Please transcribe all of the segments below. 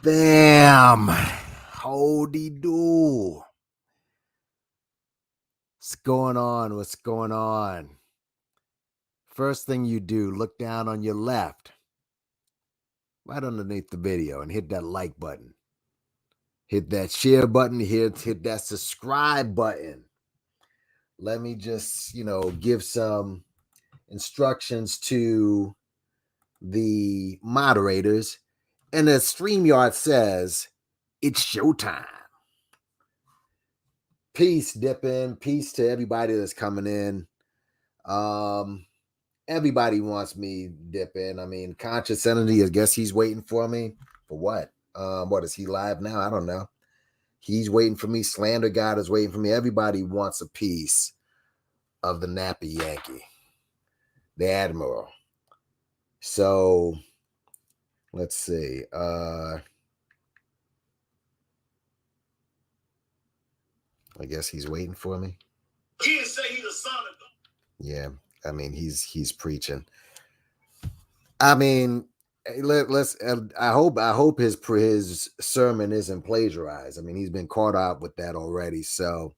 Bam! Howdy do. What's going on? What's going on? First thing you do, look down on your left, right underneath the video, and hit that like button. Hit that share button, hit that subscribe button. Let me just, give some instructions to the moderators. And as StreamYard says, it's showtime. Peace, Dippin'. Peace to everybody that's coming in. Everybody wants me Dippin'. I mean, Conscious Entity, I guess he's waiting for me. For what? What is he live now? I don't know. He's waiting for me. Slander God is waiting for me. Everybody wants a piece of the NappyYankee, the Admiral. So let's see. I guess he's waiting for me. He didn't say he's the son of God. Yeah, I mean he's preaching. I mean, let's. I hope his sermon isn't plagiarized. I mean, he's been caught out with that already. So,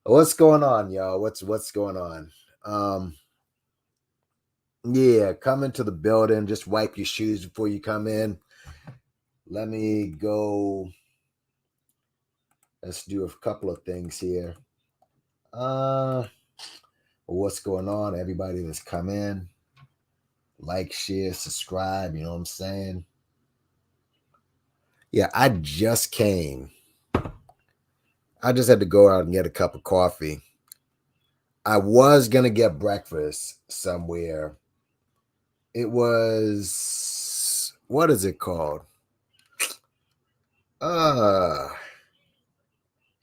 what's going on, y'all? What's going on? Yeah, come into the building. Just wipe your shoes before you come in. Let me go. Let's do a couple of things here. What's going on? Everybody that's come in, like, share, subscribe. You know what I'm saying? Yeah, I just came. I just had to go out and get a cup of coffee. I was gonna get breakfast somewhere. It was, what is it called?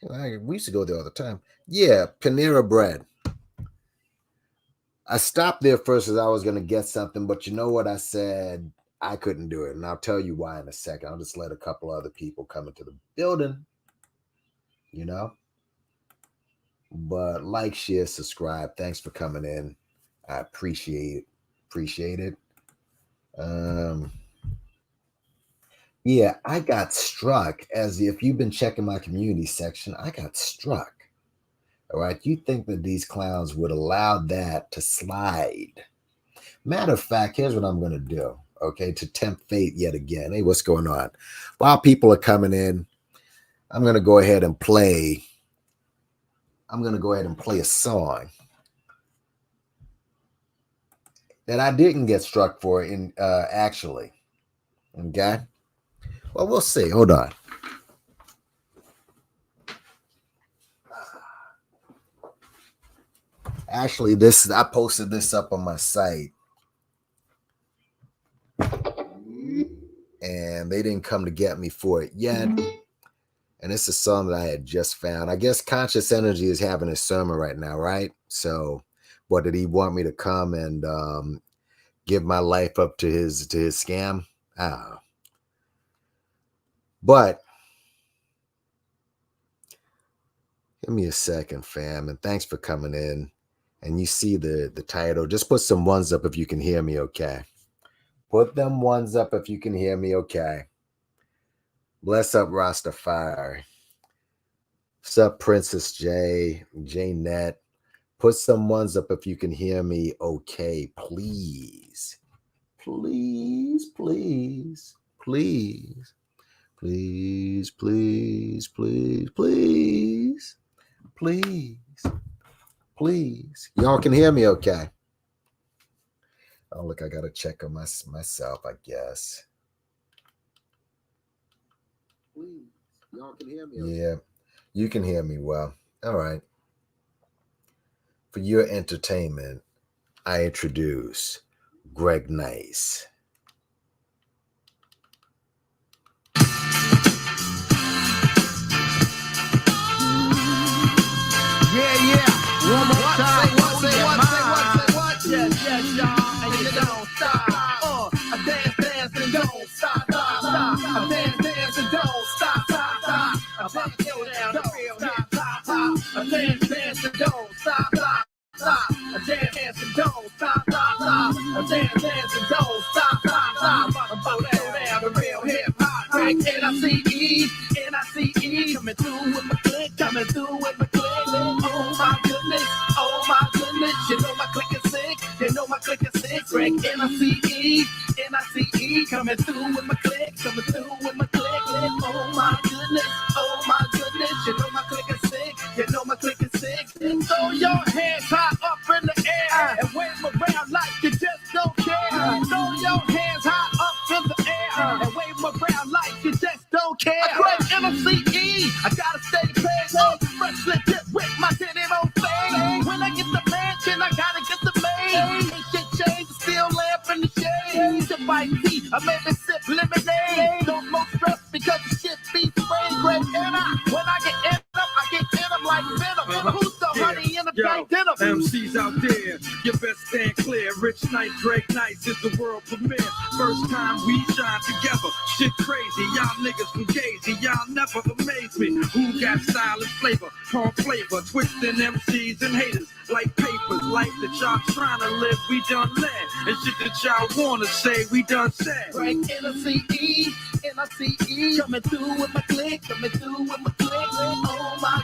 We used to go there all the time. Yeah, Panera Bread. I stopped there first as I was going to get something, but you know what? I said I couldn't do it, and I'll tell you why in a second. I'll just let a couple other people come into the building, But like, share, subscribe. Thanks for coming in. I appreciate it. Yeah, I got struck, as if you've been checking my community section, I got struck. All right, you think that these clowns would allow that to slide? Matter of fact, here's what I'm going to do, okay, to tempt fate yet again. Hey, what's going on? While people are coming in, I'm going to go ahead and play a song that I didn't get struck for actually. Okay? Well, we'll see. Hold on. Actually, I posted this up on my site, and they didn't come to get me for it yet. And it's a song that I had just found. I guess Conscious Energy is having a sermon right now, right? So, what did he want me to come and give my life up to his scam? I don't know. But give me a second, fam, and thanks for coming in. And you see the title. Just put some ones up if you can hear me okay. Put them ones up if you can hear me okay. Bless up, Rastafari. What's up, Princess J-Net? Put some ones up if you can hear me okay, please. Please, please, please. Please, please, please, please, please, please. Y'all can hear me okay. Oh, look, I got to check on myself, I guess. Please, y'all can hear me okay. Yeah, you can hear me well. All right. For your entertainment, I introduce Greg Nice. One more time. What? Yes, y'all. And you don't stop. I dance and don't stop. I dance and don't stop. I dance down the real hip hop. I dance and don't stop. I dance and don't stop. I dance and don't stop. I'm gonna down the real hip hop. my click is sick. Greg, N-I-C-E, N-I-C-E, coming through with my click, coming through with my click. Oh my goodness, you know my click is sick, you know my click is sick. Throw your hands high up in the air and wave around like you just don't care. Throw your hands high up in the air and wave around like you just don't care. Greg, N-I-C-E, I gotta stay paid. Oh, fresh legit with my denim on fade. When I get the mansion, I gotta get the maid. Ain't shit changed, still lamp in the shade. Sip white tea, I made me sip lemonade. Don't no stress because the shit be sprayed. Great and when I get in them, I get in them like venom. Who's the honey in the black denim? MCs out there, you best stand clear. Rich night, Drake nights is the world premiere. First time we shine together, shit crazy. Y'all niggas from Gazy, y'all never amaze me. Who got style and flavor, palm flavor, twisting MCs and haters like papers. Life that y'all trying to live, we done led. And shit that y'all wanna say, we done said. Right, N-I-C-E, N-I-C-E, coming through with my click, coming through with my click. Oh my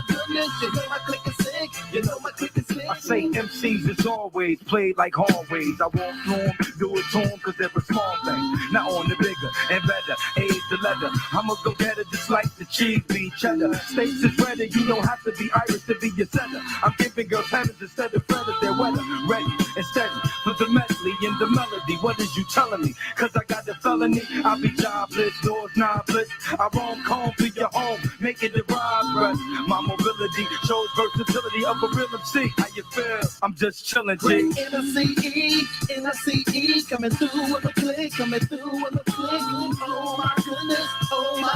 goodness, you know my click is sick, you know my click is sick. I say MCs is always played like hallways. I walk through them, do it to them, cause they're a small thing. Not on the bigger and better, age the leather. I'ma go get it just like the cheese be cheddar. States is ready, you don't have to be Irish to be your setter. I'm giving girls heavens instead of feathers, they're weather. Ready and steady for the medley and the melody. What is you telling me? Cause I got the felony, I'll be jobless, doors knobless. I won't come to your home, making it rise, rest. My mobility shows versatility of a real MC. How you feel? I'm just chilling, G. N-I-C-E, N-I-C-E, coming through with a click, coming through with a click. Oh my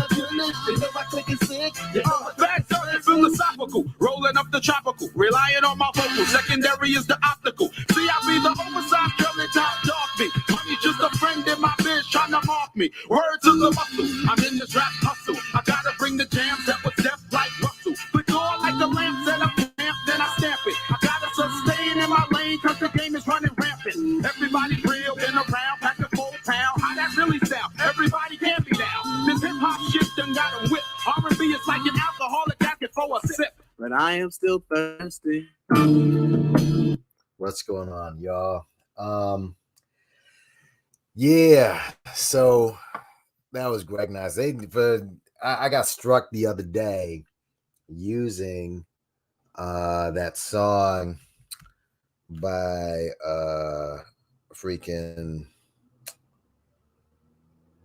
goodness, you know my click is sick. You know my Back talking philosophical, rolling up the tropical, relying on my vocals. Secondary is the optical. See, I be the oversized curly top dog me. Honey's just a friend in my biz trying to mark me. Word to the muscle, I'm in this rap hustle. I gotta bring the jams that was deaf like Russell. Click on like the lamp set up camp, then I stamp it. I gotta sustain in my lane cause the game is running rampant. Everybody real, been around, pack a full pound. How that really sound? Everybody can be down. This hip hop shit done got a whip. R&B is like an alcoholic that can throw a sip. But I am still thirsty. What's going on, y'all? Yeah, so that was Greg Nice. I got struck the other day using that song by freaking,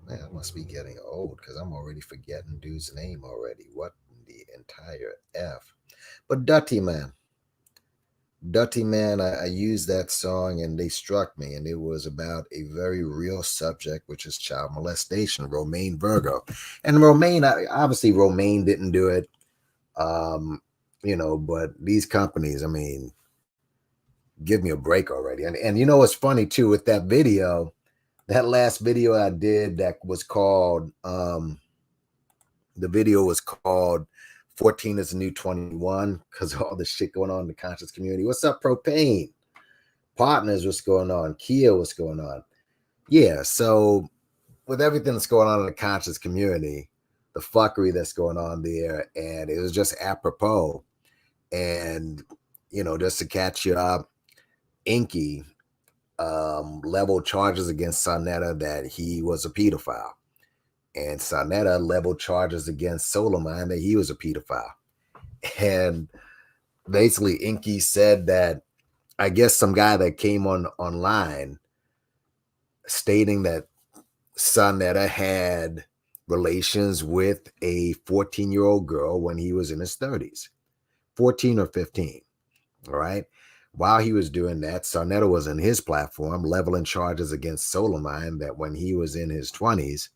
man, I must be getting old because I'm already forgetting dude's name already. What in the entire F? But Dutty Man, I used that song and they struck me, and it was about a very real subject, which is child molestation. Romaine Virgo, and Romaine, obviously Romaine didn't do it, but these companies, I mean, give me a break already. And you know what's funny too with that video, that last video I did that was called, the video was called 14 is the new 21 because of all the shit going on in the conscious community. What's up, Propane? Partners, what's going on? Kia, what's going on? Yeah, so with everything that's going on in the conscious community, the fuckery that's going on there, and it was just apropos. And, just to catch you up, Inky leveled charges against Sonetta that he was a pedophile. And Sonetta leveled charges against Solomon that he was a pedophile. And basically, Inky said that, I guess some guy that came online stating that Sonetta had relations with a 14-year-old girl when he was in his 30s, 14 or 15. All right. While he was doing that, Sonetta was on his platform leveling charges against Solomon that when he was in his 20s,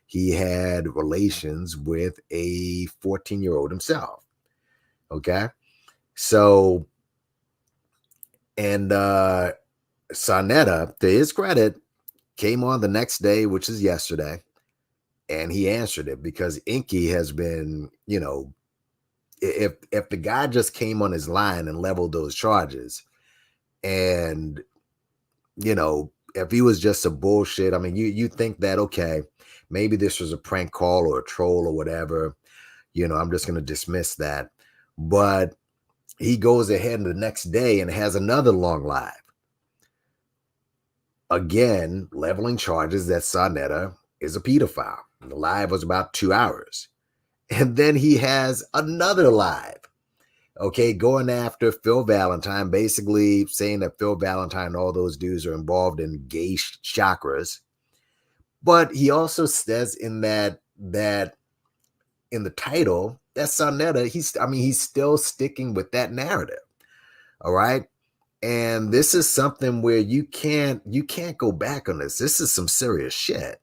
he had relations with a 14-year-old himself. Okay. So, and Sonetta, to his credit, came on the next day, which is yesterday, and he answered it because Inky has been, if the guy just came on his line and leveled those charges, and, if he was just a bullshit, I mean, you think that, okay, maybe this was a prank call or a troll or whatever, I'm just going to dismiss that. But he goes ahead the next day and has another long live again, leveling charges that Sonetta is a pedophile. The live was about 2 hours. And then he has another live, okay, going after Phil Valentine, basically saying that Phil Valentine and all those dudes are involved in gay chakras. But he also says in that in the title that Sonetta, he's still sticking with that narrative. All right. And this is something where you can't go back on this. This is some serious shit.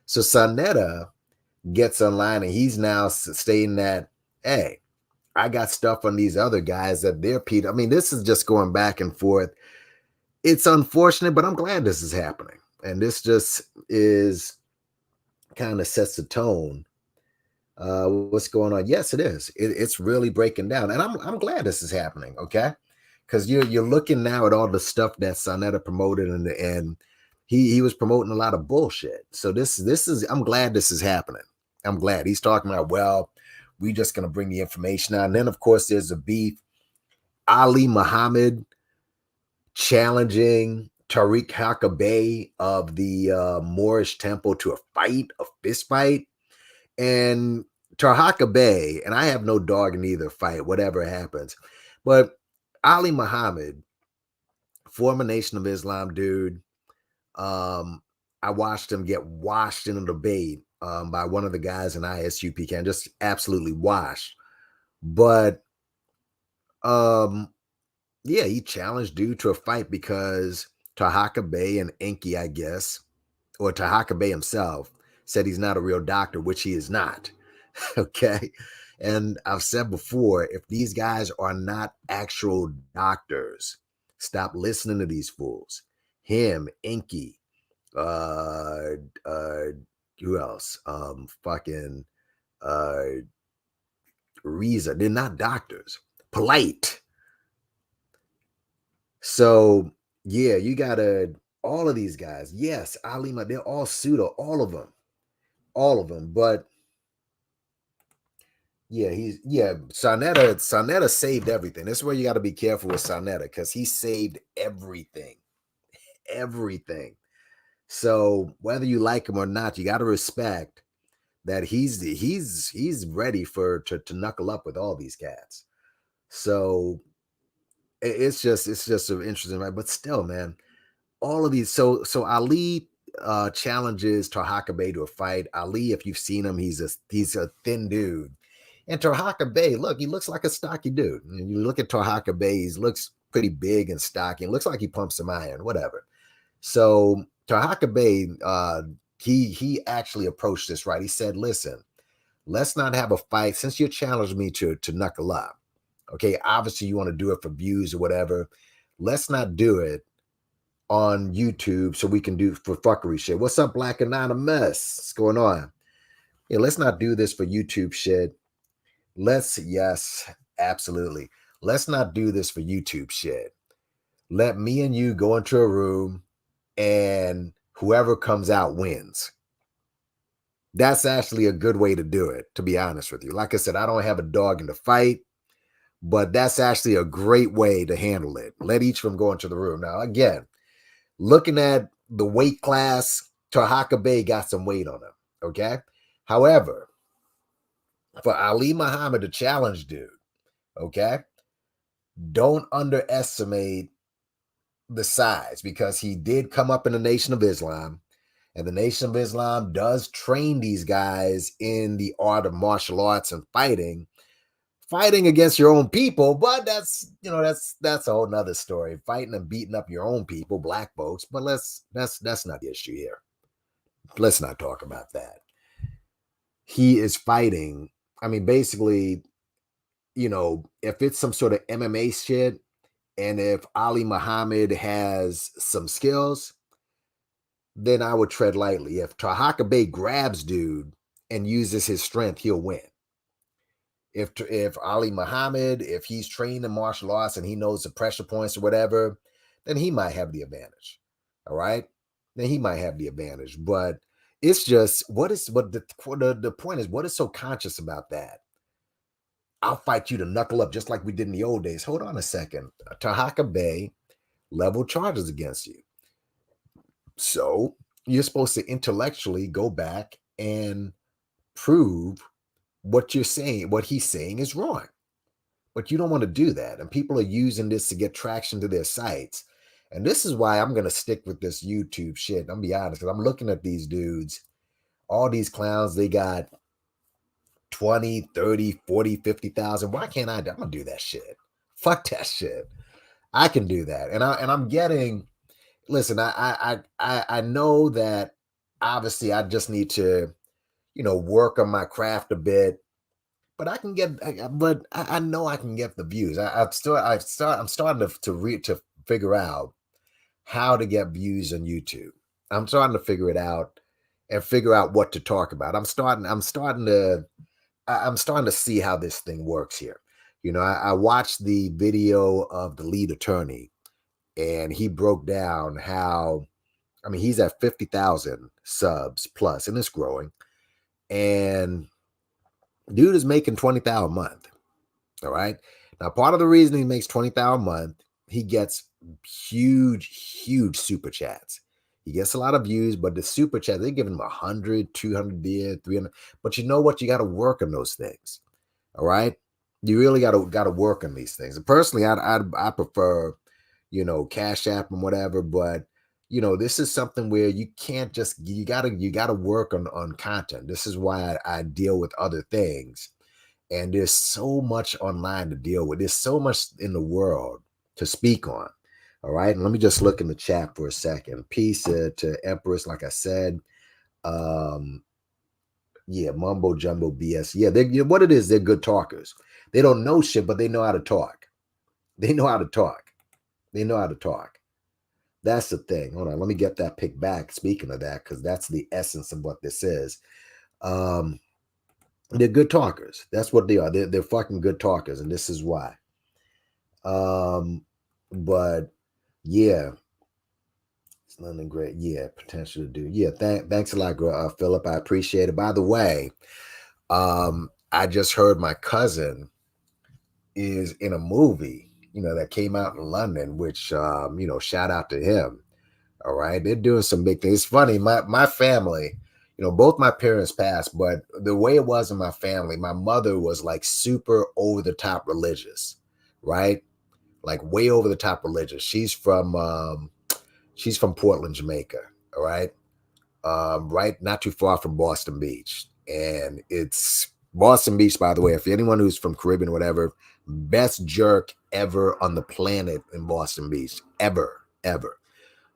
So Sonetta gets online and he's now stating that, hey, I got stuff on these other guys that they're Pete. I mean, this is just going back and forth. It's unfortunate, but I'm glad this is happening. And this just is kind of sets the tone. What's going on? Yes, it is. It's really breaking down. And I'm glad this is happening, okay? Because you're looking now at all the stuff that Sonetta promoted and he was promoting a lot of bullshit. So this is, I'm glad this is happening. I'm glad he's talking about, well, we just going to bring the information out. And then, of course, there's a beef. Ali Muhammad challenging Tariq Hakabay of the Moorish temple to a fist fight. And Hakabay, and I have no dog in either fight, whatever happens. But Ali Muhammad, former Nation of Islam dude, I watched him get washed in a debate by one of the guys in ISUPK, just absolutely washed. But yeah, he challenged dude to a fight because Hakabay and Enki, I guess, or Hakabay himself, said he's not a real doctor, which he is not. Okay. And I've said before, if these guys are not actual doctors, stop listening to these fools. Him, Enki, who else? Reza. They're not doctors. Polite. So yeah, you gotta, all of these guys. Yes, Alima, they're all pseudo, all of them. But yeah, Sonetta saved everything. This is where you got to be careful with Sonetta because he saved everything. So whether you like him or not, you got to respect that he's ready to knuckle up with all these cats. So it's just so interesting, right? But still, man, all of these. So Ali challenges Hakabay to a fight. Ali, if you've seen him, he's a thin dude. And Hakabay, look, he looks like a stocky dude. And you look at Hakabay, he looks pretty big and stocky. It looks like he pumps some iron, whatever. So Hakabay, he actually approached this right. He said, listen, let's not have a fight. Since you challenged me to knuckle up, okay, obviously you want to do it for views or whatever. Let's not do it on YouTube so we can do for fuckery shit. What's up, Black Anonymous? What's going on? Yeah, let's not do this for YouTube shit. Yes, absolutely. Let's not do this for YouTube shit. Let me and you go into a room and whoever comes out wins. That's actually a good way to do it, to be honest with you. Like I said, I don't have a dog in the fight, but that's actually a great way to handle it. Let each of them go into the room. Now, again, looking at the weight class, Hakabay got some weight on him, okay? However, for Ali Muhammad to challenge dude, okay, don't underestimate the size because he did come up in the Nation of Islam, and the Nation of Islam does train these guys in the art of martial arts and fighting against your own people. But that's a whole nother story, fighting and beating up your own people, black folks. But that's not the issue here. Let's not talk about that. He is fighting. I mean, basically, if it's some sort of MMA shit, and if Ali Muhammad has some skills, then I would tread lightly. If Hakabay grabs dude and uses his strength, he'll win. If Ali Muhammad, if he's trained in martial arts and he knows the pressure points or whatever, then he might have the advantage. All right? Then he might have the advantage. But it's just, the point is, what is so conscious about that? I'll fight you to knuckle up just like we did in the old days. Hold on a second. Hakabay leveled charges against you. So you're supposed to intellectually go back and prove what you're saying, what he's saying is wrong. But you don't want to do that. And people are using this to get traction to their sites. And this is why I'm going to stick with this YouTube shit. I'm going to be honest, because I'm looking at these dudes, all these clowns, they got 20, 30, 40, 50,000. Why can't I? I'm going to do that shit. Fuck that shit. I can do that. And I'm getting, listen, I know that obviously I just need to, work on my craft a bit. But I can get, but I know I can get the views. I'm starting to figure out how to get views on YouTube. I'm starting to figure it out and figure out what to talk about. I'm starting to see how this thing works here. I watched the video of the lead attorney, and he broke down how, he's at 50,000 subs plus, and it's growing, and dude is making 20,000 a month. All right. Now, part of the reason he makes 20,000 a month, he gets huge super chats. He gets a lot of views, but the super chats, they're giving him 100, 200 there, 300. But you know what? You got to work on those things. All right. You really got to work on these things. And personally, I prefer, Cash App and whatever, but this is something where you can't just, you gotta work on content. This is why I deal with other things. And there's so much online to deal with. There's so much in the world to speak on. All right. And let me just look in the chat for a second. Peace to Empress, like I said. Yeah, mumbo jumbo BS. Yeah, what it is, they're good talkers. They don't know shit, but they know how to talk. They know how to talk. They know how to talk. That's the thing. Hold on, let me get that pick back. Speaking of that, because that's the essence of what this is. They're good talkers. That's what they are. They're fucking good talkers, and this is why. But yeah, it's nothing great. Yeah, potential to do. Yeah, thanks a lot, Philip. I appreciate it. By the way, I just heard my cousin is in a movie, that came out in London, which shout out to him. All right. They're doing some big things. It's funny, my family, both my parents passed, but the way it was in my family, my mother was like super over the top religious, right? Like way over the top religious. She's from Portland, Jamaica. All right. Right, not too far from Boston Beach. And it's Boston Beach, by the way, if anyone who's from Caribbean or whatever, best jerk ever on the planet in Boston Beach, ever.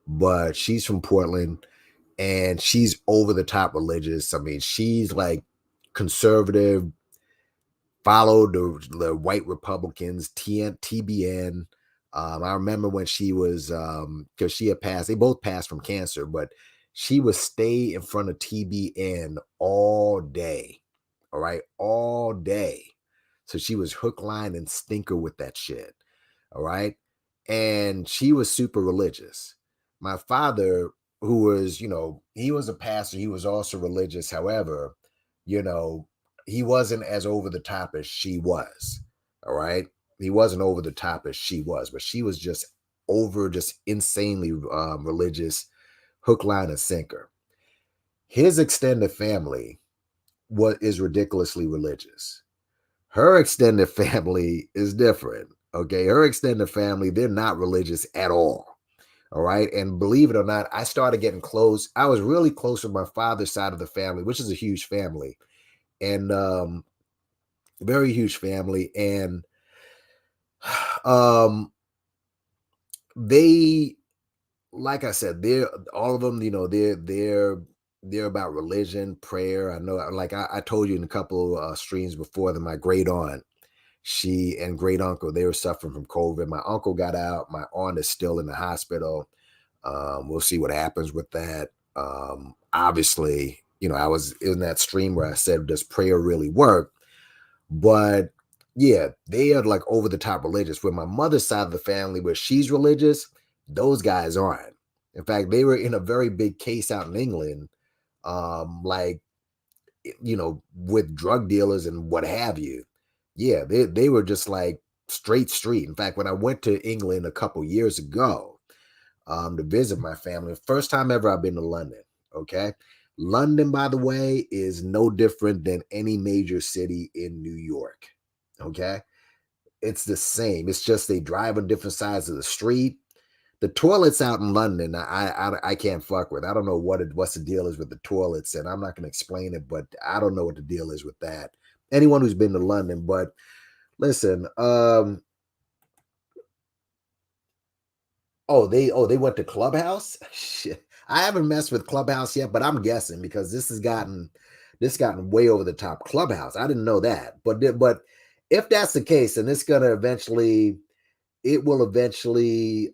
But she's from Portland, and she's over the top religious. She's like conservative, followed the white Republicans, TBN. I remember when she was, because she had passed, they both passed from cancer, but she would stay in front of TBN all day. All right. All day. So she was hook, line, and stinker with that shit. All right. And she was super religious. My father, who was, he was a pastor, he was also religious. However, he wasn't as over the top as she was. All right. He wasn't over the top as she was, but she was just insanely religious, hook, line, and sinker. His extended family is ridiculously religious. Her extended family is different. Okay. Her extended family, they're not religious at all. All right. And believe it or not, I started getting close. I was really close with my father's side of the family, which is a huge family, and very huge family. And they, like I said, they're all of them, they're about religion, prayer. I know, like I told you in a couple streams before, that my great aunt, she and great uncle, they were suffering from COVID. My uncle got out. My aunt is still in the hospital. We'll see what happens with that. Obviously, I was in that stream where I said, does prayer really work? But yeah, they are like over the top religious. With my mother's side of the family, where she's religious, those guys aren't. In fact, they were in a very big case out in England, with drug dealers and what have you. Yeah, they were just like straight street. In fact, when I went to England a couple years ago, to visit my family. First time ever I've been to London. Okay. London, by the way, is no different than any major city in New York. Okay. It's the same. It's just they drive on different sides of the street. The toilets out in London, I can't fuck with. I don't know what's the deal is with the toilets, and I'm not going to explain it, but I don't know what the deal is with that. Anyone who's been to London, but listen, they went to Clubhouse. Shit, I haven't messed with Clubhouse yet, but I'm guessing because this gotten way over the top. Clubhouse, I didn't know that, but if that's the case, then it's gonna eventually it will eventually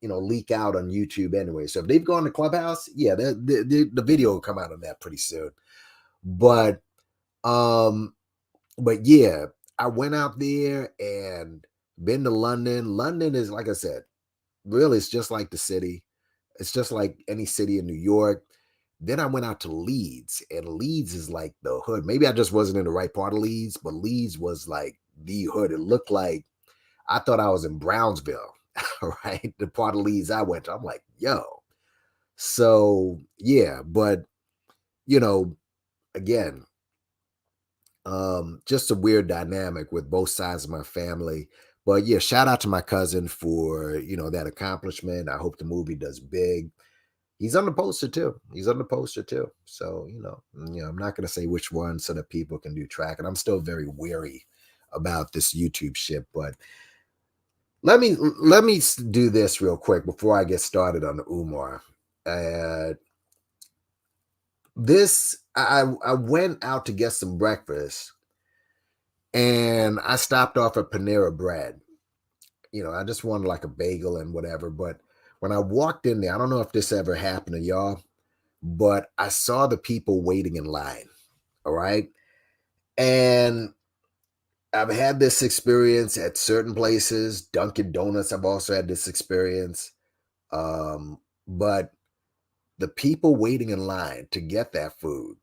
leak out on YouTube anyway. So if they've gone to Clubhouse, yeah, the video will come out on that pretty soon. But yeah, I went out there and been to London. London is, like I said, really it's just like the city. It's just like any city in New York. Then I went out to Leeds, and Leeds is like the hood. Maybe I just wasn't in the right part of Leeds, but Leeds was like the hood. It looked like I thought I was in Brownsville, right? The part of Leeds I went to. I'm like, yo. So yeah, but again, just a weird dynamic with both sides of my family. But yeah, shout out to my cousin for that accomplishment. I hope the movie does big. He's on the poster too. So I'm not gonna say which one so that people can do track. And I'm still very wary about this YouTube shit, but let me do this real quick before I get started on the Umar. I went out to get some breakfast, and I stopped off at Panera Bread. I just wanted like a bagel and whatever. But when I walked in there, I don't know if this ever happened to y'all, but I saw the people waiting in line. All right, and I've had this experience at certain places. Dunkin' Donuts, I've also had this experience. But the people waiting in line to get that food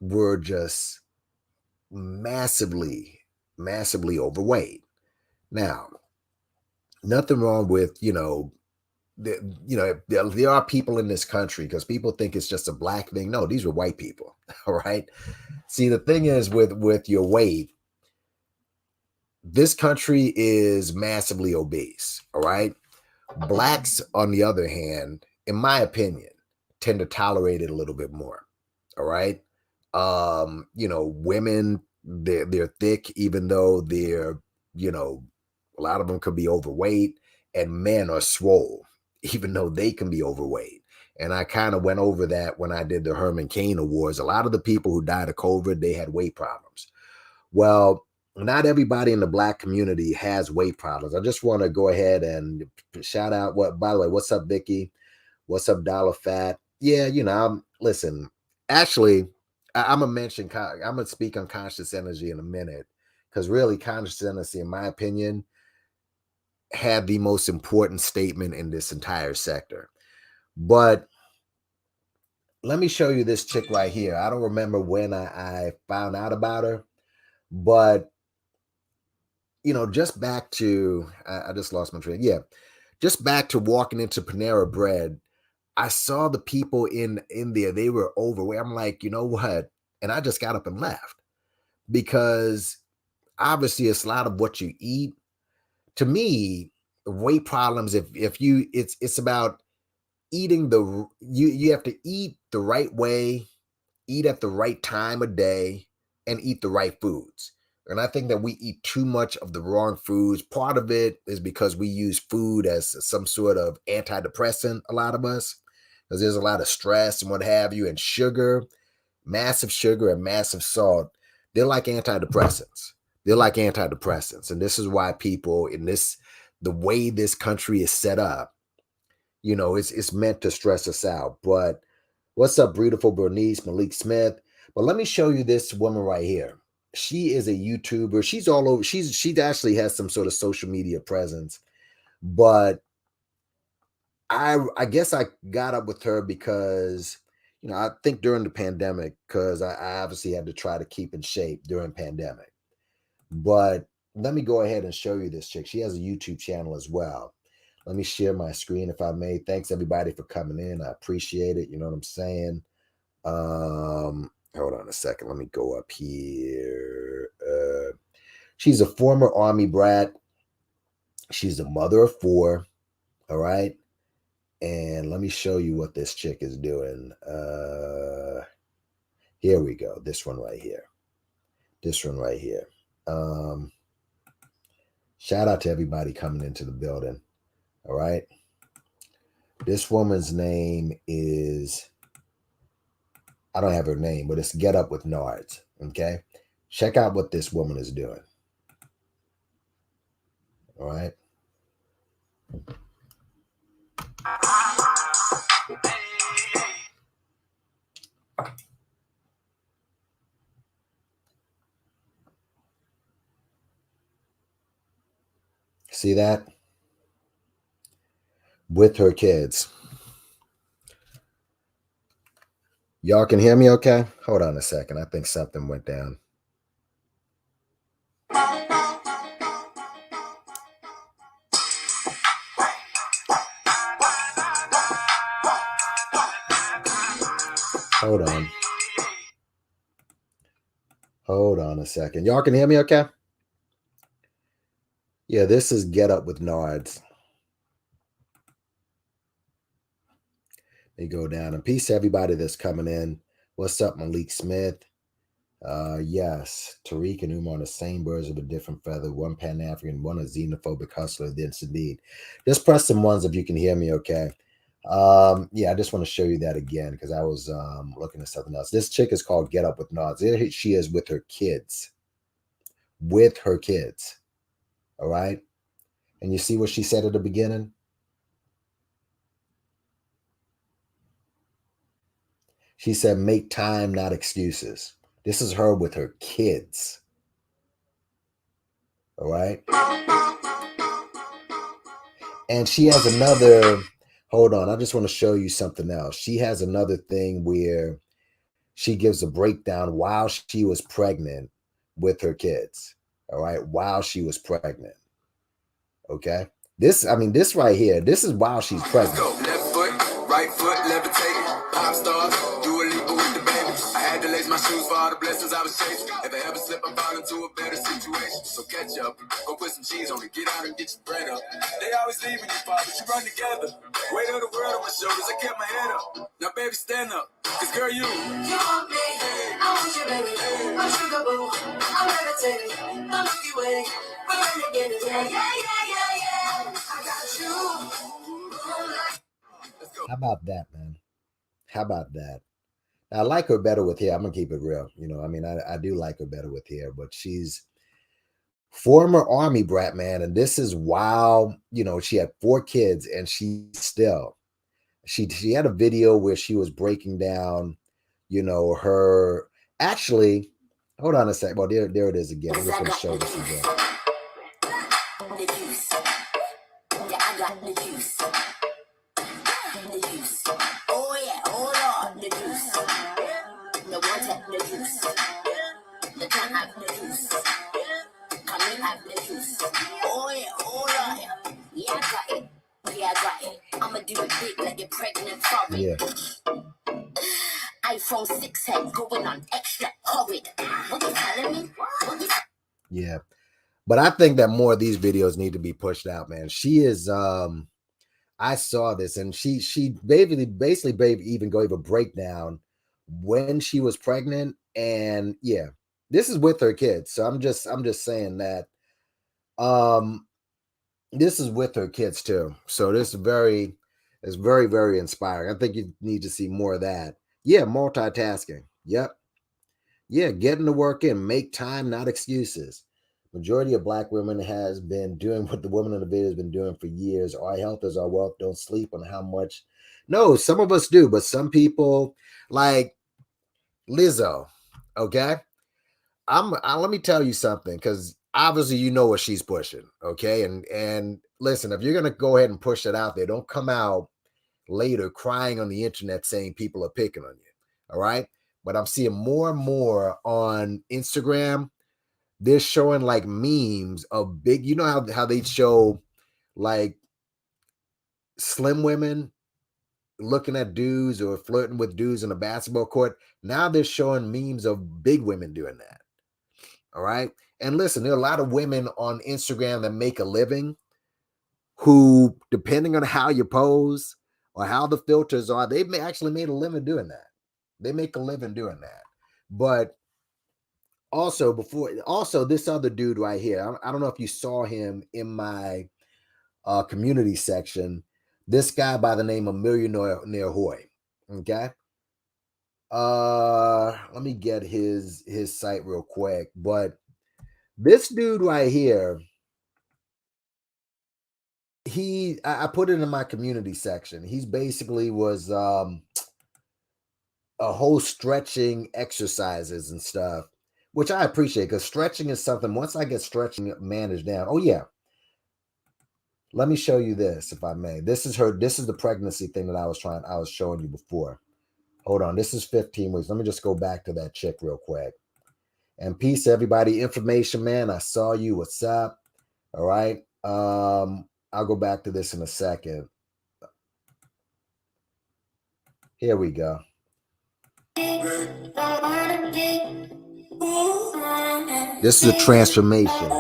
were just massively, massively overweight. Now, nothing wrong with, there are people in this country because people think it's just a black thing. No, these were white people. All right. See, the thing is with your weight, this country is massively obese. All right. Blacks, on the other hand, in my opinion, tend to tolerate it a little bit more. All right. Women, they're thick, even though they're, a lot of them could be overweight, and men are swole, even though they can be overweight. And I kind of went over that when I did the Herman Cain Awards. A lot of the people who died of COVID, they had weight problems. Well, not everybody in the black community has weight problems. I just want to go ahead and shout out by the way, what's up, Vicky? What's up, Dollar Fat? Yeah, listen, actually, I'm going to speak on conscious energy in a minute, because really conscious energy, in my opinion, had the most important statement in this entire sector. But let me show you this chick right here. I don't remember when I found out about her, but just back to, I just lost my train. Yeah. Just back to walking into Panera Bread, I saw the people in there. They were overweight. I'm like, you know what? And I just got up and left, because obviously it's a lot of what you eat. To me, weight problems, it's about eating you have to eat the right way, eat at the right time of day, and eat the right foods. And I think that we eat too much of the wrong foods. Part of it is because we use food as some sort of antidepressant, a lot of us, because there's a lot of stress and what have you, and massive sugar and massive salt. They're like antidepressants. And this is why people the way this country is set up, it's meant to stress us out. But what's up, beautiful Bernice, Malik Smith? But let me show you this woman right here. She is a YouTuber. She's all over. She actually has some sort of social media presence. But I guess I got up with her because, I think during the pandemic, because I obviously had to try to keep in shape during pandemic. But let me go ahead and show you this chick. She has a YouTube channel as well. Let me share my screen if I may. Thanks everybody for coming in. I appreciate it. You know what I'm saying? Hold on a second. Let me go up here. She's a former Army brat. She's a mother of 4. All right. And let me show you what this chick is doing. Here we go. This one right here. This one right here. Shout out to everybody coming into the building. All right. This woman's name is, I don't have her name, but it's Get Up with Nards. Okay. Check out what this woman is doing. All right. See that? With her kids. Y'all can hear me okay? Hold on a second. I think something went down. Hold on. Hold on a second. Y'all can hear me okay? Yeah, this is Get Up with Nards. Let me go down. And peace to everybody that's coming in. What's up, Malik Smith? Yes, Tariq and Umar are the same birds of a different feather. One Pan-African, one a xenophobic hustler. Yes, indeed. Just press some ones if you can hear me okay. Yeah, I just want to show you that again because I was looking at something else. This chick is called Get Up with Nards. There she is with her kids. With her kids. All right. And you see what she said at the beginning? She said, make time, not excuses. This is her with her kids. All right. And she has another, hold on. I just want to show you something else. She has another thing where she gives a breakdown while she was pregnant with her kids. All right. While she was pregnant. Okay. This right here, this is while she's pregnant. Left foot, right foot, levitating. Pop stars, do a leap with the baby. I had to lace my shoes for all the blessings I was chasing. If I ever slip, I fall into a better situation. So catch up, go put some cheese on it, get out and get your bread up. They always leaving you, Bob, but you run together. Weight of the world on my shoulders, I kept my head up. Now, baby, stand up, cause girl, you want me, I want you, baby. My sugar boo, I'm levitating. The Milky Way, we're gonna get it. Yeah, yeah, yeah, yeah, yeah. I got you. How about that, man? How about that? I like her better with hair. I'm gonna keep it real. You know, I mean, I do like her better with hair, but she's former Army brat, man. And this is while, you know, she had 4 kids and she had a video where she was breaking down, you know, her actually, hold on a sec. Well, there it is again. I'm just gonna show this again. The juice. Yeah, I got the juice. The juice. Oh yeah, oh Lord, the juice. The water, the juice. The can have the juice. Come in, have the juice. Oh yeah, oh Lord. Yeah, I got it. Yeah, I got it. I'ma do it big like you're pregnant for it. Yeah. iPhone 6 head going on extra horrid. What you telling me? Yeah. But I think that more of these videos need to be pushed out, man. She is I saw this and she basically even gave a breakdown when she was pregnant. And yeah, this is with her kids. So I'm just saying that this is with her kids too. So this is very, very inspiring. I think you need to see more of that. Yeah, multitasking. Yep. Yeah, getting the work in. Make time, not excuses. Majority of Black women has been doing what the woman in the video has been doing for years. Our health is our wealth. Don't sleep on how much. No, some of us do, but some people like Lizzo. Okay, let me tell you something, because obviously you know what she's pushing. Okay, and listen, if you're gonna go ahead and push it out there, don't come out later crying on the internet saying people are picking on you. All right, but I'm seeing more and more on Instagram. They're showing like memes of big, you know how they show like slim women looking at dudes or flirting with dudes in a basketball court. Now they're showing memes of big women doing that. All right. And listen, there are a lot of women on Instagram that make a living who, depending on how you pose or how the filters are, they've actually made a living doing that. They make a living doing that. But also this other dude right here, I don't know if you saw him in my community section. This guy by the name of Millionaire Hoy. Okay. Let me get his site real quick. But this dude right here, I put it in my community section. He's basically was a whole stretching exercises and stuff, which I appreciate because stretching is something. Once I get stretching managed down, oh yeah. Let me show you this, if I may. This is the pregnancy thing that I was showing you before. Hold on, this is 15 weeks. Let me just go back to that chick real quick. And peace to everybody. Information man, I saw you. What's up? All right. I'll go back to this in a second. Here we go. This is a transformation.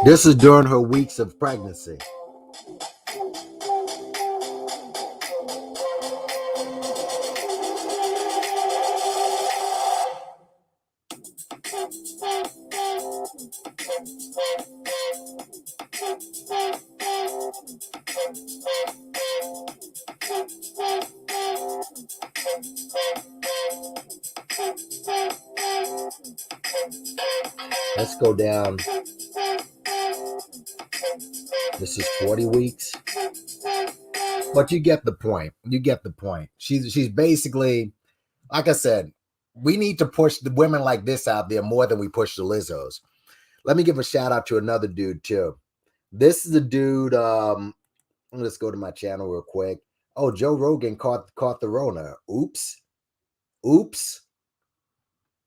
This is during her weeks of pregnancy. Let's go down. This is 40 weeks. But you get the point. You get the point. She's basically, like I said, we need to push the women like this out there more than we push the Lizzos. Let me give a shout out to another dude too. This is a dude. Let's go to my channel real quick. Oh, Joe Rogan caught the Rona. Oops.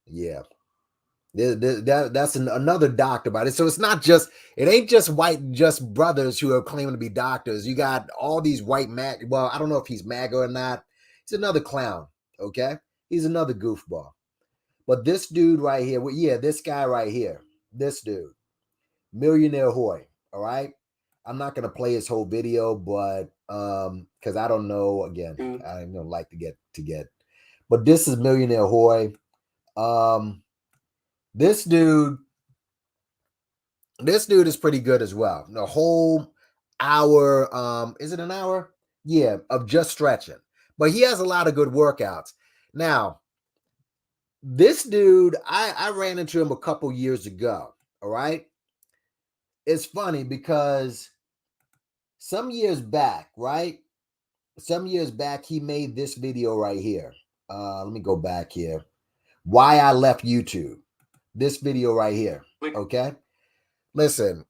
Yeah. That's another doctor about it. So it ain't just white brothers who are claiming to be doctors. You got all these white well, I don't know if he's MAGA or not. He's another clown. Okay. He's another goofball. But this dude right here, this guy right here, this dude, Millionaire Hoy. All right. I'm not going to play his whole video, but because I don't know, again, I don't like to get, but this is Millionaire Hoy. This dude is pretty good as well. The whole hour, is it an hour? Yeah, of just stretching. But he has a lot of good workouts. Now, this dude, I ran into him a couple years ago. All right. It's funny because some years back, right? Some years back, he made this video right here. Let me go back here. Why I left YouTube. This video right here. Okay. Listen,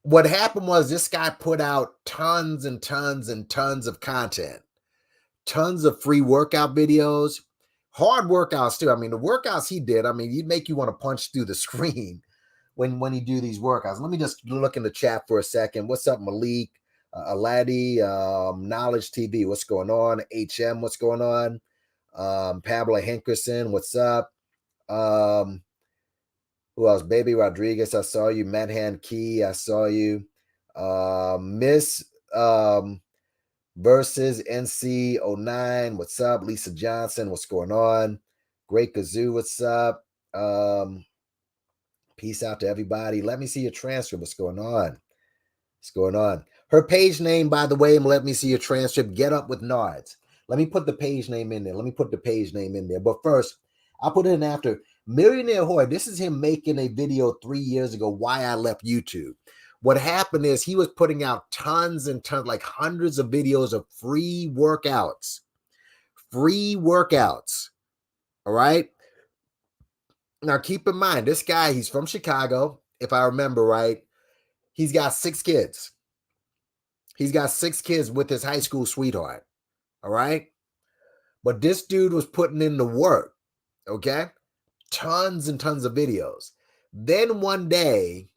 what happened was this guy put out tons and tons and tons of content, tons of free workout videos, hard workouts too. I mean, the workouts he did, I mean, he'd make you want to punch through the screen when he do these workouts. Let me just look in the chat for a second. What's up, Malik, Aladi, Knowledge TV? What's going on? HM, what's going on? Pablo Henkerson, what's up? Who else? Baby Rodriguez, I saw you. Madhan Key, I saw you. Miss versus NC09, what's up? Lisa Johnson, what's going on? Great Kazoo, what's up? Peace out to everybody. Let me see your transcript. What's going on? What's going on? Her page name, by the way, let me see your transcript. Get Up with Nards. Let me put the page name in there. But first, I'll put it in after. Millionaire Hoy, this is him making a video 3 years ago, why I left YouTube. What happened is he was putting out tons and tons, like hundreds of videos of free workouts. Free workouts. All right. Now, keep in mind, this guy, he's from Chicago, if I remember right. He's got 6 kids. He's got 6 kids with his high school sweetheart. All right. But this dude was putting in the work. Okay. Tons and tons of videos. Then one day,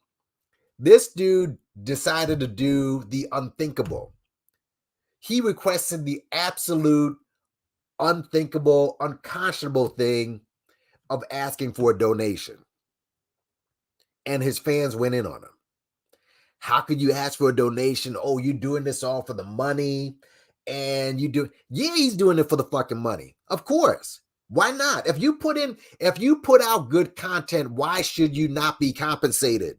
this dude decided to do the unthinkable. He requested the absolute unthinkable, unconscionable thing of asking for a donation. And his fans went in on him. How could you ask for a donation? Oh, you're doing this all for the money. And you do, yeah, he's doing it for the fucking money. Of course. Why not? If you put out good content, why should you not be compensated?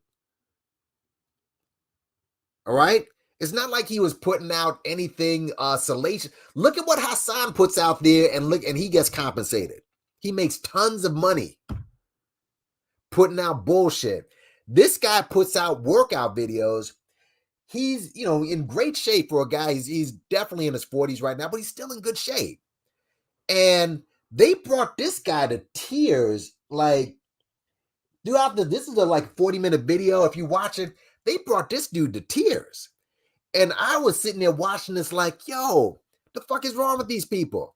All right. It's not like he was putting out anything salacious. Look at what Hassan puts out there and he gets compensated. He makes tons of money putting out bullshit. This guy puts out workout videos. He's, in great shape for a guy. He's definitely in his 40s right now, but he's still in good shape. And they brought this guy to tears. Like throughout this is a 40-minute video. If you watch it, they brought this dude to tears. And I was sitting there watching this like, yo, the fuck is wrong with these people?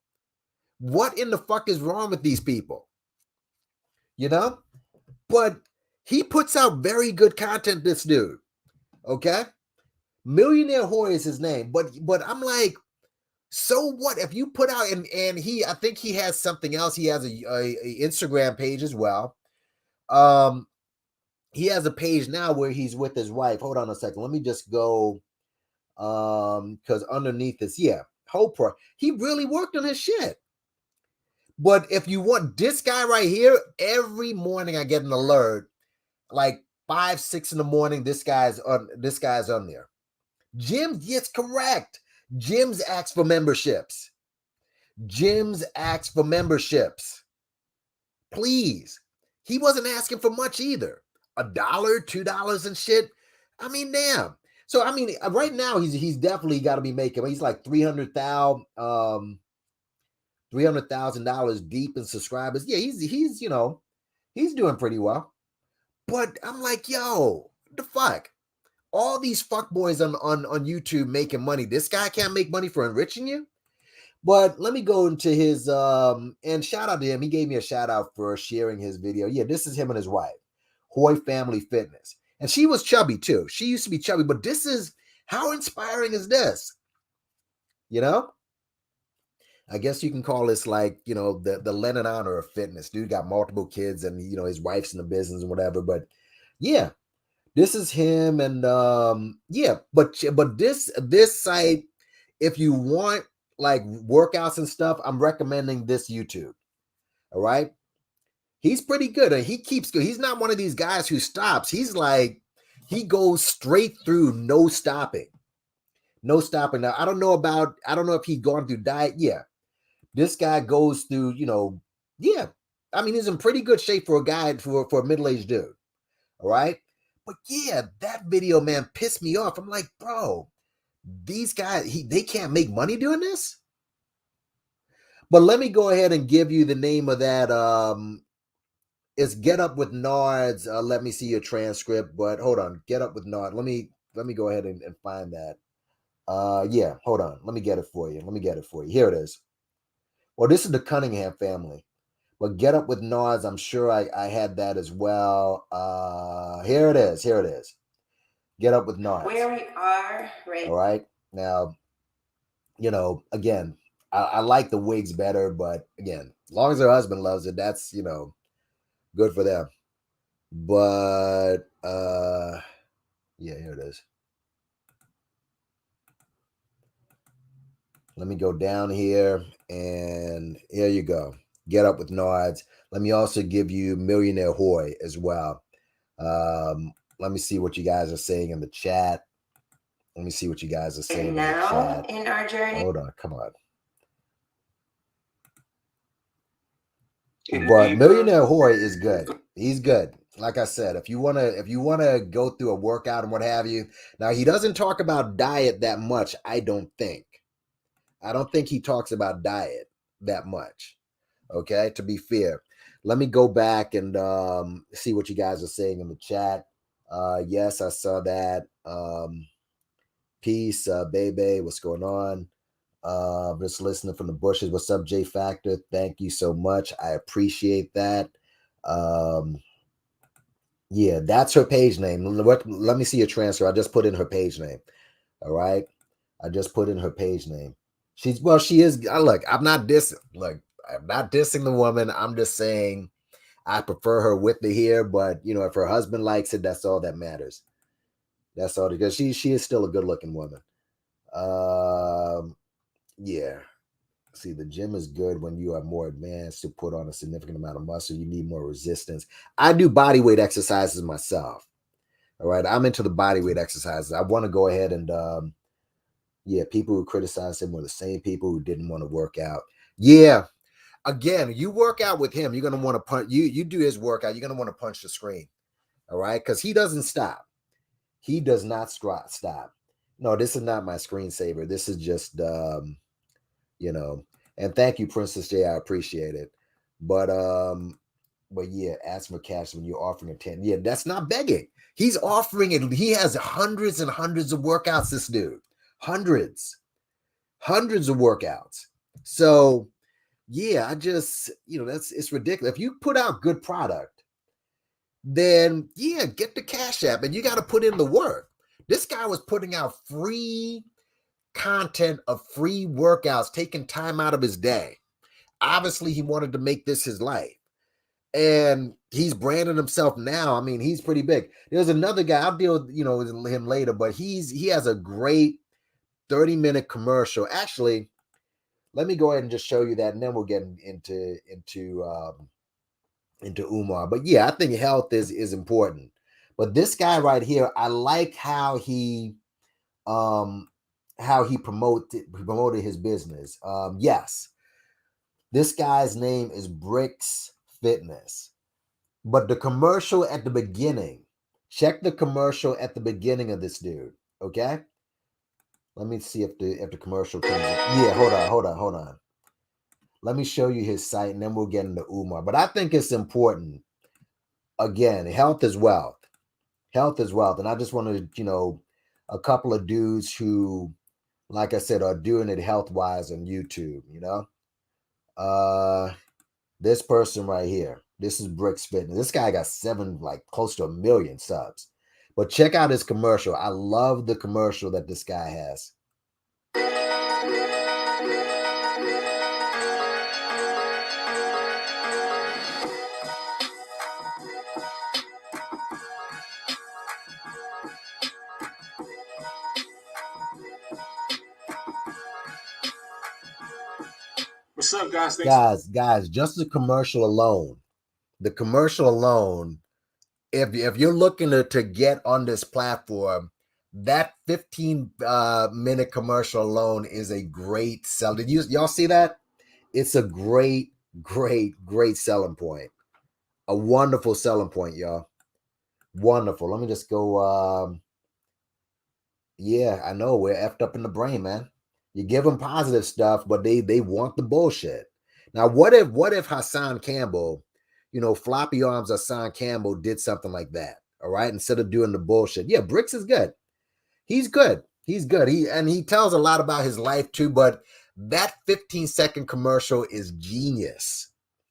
What in the fuck is wrong with these people? But he puts out very good content, this dude. Okay? Millionaire Hoy is his name. But I'm like, so what? If you put out, and I think he has something else. He has a Instagram page as well. He has a page now where he's with his wife. Hold on a second. Let me just go. Because underneath this, he really worked on his shit. But if you want this guy right here, every morning I get an alert, like 5, 6 in the morning. This guy's on there. Gyms, yes, correct. Gyms ask for memberships. Please. He wasn't asking for much either. $1, $2 and shit. I mean, damn. So I mean, right now he's definitely got to be making. He's like $300,000 deep in subscribers. Yeah, he's doing pretty well. But I'm like, yo, what the fuck? All these fuckboys on YouTube making money. This guy can't make money for enriching you. But let me go into his and shout out to him. He gave me a shout out for sharing his video. Yeah, this is him and his wife, Hoy Family Fitness. And she was chubby too. She used to be chubby, but this is, how inspiring is this? I guess you can call this like, the Lennon honor of fitness. Dude got multiple kids and, his wife's in the business and whatever. But yeah, this is him. And but this site, if you want like workouts and stuff, I'm recommending this YouTube. All right. He's pretty good. And he keeps good. He's not one of these guys who stops. He's like, he goes straight through, no stopping. Now, I don't know if he's gone through diet. Yeah. This guy goes through, yeah. I mean, he's in pretty good shape for a guy, for a middle-aged dude. All right. But yeah, that video, man, pissed me off. I'm like, bro, these guys, they can't make money doing this. But let me go ahead and give you the name of that. It's Get Up with Nards. Let me see your transcript. But hold on, Get Up with Nards. Let me go ahead and find that. Yeah, hold on. Let me get it for you. Here it is. Well, this is the Cunningham family. But Get Up with Nards, I'm sure I had that as well. Here it is. Get Up with Nards. Where we are right. All right. Now, again, I like the wigs better, but again, as long as her husband loves it, that's, good for them. But yeah, here it is. Let me go down here, and here you go. Get Up with Nards. Let me also give you Millionaire Hoy as well. Let me see what you guys are saying in the chat. In our journey. Hold on, come on. But Millionaire Whore is good. He's good. Like I said, if you wanna go through a workout and what have you. Now he doesn't talk about diet that much. I don't think he talks about diet that much. Okay, to be fair, let me go back and see what you guys are saying in the chat. Yes, I saw that. Peace, baby. What's going on? Just listening from the bushes. What's up, J Factor? Thank you so much. I appreciate that. Yeah, that's her page name. Let me see your transfer. I just put in her page name. All right. I just put in her page name. She is. Look, I'm not dissing. Look, I'm not dissing the woman. I'm just saying I prefer her with the hair, but if her husband likes it, that's all that matters. That's all, because she is still a good looking woman. Yeah. See, the gym is good when you are more advanced to put on a significant amount of muscle. You need more resistance. I do body weight exercises myself. All right. I'm into the body weight exercises. I want to go ahead and people who criticize him were the same people who didn't want to work out. Yeah. Again, you work out with him, you're gonna want to punch. You do his workout, you're gonna want to punch the screen. All right, because he doesn't stop. He does not stop. No, this is not my screensaver. This is just and thank you, Princess J. I appreciate it. But yeah, ask for cash when you're offering a 10. Yeah, that's not begging. He's offering it. He has hundreds and hundreds of workouts, this dude. Hundreds of workouts. So yeah, I just, it's ridiculous. If you put out good product, then yeah, get the Cash App, and you got to put in the work. This guy was putting out free content of free workouts, taking time out of his day. Obviously, he wanted to make this his life. And he's branding himself now. I mean, he's pretty big. There's another guy, I'll deal with, with him later, but he has a great 30-minute commercial. Actually, let me go ahead and just show you that, and then we'll get into Umar. But yeah, I think health is important. But this guy right here, I like how he promoted his business. Yes, this guy's name is Bricks Fitness. But the commercial at the beginning, check the commercial at the beginning of this dude. Okay. Let me see if the commercial comes in. Yeah, hold on. Let me show you his site, and then we'll get into Umar. But I think it's important. Again, health is wealth. Health is wealth. And I just wanted, a couple of dudes who, like I said, are doing it health-wise on YouTube, This person right here. This is Bricks Fitness. This guy got close to 1 million subs. But check out his commercial. I love the commercial that this guy has. What's up, guys? Guys, just the commercial alone. If you're looking to get on this platform, that 15-minute commercial alone is a great sell. Did y'all see that? It's a great selling point. A wonderful selling point, y'all. Wonderful. Let me just go. Yeah, I know we're effed up in the brain, man. You give them positive stuff, but they want the bullshit. Now, what if Hassan Campbell, floppy arms Hassan Campbell did something like that? All right, instead of doing the bullshit. Yeah, Bricks is good. He's good. He tells a lot about his life too, but that 15-second commercial is genius.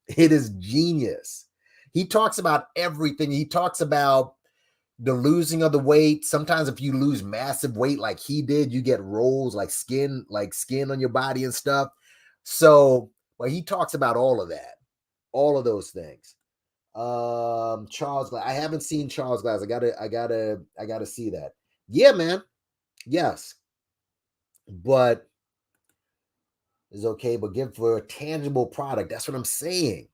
It is genius. He talks about everything. He talks about the losing of the weight. Sometimes if you lose massive weight like he did, you get rolls like skin on your body and stuff. So, but he talks about all of that, all of those things. Charles Glass. I haven't seen Charles Glass. I gotta see that. Yeah, man. Yes. But it's okay, but give for a tangible product. That's what I'm saying.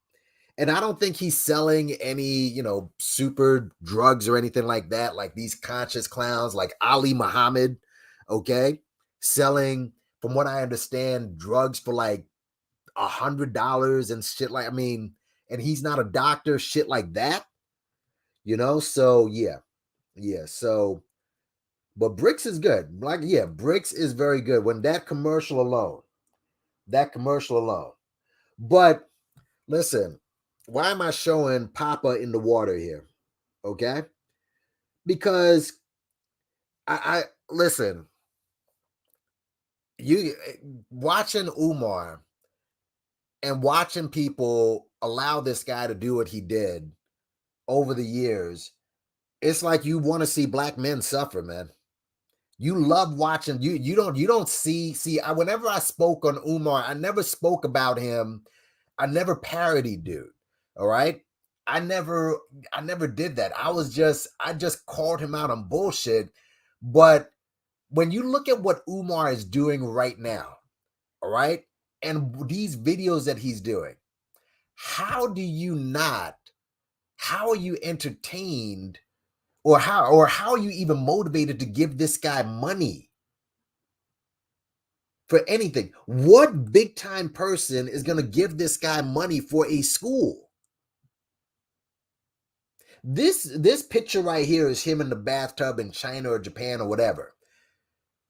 And I don't think he's selling any, super drugs or anything like that, like these conscious clowns like Ali Muhammad, okay? Selling, from what I understand, drugs for like $100 and shit. and he's not a doctor, shit like that. So yeah. So, but Bricks is good. Like, yeah, Bricks is very good. When that commercial alone. But listen, why am I showing Papa in the water here? Okay. Because I listen, you watching Umar and watching people allow this guy to do what he did over the years, it's like you want to see black men suffer, man. You love watching. You don't see. Whenever I spoke on Umar, I never spoke about him. I never parodied dude. All right. I never did that. I just called him out on bullshit. But when you look at what Umar is doing right now, all right, and these videos that he's doing, how are you entertained, or how are you even motivated to give this guy money for anything? What big time person is going to give this guy money for a school? This picture right here is him in the bathtub in China or Japan or whatever.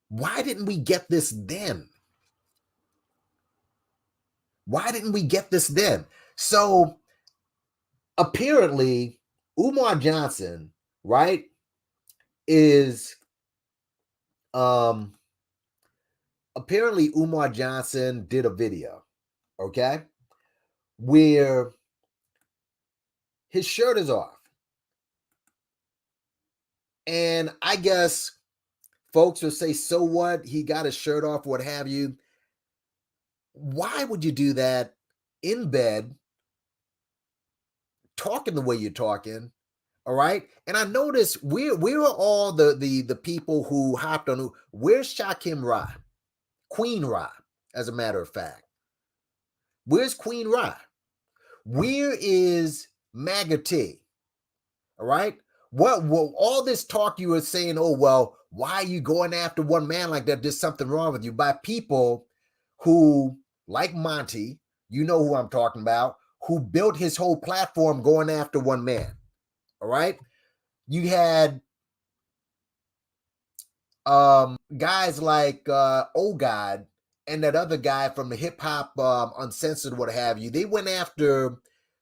Why didn't we get this then? So apparently Umar Johnson, right, is apparently Umar Johnson did a video, okay, where his shirt is off. And I guess folks will say, so what? He got his shirt off, what have you. Why would you do that in bed, talking the way you're talking? All right. And I noticed where are all the people who hopped on. Where's Shakim Ra? Queen Ra, as a matter of fact. Where's Queen Ra? Where is MAGA T? All right. What all this talk you were saying, oh, well, why are you going after one man like that? There's something wrong with you, by people who, like Monty, you know who I'm talking about, who built his whole platform going after one man. All right. You had guys like Oh God and that other guy from the hip hop uncensored, what have you. They went after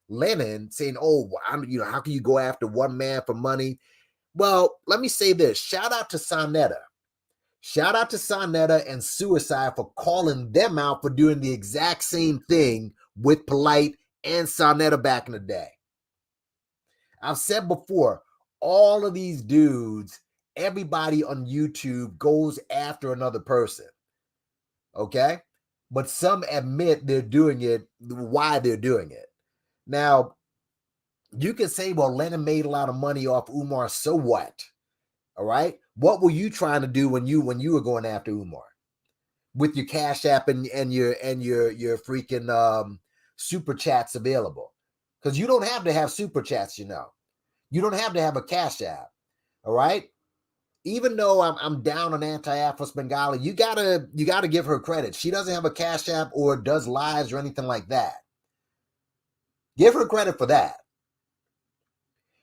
Lennon, saying, oh, how can you go after one man for money? Well, let me say this. Shout out to Sonetta and Suicide for calling them out for doing the exact same thing with Polite and Sonetta back in the day. I've said before, all of these dudes, everybody on YouTube goes after another person. Okay? But some admit they're doing it, why they're doing it. Now, you can say, well, Lennon made a lot of money off Umar, so what? All right? What were you trying to do when you were going after Umar? With your Cash App and your freaking super chats available. Because you don't have to have super chats, you know. You don't have to have a Cash App. All right? Even though I'm down on anti-Afros Bengali, you gotta give her credit. She doesn't have a Cash App or does lives or anything like that. Give her credit for that.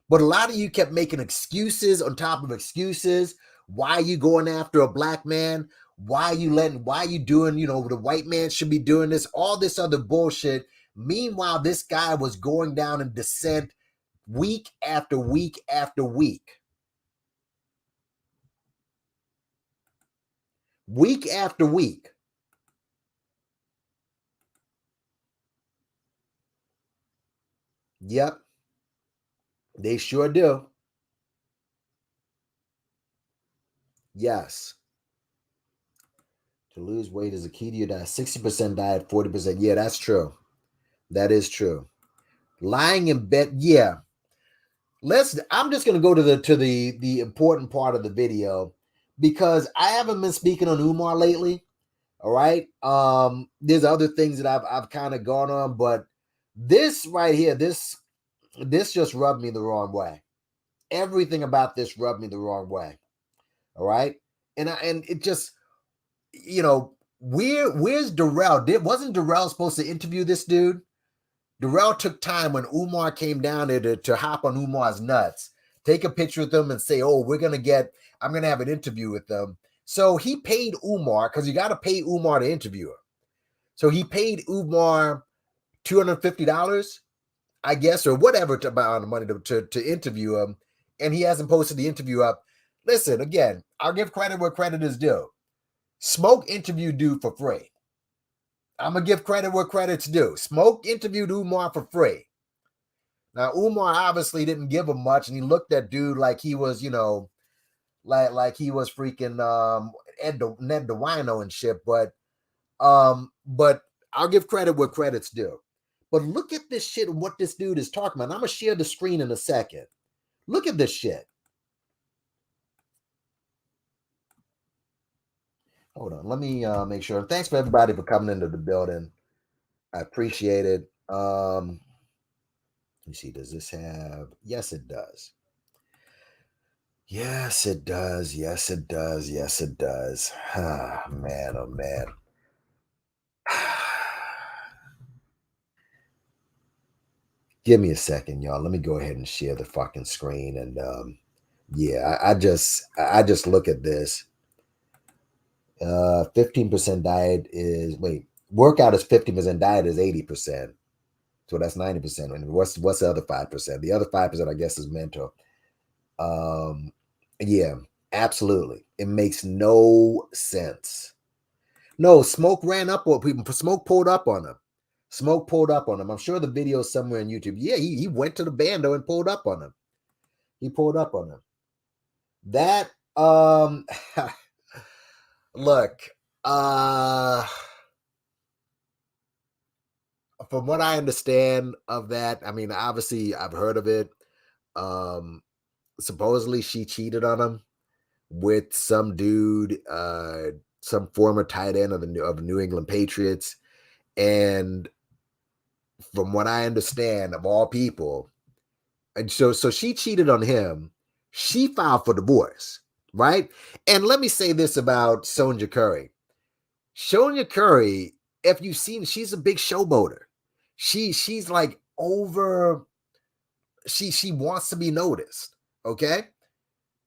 But a lot of you kept making excuses on top of excuses. Why are you going after a black man? Why are you doing, the white man should be doing this, all this other bullshit. Meanwhile, this guy was going down in descent week after week after week. Week after week. Yep. They sure do. Yes. To lose weight is a key to your diet. 60% diet, 40%. Yeah, that's true. That is true. Lying in bed. Yeah. I'm just going to go to the important part of the video, because I haven't been speaking on Umar lately. All right. There's other things that I've kind of gone on, but this right here, this just rubbed me the wrong way. Everything about this rubbed me the wrong way. All right. And it just, where's Darrell? Wasn't Darrell supposed to interview this dude? Darrell took time when Umar came down there to hop on Umar's nuts, take a picture with them and say, oh, I'm going to have an interview with them. So he paid Umar, because you got to pay Umar to interview him. So he paid Umar $250, I guess, or whatever amount of money to interview him. And he hasn't posted the interview up. Listen, again, I'll give credit where credit is due. Smoke interviewed dude for free. I'm going to give credit where credit's due. Smoke interviewed Umar for free. Now, Umar obviously didn't give him much, and he looked at dude like he was, like he was freaking Ned the Wino and shit. But I'll give credit where credit's due. But look at this shit and what this dude is talking about. And I'm going to share the screen in a second. Look at this shit. Hold on. Let me make sure. Thanks for everybody for coming into the building. I appreciate it. Let me see. Does this have? Yes, it does. Yes, it does. Yes, it does. Yes, it does. Ah, man, oh, man. Give me a second, y'all. Let me go ahead and share the fucking screen. And yeah, I just look at this. 15% diet is workout is 50%, diet is 80%. So that's 90%. And what's the other 5%? The other 5%, I guess, is mental. Yeah, absolutely. It makes no sense. No, Smoke ran up on people. Smoke pulled up on him. Smoke pulled up on him. I'm sure the video is somewhere on YouTube. Yeah, he went to the bando and pulled up on him. He pulled up on him. That look, from what I understand of that, I mean, obviously I've heard of it. Supposedly she cheated on him with some dude, some former tight end of the New England Patriots. And from what I understand, of all people, and so she cheated on him. She filed for divorce, right? And let me say this about Sonia Curry. Sonia Curry, if you've seen, she's a big showboater. She's like over. She wants to be noticed. Okay.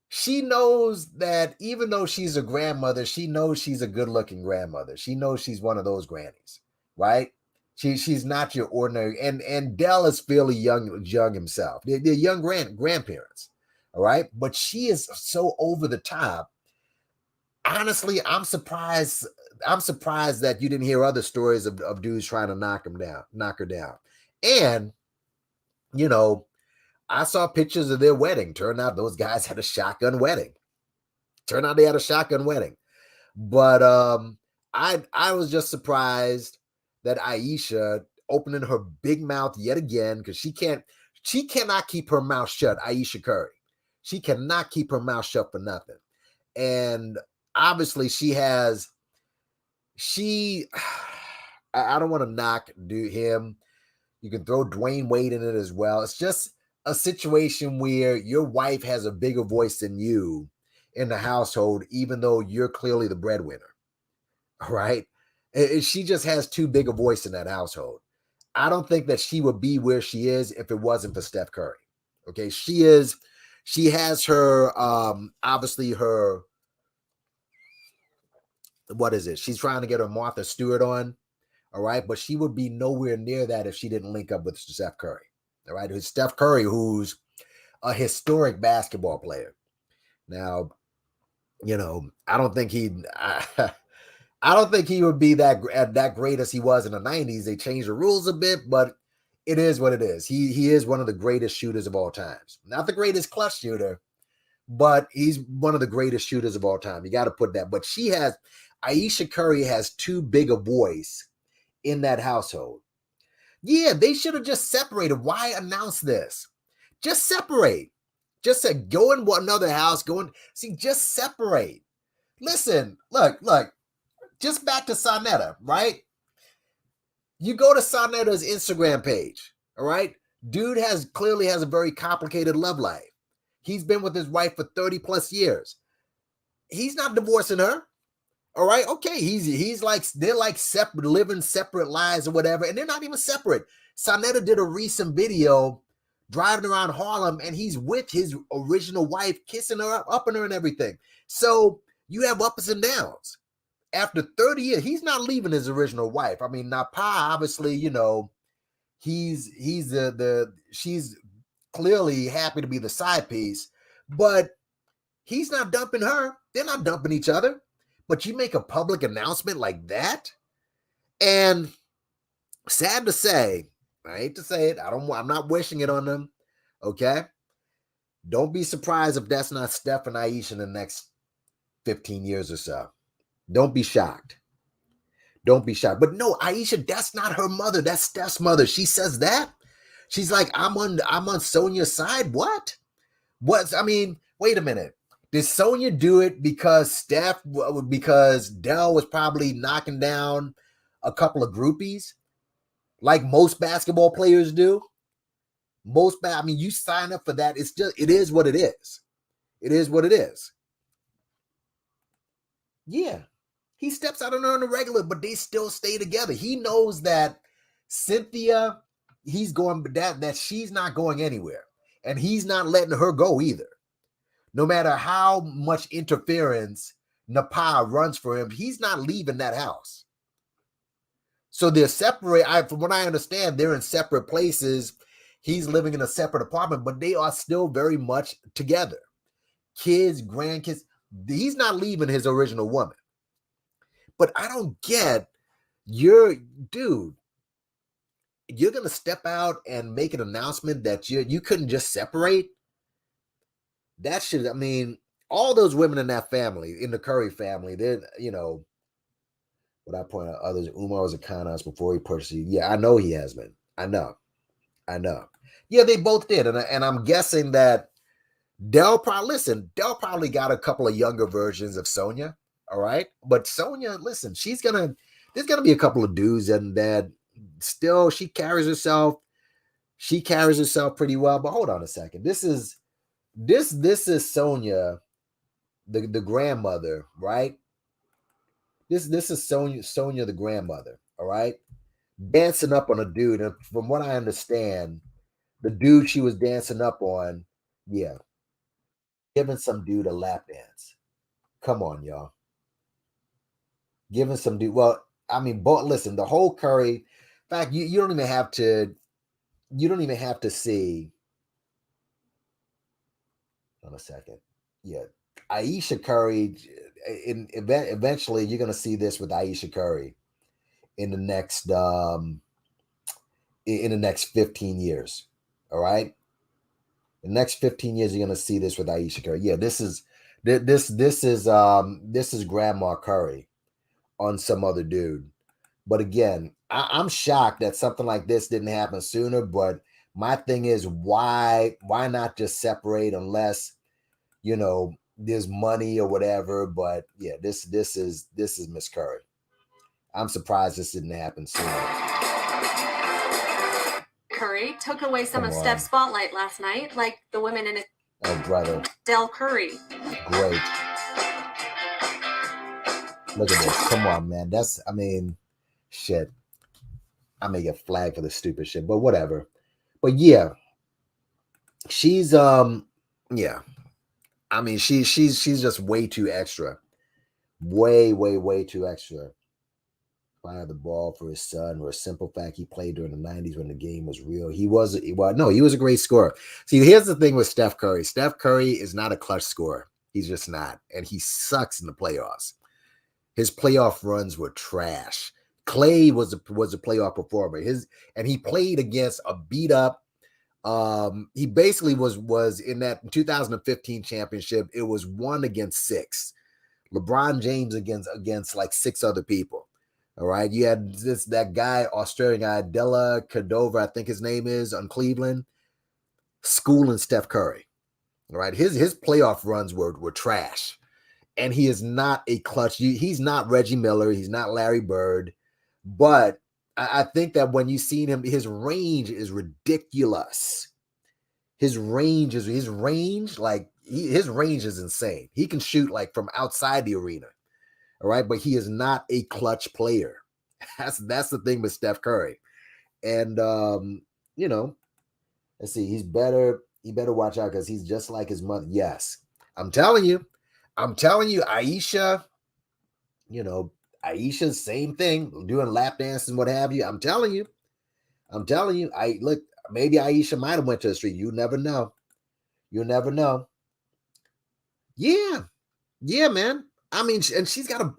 She knows that even though she's a grandmother, she knows she's a good-looking grandmother. She knows she's one of those grannies, right? She's not your ordinary. And Dell is fairly young himself. They're young grandparents, all right? But she is so over the top. Honestly, I'm surprised that you didn't hear other stories of dudes trying to knock her down. And, I saw pictures of their wedding. Turned out those guys had a shotgun wedding. But I was just surprised that Aisha opening her big mouth yet again, because she cannot keep her mouth shut. Aisha Curry, she cannot keep her mouth shut for nothing. And obviously I don't want to knock him. You can throw Dwayne Wade in it as well. It's just a situation where your wife has a bigger voice than you in the household, even though you're clearly the breadwinner. All right. She just has too big a voice in that household. I don't think that she would be where she is if it wasn't for Steph Curry. Okay. She has her, obviously her, what is it? She's trying to get her Martha Stewart on. All right. But she would be nowhere near that if she didn't link up with Steph Curry. All right. It's Steph Curry, who's a historic basketball player. Now, I don't think he would be that great as he was in the 90s. They changed the rules a bit, but it is what it is. He is one of the greatest shooters of all times. Not the greatest clutch shooter, but he's one of the greatest shooters of all time. You got to put that. But Aisha Curry has too big a voice in that household. Yeah, they should have just separated. Why announce this? Just separate. Just say, go in another house, just separate. Listen, look, just back to Sonetta, right? You go to Sonetta's Instagram page, all right? Dude clearly has a very complicated love life. He's been with his wife for 30 plus years. He's not divorcing her, All right, okay, he's like they're like separate, living separate lives or whatever, and they're not even separate. Sonetta did a recent video driving around Harlem, and he's with his original wife, kissing her up and her and everything. So you have ups and downs. After 30 years, he's not leaving his original wife. I mean, Napa, obviously, you know, he's she's clearly happy to be the side piece, but he's not dumping her. They're not dumping each other. But you make a public announcement like that, and sad to say, I hate to say it, I'm not wishing it on them. Okay, don't be surprised if that's not Steph and Aisha in the next 15 years or so. Don't be shocked. Don't be shocked. But no, Aisha, that's not her mother. That's Steph's mother. She says that. She's like, I'm on Sonia's side. What? I mean, wait a minute. Did Sonia do it because Dell was probably knocking down a couple of groupies, like most basketball players do? I mean, you sign up for that. It is what it is. It is what it is. Yeah. He steps out on her on the regular, but they still stay together. He knows that Cynthia, that she's not going anywhere. And he's not letting her go either. No matter how much interference Napa runs for him, he's not leaving that house. So they're separate. From what I understand, they're in separate places. He's living in a separate apartment, but they are still very much together. Kids, grandkids. He's not leaving his original woman. But I don't get dude. You're going to step out and make an announcement that you couldn't just separate? That should, I mean, all those women in that family, in the Curry family, they're, you know, what I point out, others, Umar was a con us before he purchased it. Yeah, I know he has been. I know. Yeah, they both did. And I'm guessing that Dell probably got a couple of younger versions of Sonia. All right. But Sonia, listen, there's going to be a couple of dudes that still she carries herself pretty well. But hold on a second. This is Sonia, the grandmother, right? This is Sonia the grandmother, all right? Dancing up on a dude. And from what I understand, the dude she was dancing up on, yeah, giving some dude a lap dance. Come on, y'all. Giving some dude. Well, I mean, listen, the whole Curry. In fact, you don't even have to see. On a second. Yeah. Aisha Curry, eventually you're going to see this with Aisha Curry in the next 15 years. All right? The next 15 years you're going to see this with Aisha Curry. Yeah, this is Grandma Curry on some other dude. But again, I'm shocked that something like this didn't happen sooner, but my thing is why not just separate unless you know, there's money or whatever, but yeah, this is Miss Curry. I'm surprised this didn't happen sooner. Curry took away some of Steph's spotlight last night, like the women in it. Oh, brother. Del Curry. Great. Look at this. Come on, man. Shit. I may get flagged for the stupid shit, but whatever. But yeah, she's yeah. I mean, she's just way too extra. Way too extra. Fire the ball for his son, for a simple fact he played during the 90s when the game was real. He was a great scorer. See, here's the thing with Steph Curry. Steph Curry is not a clutch scorer. He's just not. And he sucks in the playoffs. His playoff runs were trash. Clay was a playoff performer. He played against a beat up. He basically was in that 2015 championship. It was 1 against 6. LeBron James against like 6 other people. All right. You had that guy, Australian guy, Della Cordova, I think his name is, on Cleveland, schooling Steph Curry. All right. His playoff runs were trash. And he is not a clutch. He's not Reggie Miller. He's not Larry Bird. But I think that when you've seen him, his range is ridiculous. His range is insane. He can shoot like from outside the arena. All right, but he is not a clutch player. That's the thing with Steph Curry. And you know, let's see, he better watch out because he's just like his mother. Yes, I'm telling you, Aisha, you know, Aisha's same thing, doing lap dances and what have you. I'm telling you, I look, maybe Aisha might have went to the street. You never know. You'll never know. Yeah, man. I mean, and she's got a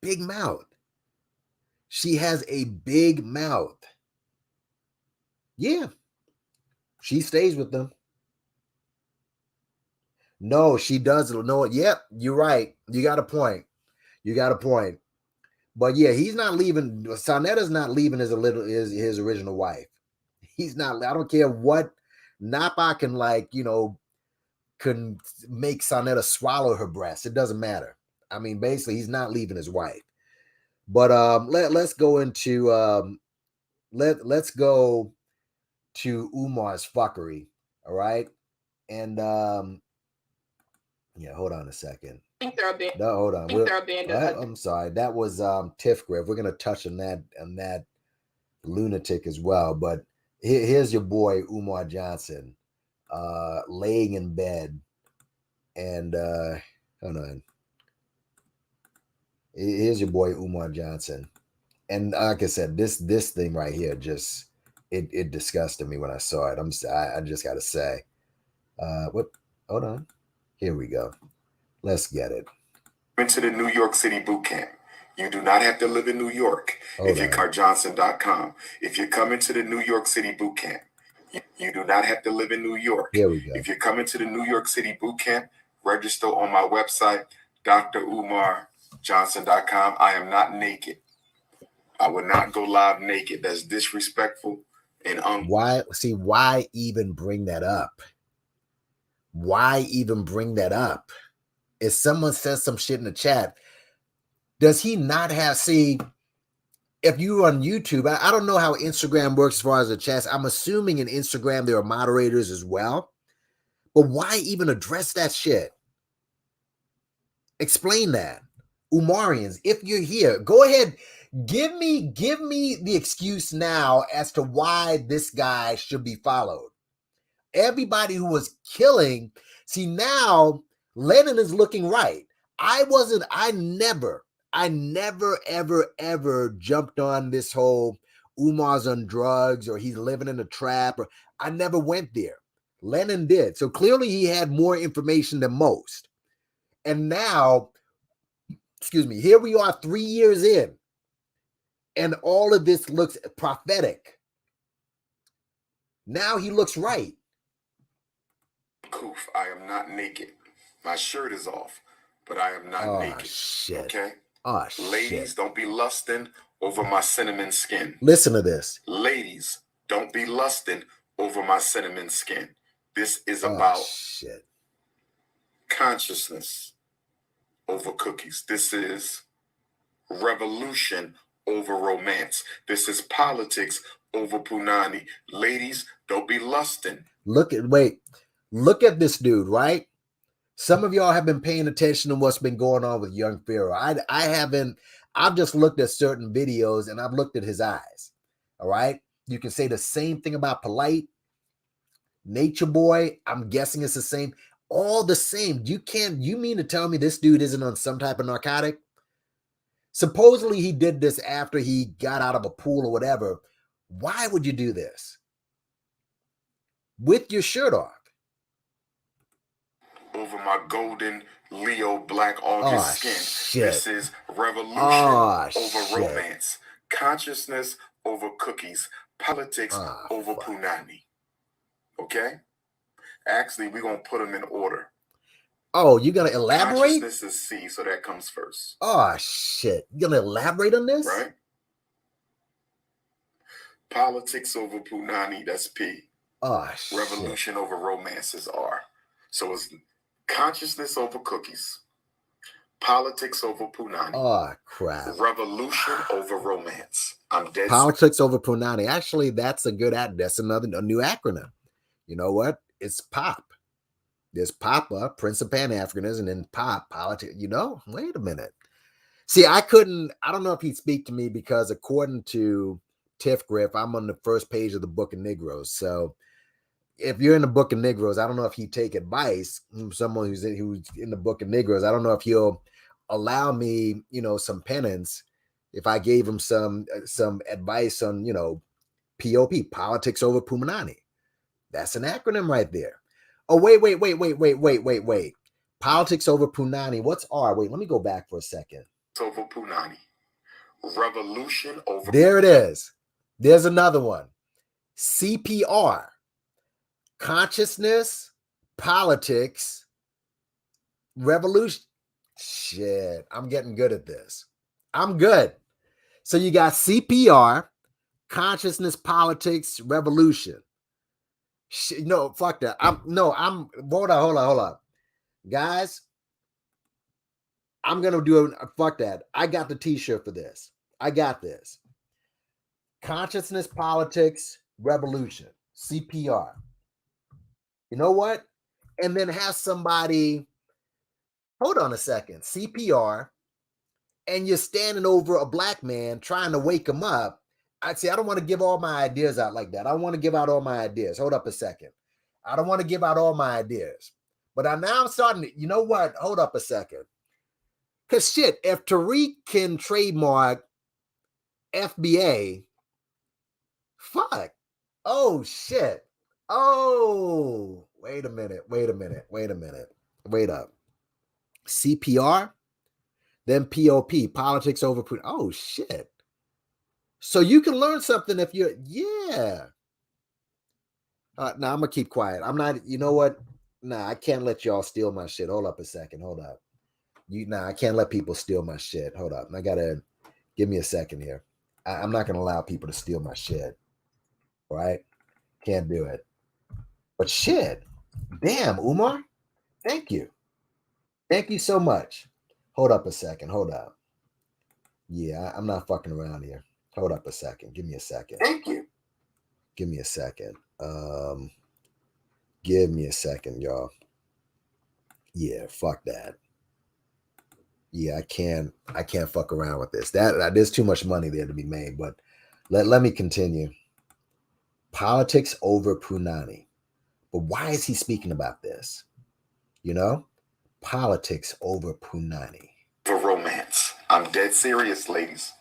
big mouth. She has a big mouth. Yeah. She stays with them. No, she doesn't. No, yep, you're right. You got a point. But yeah, he's not leaving. Sonetta's not leaving his original wife. He's not. I don't care what Napa can can make Sonetta swallow her breast. It doesn't matter. I mean, basically, he's not leaving his wife. But let's go into let's go to Umar's fuckery. All right, and yeah, hold on a second. I think they're a bit. No, hold on. They're abandoned. I'm sorry. That was Tiff Griff. We're gonna touch on that lunatic as well. But here's your boy Umar Johnson, laying in bed, and hold on. Here's your boy Umar Johnson, and like I said, this thing right here just it disgusted me when I saw it. I just gotta say, what? Hold on. Here we go. Let's get it. Into the New York City boot camp. You do not have to live in New York. If you're CarJohnson.com. If you're coming to the New York City boot camp, you do not have to live in New York. Here we go. If you're coming to the New York City boot camp, register on my website, DrUmarJohnson.com. I am not naked. I would not go live naked. That's disrespectful and why even bring that up? Why even bring that up? If someone says some shit in the chat, does he not have, if you're on YouTube, I don't know how Instagram works as far as the chats. I'm assuming in Instagram there are moderators as well. But why even address that shit? Explain that. Umarians, if you're here, go ahead. Give me the excuse now as to why this guy should be followed. Everybody who was killing, now Lennon is looking right. I never, ever jumped on this whole Umar's on drugs or he's living in a trap. Or I never went there. Lennon did. So clearly he had more information than most. And now, here we are 3 years in. And all of this looks prophetic. Now he looks right. Coof, I am not naked. My shirt is off, but I am not naked. Shit. Okay? shit. Ladies, don't be lusting over my cinnamon skin. Listen to this. Ladies, don't be lusting over my cinnamon skin. This is about consciousness over cookies. This is revolution over romance. This is politics over punani. Ladies, don't be lusting. Look at this dude, right? Some of y'all have been paying attention to what's been going on with young Pharaoh. I haven't. I've just looked at certain videos and I've looked at his eyes. All right. You can say the same thing about Polite, Nature Boy. I'm guessing it's the same. All the same. You mean to tell me this dude isn't on some type of narcotic? Supposedly he did this after he got out of a pool or whatever. Why would you do this? With your shirt off. Over my golden Leo Black August skin. Shit. This is revolution over romance. Consciousness over cookies. Politics over punani. Okay? Actually, we're going to put them in order. Oh, you're going to elaborate? Consciousness is C, so that comes first. Oh, shit. You're going to elaborate on this? Right? Politics over punani, that's P. Oh, revolution over romance is R. So it's consciousness over cookies. Politics over punani. Oh, crap. Revolution over romance. I'm dead. Politics over punani. Actually, that's a new acronym. You know what? It's POP. There's Papa, Prince of Pan-Africanism, and then POP, politics. Wait a minute. See, I don't know if he'd speak to me because according to Tiff Griff, I'm on the first page of the Book of Negroes. So if you're in the Book of Negroes, I don't know if he'd take advice from someone who's in the Book of Negroes. I don't know if he'll allow me, some penance if I gave him some advice on, POP, politics over Pumanani. That's an acronym right there. Oh, wait. Politics over Punani. What's R? Wait, let me go back for a second. Over Punani. Revolution over. There it is. There's another one. CPR. Consciousness, politics, revolution. Shit, I'm getting good at this. I'm good. So you got CPR, consciousness, politics, revolution. No, fuck that. Hold on. Guys, I'm going to do fuck that. I got the t-shirt for this. I got this. Consciousness, politics, revolution, CPR. You know what? And then have somebody, hold on a second, CPR, and you're standing over a black man trying to wake him up. I'd say, I don't want to give all my ideas out like that. I want to give out all my ideas. Hold up a second. I don't want to give out all my ideas. But I'm starting to, you know what? Hold up a second. Because shit, if Tariq can trademark FBA, fuck. Oh, shit. Oh, wait a minute. Wait up. CPR, then POP, politics over. Oh, shit. So you can learn something if you're, yeah. Now I'm going to keep quiet. I'm not, you know what? Nah, I can't let y'all steal my shit. Hold up a second. Hold up. I can't let people steal my shit. Hold up. I got to, give me a second here. I'm not going to allow people to steal my shit. All right? Can't do it. But shit. Damn, Umar. Thank you. Thank you so much. Hold up a second. Hold up. Yeah, I'm not fucking around here. Hold up a second. Give me a second. Thank you. Give me a second. Give me a second, y'all. Yeah, fuck that. Yeah, I can't fuck around with this. There's too much money there to be made, but let me continue. Politics over Punani. But why is he speaking about this? Politics over Punani. For romance. I'm dead serious, ladies.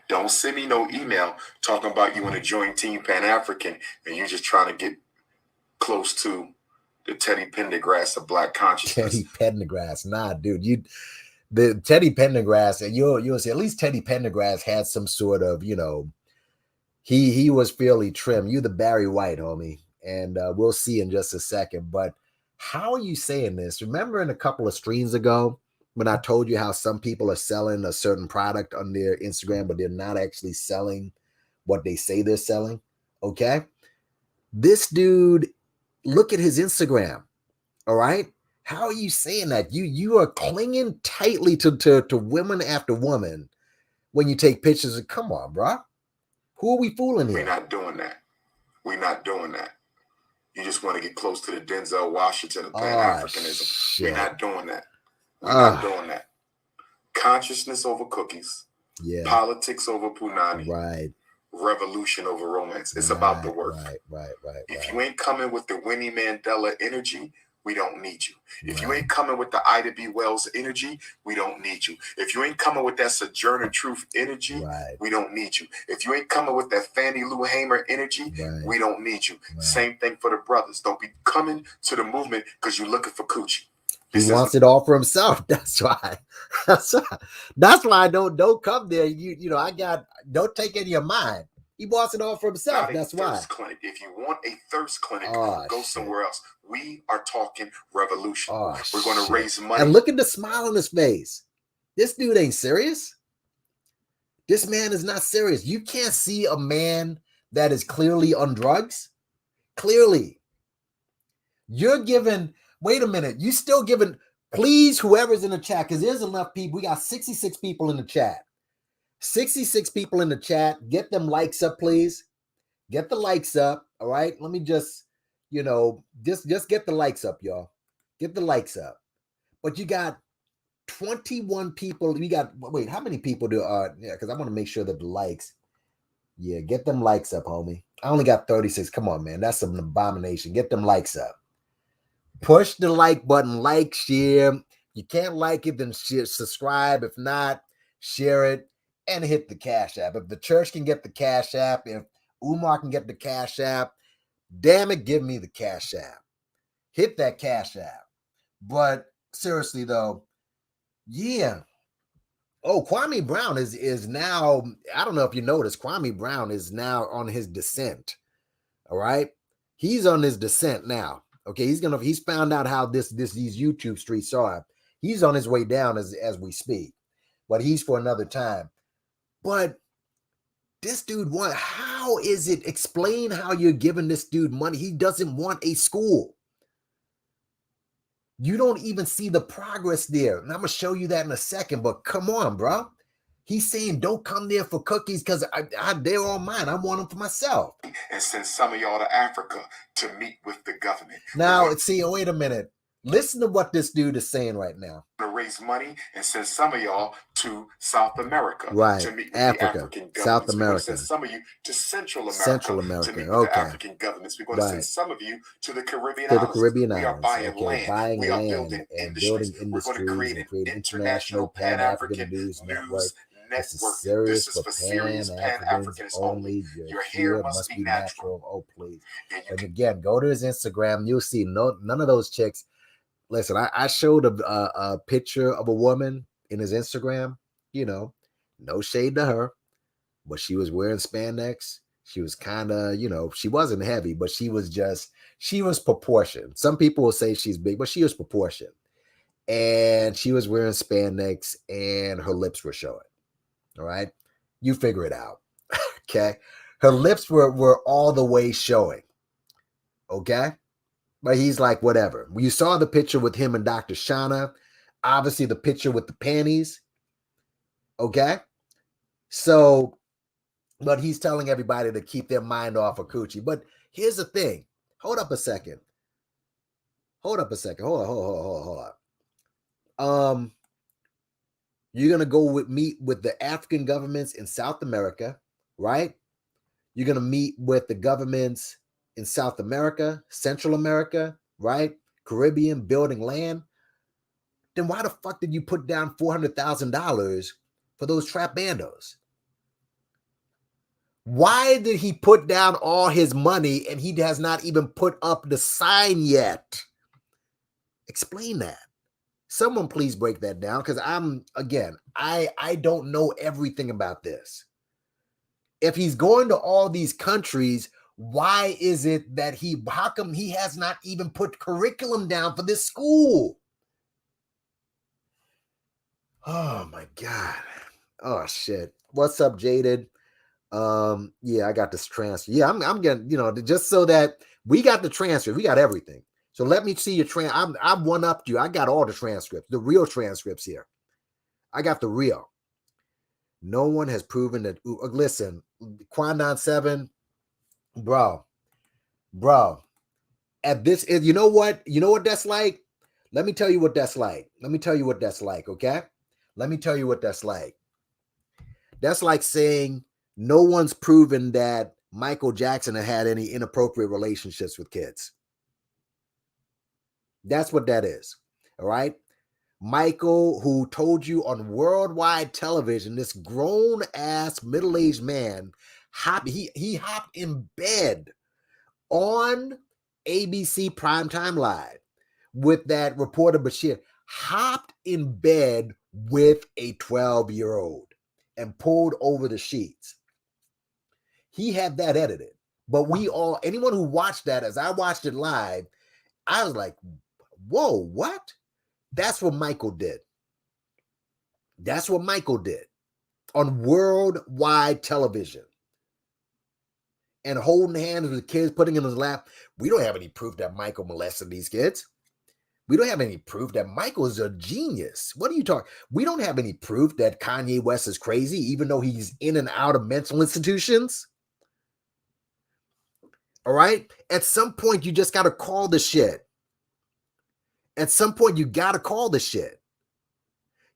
Don't send me no email talking about you want to join Team Pan-African and you're just trying to get close to the Teddy Pendergrass of Black consciousness. Teddy Pendergrass. Nah, dude. The Teddy Pendergrass, and you'll see at least Teddy Pendergrass had some sort of, he was fairly trim. You the Barry White, homie. And we'll see in just a second. But how are you saying this? Remember in a couple of streams ago when I told you how some people are selling a certain product on their Instagram, but they're not actually selling what they say they're selling? Okay? This dude, look at his Instagram. All right? How are you saying that? You are clinging tightly to women after woman when you take pictures. Come on, bro. Who are we fooling here? We're not doing that. You just want to get close to the Denzel Washington of Pan-Africanism. We're not doing that. We're not doing that. Consciousness over cookies. Yeah. Politics over Punani. Right. Revolution over romance. It's about the work. Right. If you ain't coming with the Winnie Mandela energy, we don't need you. If you ain't coming with the Ida B. Wells energy, we don't need you. If you ain't coming with that Sojourner Truth energy, we don't need you. If you ain't coming with that Fannie Lou Hamer energy, we don't need you. Same thing for the brothers. Don't be coming to the movement because you're looking for coochie. He wants it all for himself. That's why. That's why don't come there. Don't take any of mine. He wants it all for himself. That's why. Clinic. If you want a thirst clinic, go somewhere else. We are talking revolution. We're going to raise money. And look at the smile on his face. This dude ain't serious. This man is not serious. You can't see a man that is clearly on drugs. Clearly. You're giving, wait a minute. You still giving, please, whoever's in the chat, because there's enough people. We got 66 people in the chat. 66 people in the chat. Get them likes up, please. Get the likes up. All right. Let me just, just get the likes up, y'all. Get the likes up. But you got 21 people. We got, wait, how many people do, yeah, because I want to make sure that the likes, yeah, get them likes up, homie. I only got 36. Come on, man. That's an abomination. Get them likes up. Push the like button, like, share. You can't like it, then share, subscribe. If not, share it and hit the Cash App. If the church can get the Cash App, if Umar can get the Cash App, damn it, give me the Cash App. Hit that Cash App. But seriously, though, yeah. Oh, Kwame Brown is now, I don't know if you noticed, Kwame Brown is now on his descent. All right. He's on his descent now. Okay. He's found out how these YouTube streets are. He's on his way down as we speak, but he's for another time. But this dude how is it? Explain how you're giving this dude money. He doesn't want a school. You don't even see the progress there. And I'm going to show you that in a second, but come on, bro. He's saying, don't come there for cookies because they're all mine. I want them for myself. And send some of y'all to Africa to meet with the government. Now, see, wait a minute. Listen to what this dude is saying right now. To raise money and send some of y'all to South America to meet with Africa, the African governments. South America. Send some of you to Central America, to meet with the African governments. We're going to send some of you to the Caribbean islands. We are buying land. We are building industries. We're going to create an international Pan-African news network. This is for serious Pan-Africans only. Your hair must be natural. Oh, please. And again, go to his Instagram. You'll see none of those chicks. Listen, I showed a picture of a woman in his Instagram, no shade to her, but she was wearing spandex. She was kind of, she wasn't heavy, but she was proportioned. Some people will say she's big, but she was proportioned. And she was wearing spandex and her lips were showing. All right. You figure it out. Okay. Her lips were all the way showing. Okay. But he's like, whatever. You saw the picture with him and Dr. Shauna. Obviously, the picture with the panties. Okay? So, but he's telling everybody to keep their mind off of coochie. But here's the thing. Hold up a second. Hold on. You're going to go meet with the African governments in South America, right? You're going to meet with the governments in South America, Central America, right? Caribbean, building land. Then why the fuck did you put down $400,000 for those trap bandos? Why did he put down all his money and he has not even put up the sign yet? Explain that. Someone please break that down, because I don't know everything about this. If he's going to all these countries, why is it that how come he has not even put curriculum down for this school? Oh my God. Oh shit. What's up, Jaded? Yeah, I got this transcript. Yeah, I'm getting, just so that we got the transcript, we got everything. So let me see your I've one-upped you. I got all the transcripts, the real transcripts here. I got the real. No one has proven that. Listen, Quandon 7, bro. At this is, you know what that's like? Let me tell you what that's like. Okay? Let me tell you what that's like. That's like saying no one's proven that Michael Jackson had any inappropriate relationships with kids. That's what that is. All right? Michael, who told you on worldwide television, this grown-ass middle-aged man, he hopped in bed on ABC Primetime Live with that reporter Bashir, hopped in bed with a 12-year-old and pulled over the sheets. He had that edited. But anyone who watched that, as I watched it live, I was like, whoa, what? That's what Michael did. That's what Michael did on worldwide television. And holding hands with the kids, putting in his lap. We don't have any proof that Michael molested these kids. We don't have any proof that Michael is a genius. What are you talking? We don't have any proof that Kanye West is crazy, even though he's in and out of mental institutions. All right? At some point, you just got to call the shit. At some point, you got to call the shit.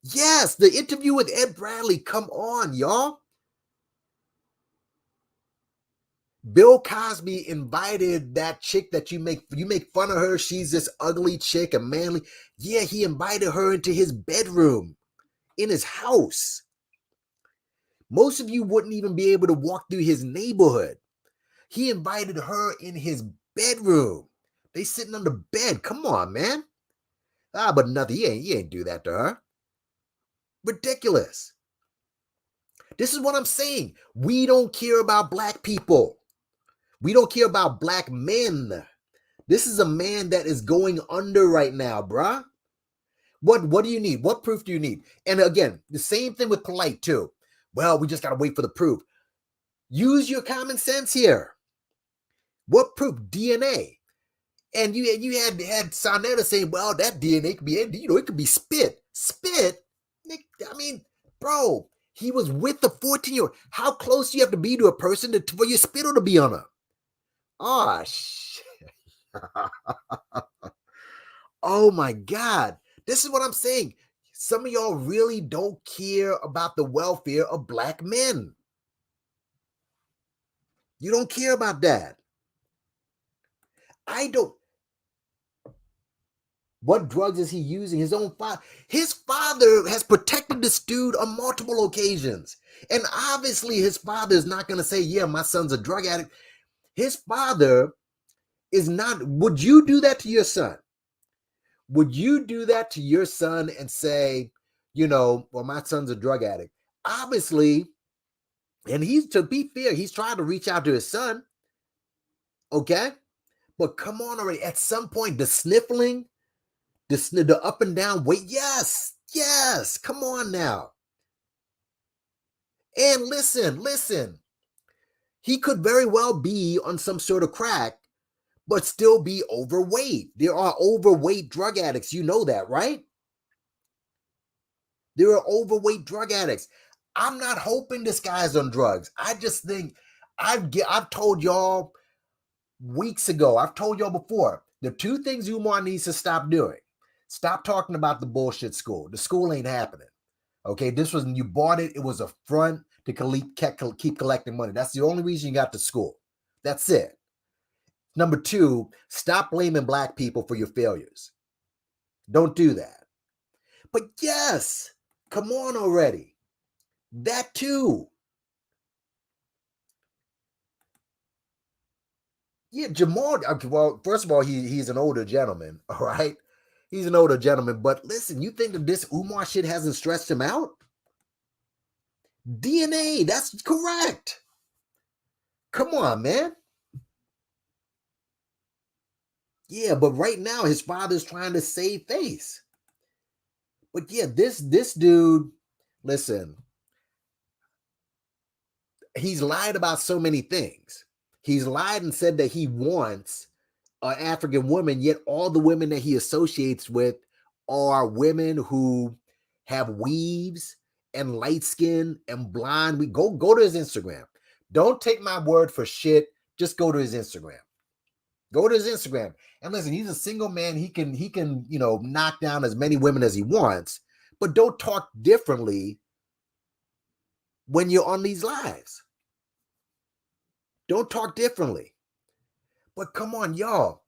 Yes, the interview with Ed Bradley. Come on, y'all. Bill Cosby invited that chick that you make fun of her. She's this ugly chick, a manly. Yeah, he invited her into his bedroom in his house. Most of you wouldn't even be able to walk through his neighborhood. He invited her in his bedroom. They sitting on the bed. Come on, man. But nothing. He ain't do that to her. Ridiculous. This is what I'm saying. We don't care about black people. We don't care about black men. This is a man that is going under right now, bruh. What do you need? What proof do you need? And again, the same thing with Polite too. Well, we just got to wait for the proof. Use your common sense here. What proof? DNA. And you had Sonetta saying, well, that DNA could be, it could be spit. Spit? I mean, bro, he was with the 14-year-old. How close do you have to be to a person for your spittle to be on her? Oh, shit. Oh, my God. This is what I'm saying. Some of y'all really don't care about the welfare of black men. You don't care about that. I don't. What drugs is he using? His own father. His father has protected this dude on multiple occasions. And obviously his father is not going to say, yeah, my son's a drug addict. His father is not. Would you do that to your son? Would you do that to your son and say, well, my son's a drug addict? Obviously, and to be fair, he's trying to reach out to his son. Okay? But come on already. At some point, the sniffling, the up and down weight. Yes. Come on now. And listen. He could very well be on some sort of crack, but still be overweight. There are overweight drug addicts. You know that, right? There are overweight drug addicts. I'm not hoping this guy's on drugs. I just think I've told y'all weeks ago. I've told y'all before. The two things Umar needs to stop doing. Stop talking about the bullshit school. The school ain't happening. Okay, this was when you bought it. It was a front to keep collecting money. That's the only reason you got to school. That's it. Number two, stop blaming black people for your failures. Don't do that. But yes, come on already. That too. Yeah, Jamal. Well, first of all, he's an older gentleman. All right, he's an older gentleman. But listen, you think that this Umar shit hasn't stressed him out? DNA, that's correct. Come on, man. Yeah, but right now his father's trying to save face. But yeah, this dude, listen, he's lied about so many things. He's lied and said that he wants an African woman, yet all the women that he associates with are women who have weaves and light skin and blonde. We go to his Instagram. Don't take my word for shit. Just go to his Instagram. Go to his Instagram. And listen, he's a single man. He can, knock down as many women as he wants, but don't talk differently when you're on these lives. Don't talk differently. But come on, y'all.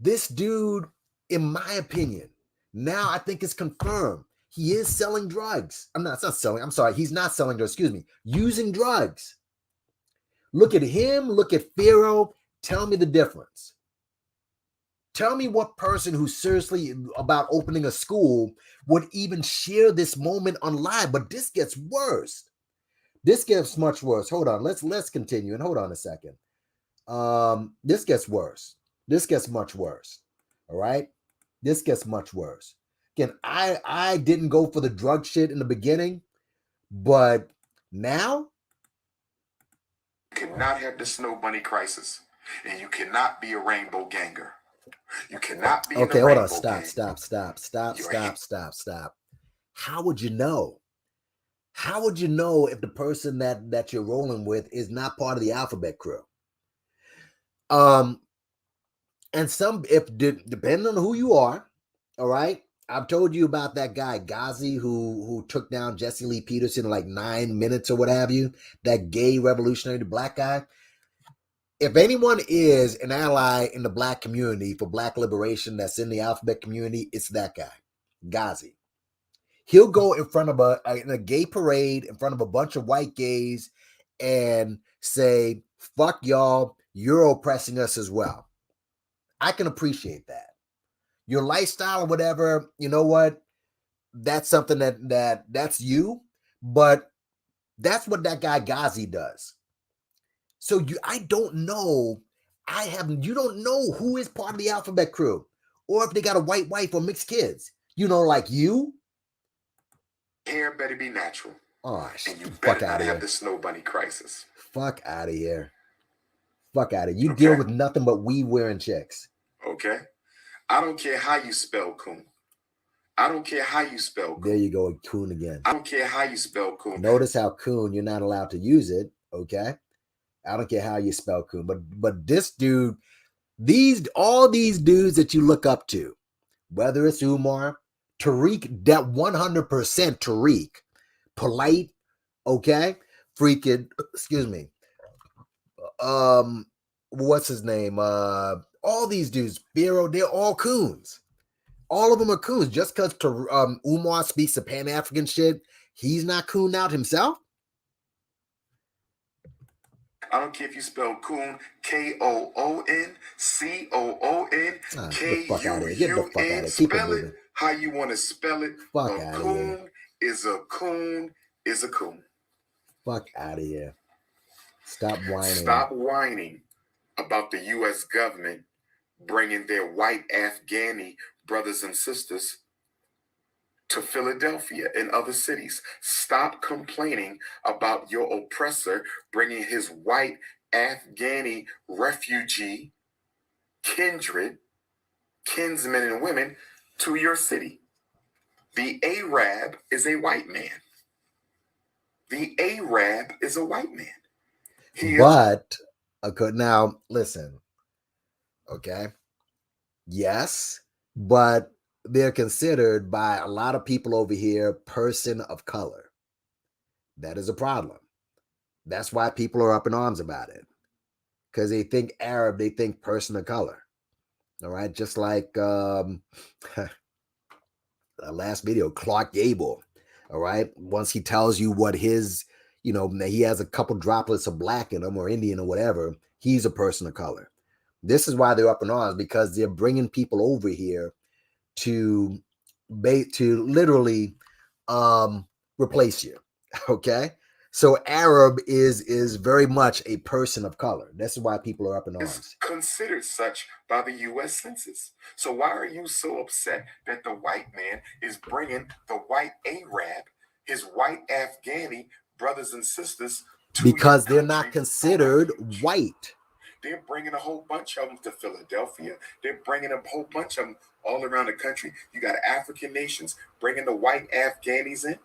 This dude, in my opinion, now I think it's confirmed. He is selling drugs. He's not selling drugs, using drugs. Look at him, look at Pharaoh. Tell me the difference. Tell me what person who's seriously about opening a school would even share this moment on live. But this gets worse. This gets much worse. Hold on. Let's continue. And hold on a second. This gets worse. This gets much worse. All right. This gets much worse. Again, I didn't go for the drug shit in the beginning, but now you cannot have the snow bunny crisis, and you cannot be a rainbow ganger. You cannot be. Okay, hold on. Stop. How would you know? How would you know if the person that you're rolling with is not part of the alphabet crew? And depending on who you are, all right, I've told you about that guy Ghazi who took down Jesse Lee Peterson in like 9 minutes or what have you. That gay revolutionary, the black guy. If anyone is an ally in the black community for black liberation that's in the alphabet community, it's that guy, Ghazi. He'll go in front of in a gay parade in front of a bunch of white gays and say, fuck y'all, you're oppressing us as well. I can appreciate that. Your lifestyle or whatever, you know what? That's something that's you, but that's what that guy Ghazi does. So I don't know. You don't know who is part of the alphabet crew or if they got a white wife or mixed kids. You know, like you. Hair better be natural. Oh, and you fuck better out not of have here. the snow bunny crisis. Fuck out of here. Fuck out of here. You deal with nothing but weave wearing chicks. Okay. I don't care how you spell coon. I don't care how you spell coon. There you go, coon again. I don't care how you spell coon. Notice how coon, you're not allowed to use it, okay? I don't care how you spell coon, but this dude, all these dudes that you look up to, whether it's Umar, Tariq, that 100% Tariq, polite, okay? Freaking, excuse me. What's his name? All these dudes, Bureau, they're all coons. All of them are coons. Just because Umar speaks the Pan-African shit, he's not cooned out himself. I don't care if you spell coon Koon, COON, KUUN. Spell it how you want to spell it. A coon is a coon is a coon. Fuck out of here. Stop whining. Stop whining about the U.S. government bringing their white Afghani brothers and sisters to Philadelphia and other cities. Stop complaining about your oppressor bringing his white Afghani refugee kindred, kinsmen and women to your city. The Arab is a white man. The Arab is a white man. But now listen, okay? Yes, but they're considered by a lot of people over here person of color. That is a problem. That's why people are up in arms about it. Because they think Arab, they think person of color. All right, just like last video, Clark Gable. All right, once he tells you what his, he has a couple droplets of black in him or Indian or whatever, he's a person of color. This is why they're up in arms, because they're bringing people over here to literally replace you. Okay, so Arab is very much a person of color. This is why people are up in arms. It's considered such by the U.S. Census. So why are you so upset that the white man is bringing the white Arab, his white Afghani brothers and sisters to because they're not considered white. They're bringing a whole bunch of them to Philadelphia. They're bringing a whole bunch of them all around the country. You got African nations bringing the white Afghanis in.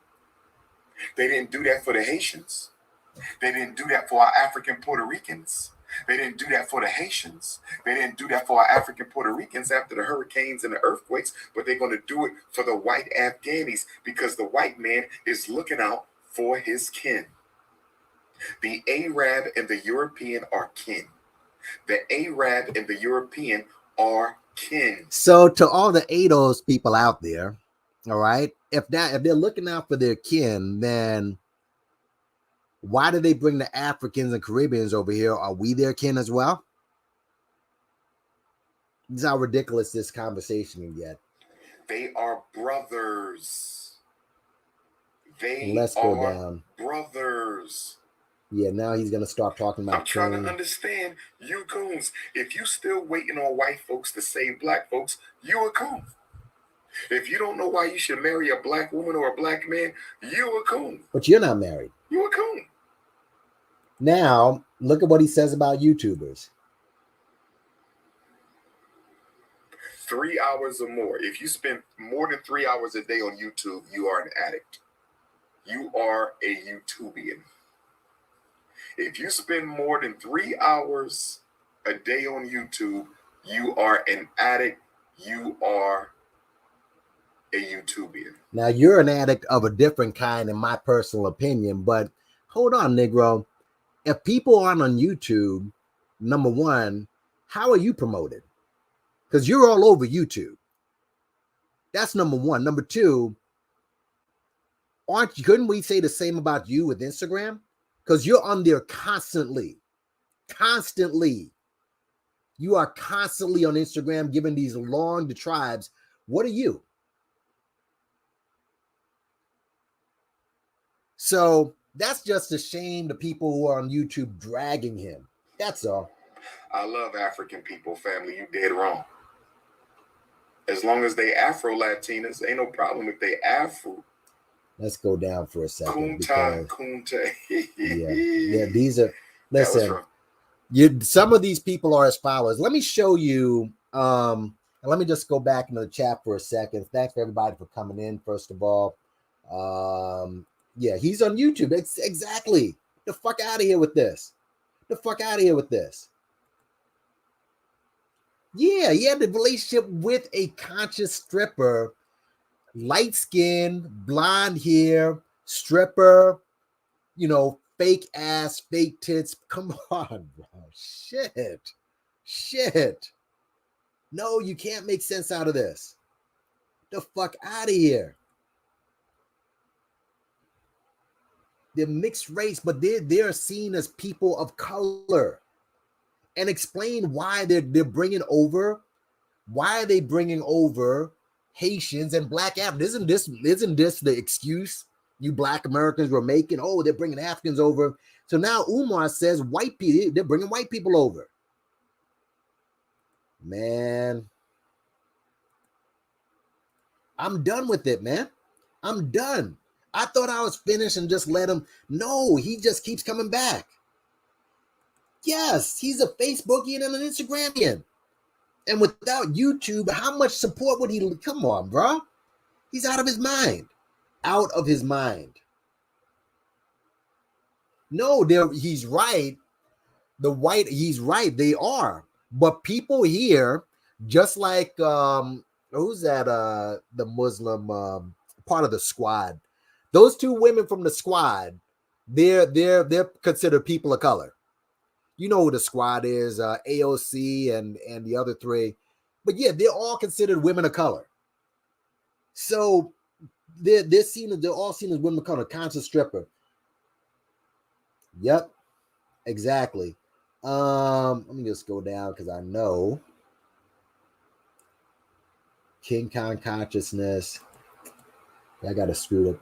They didn't do that for the Haitians. They didn't do that for our African Puerto Ricans. They didn't do that for the Haitians. They didn't do that for our African Puerto Ricans after the hurricanes and the earthquakes, but they're going to do it for the white Afghanis because the white man is looking out for his kin. The Arab and the European are kin. The Arab and the European are kin. So to all the ADOS people out there, all right, if they're looking out for their kin, then why do they bring the Africans and Caribbeans over here? Are we their kin as well? This is how ridiculous this conversation can get. They are brothers. Let's go down. Brothers. Yeah, now he's going to start talking about I'm trying to understand you coons. If you still waiting on white folks to save black folks, you a coon. If you don't know why you should marry a black woman or a black man, you a coon. But you're not married. You a coon. Now, look at what he says about YouTubers. 3 hours or more. If you spend more than 3 hours a day on YouTube, you are an addict. You are a YouTubian. If you spend more than 3 hours a day on YouTube, you are an addict. You are a YouTuber. Now, you're an addict of a different kind, in my personal opinion, but hold on, Negro. If people aren't on YouTube, number one, how are you promoted? Because you're all over YouTube. That's number one. Number two, couldn't we say the same about you with Instagram? Because you're on there constantly. You are constantly on Instagram giving these long diatribes. What are you? So that's just a shame, the people who are on YouTube dragging him. That's all. I love African people, family. You dead wrong. As long as they Afro-Latinas, ain't no problem if they Afro. Let's go down for a second. Kunta. Yeah, these are, listen, some of these people are as follows. Let me show you, and let me just go back into the chat for a second. Thanks for everybody for coming in, first of all. Yeah, he's on YouTube. Exactly. The fuck out of here with this. Yeah, he had a relationship with a conscious stripper, light skin, blonde hair, stripper, fake ass, fake tits. Come on, bro. Shit. No, you can't make sense out of this. The fuck out of here. They're mixed race, but they're seen as people of color. And explain why they're bringing over. Why are they bringing over Haitians and Black Africans? Isn't this the excuse you Black Americans were making? Oh, they're bringing Africans over. So now Umar says they're bringing white people over. Man, I'm done with it, man. I'm done. I thought I was finished and just let him. No, he just keeps coming back. Yes, he's a Facebookian and an Instagramian. And without YouTube, how much support would he? Come on, bro. He's out of his mind. Out of his mind. No, he's right. He's right. They are. But people here, just like who's that? The Muslim part of the squad. Those two women from the squad, they're considered people of color. You know who the squad is, AOC and the other three. But yeah, they're all considered women of color. So they're all seen as women of color, conscious stripper. Yep, exactly. Let me just go down because I know. King Kong consciousness. I got to screw up.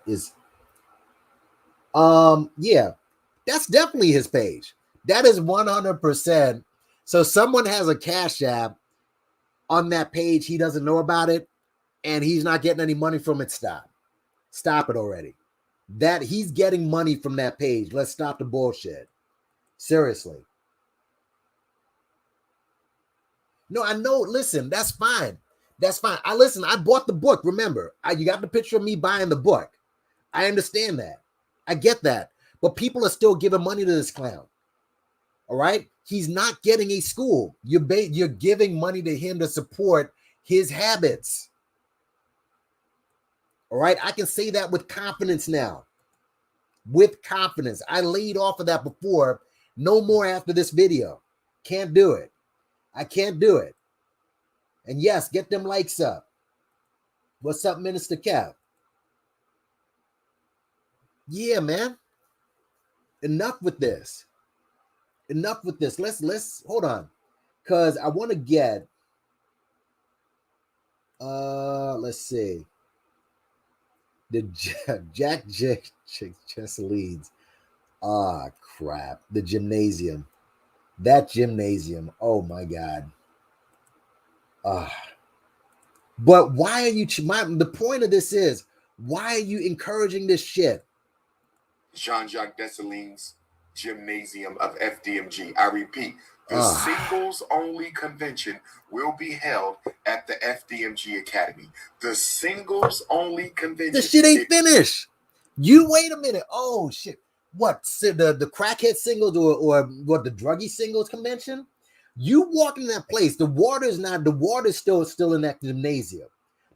Yeah, that's definitely his page. That is 100%. So someone has a Cash App on that page. He doesn't know about it, and he's not getting any money from it. Stop it already. That he's getting money from that page. Let's stop the bullshit. Seriously. No, I know. Listen, that's fine. I bought the book. Remember, you got the picture of me buying the book. I understand that. I get that. But people are still giving money to this clown. All right, he's not getting a school. You're giving money to him to support his habits. All right, I can say that with confidence now. With confidence, I laid off of that before. No more after this video. Can't do it. I can't do it. And yes, get them likes up. What's up, Minister Kev? Yeah, man. Enough with this. Let's hold on, because I want to get let's see, the Jack Chesalines. Crap, the gymnasium. Oh my God. But why are you? The point of this is, why are you encouraging this shit? Jean-Jacques Dessalines Gymnasium of FDMG. I repeat, the singles only convention will be held at the FDMG Academy. The singles only convention. The shit ain't finished. You wait a minute. Oh shit. What? The crackhead singles or what, the druggy singles convention? You walk in that place, the water's still in that gymnasium.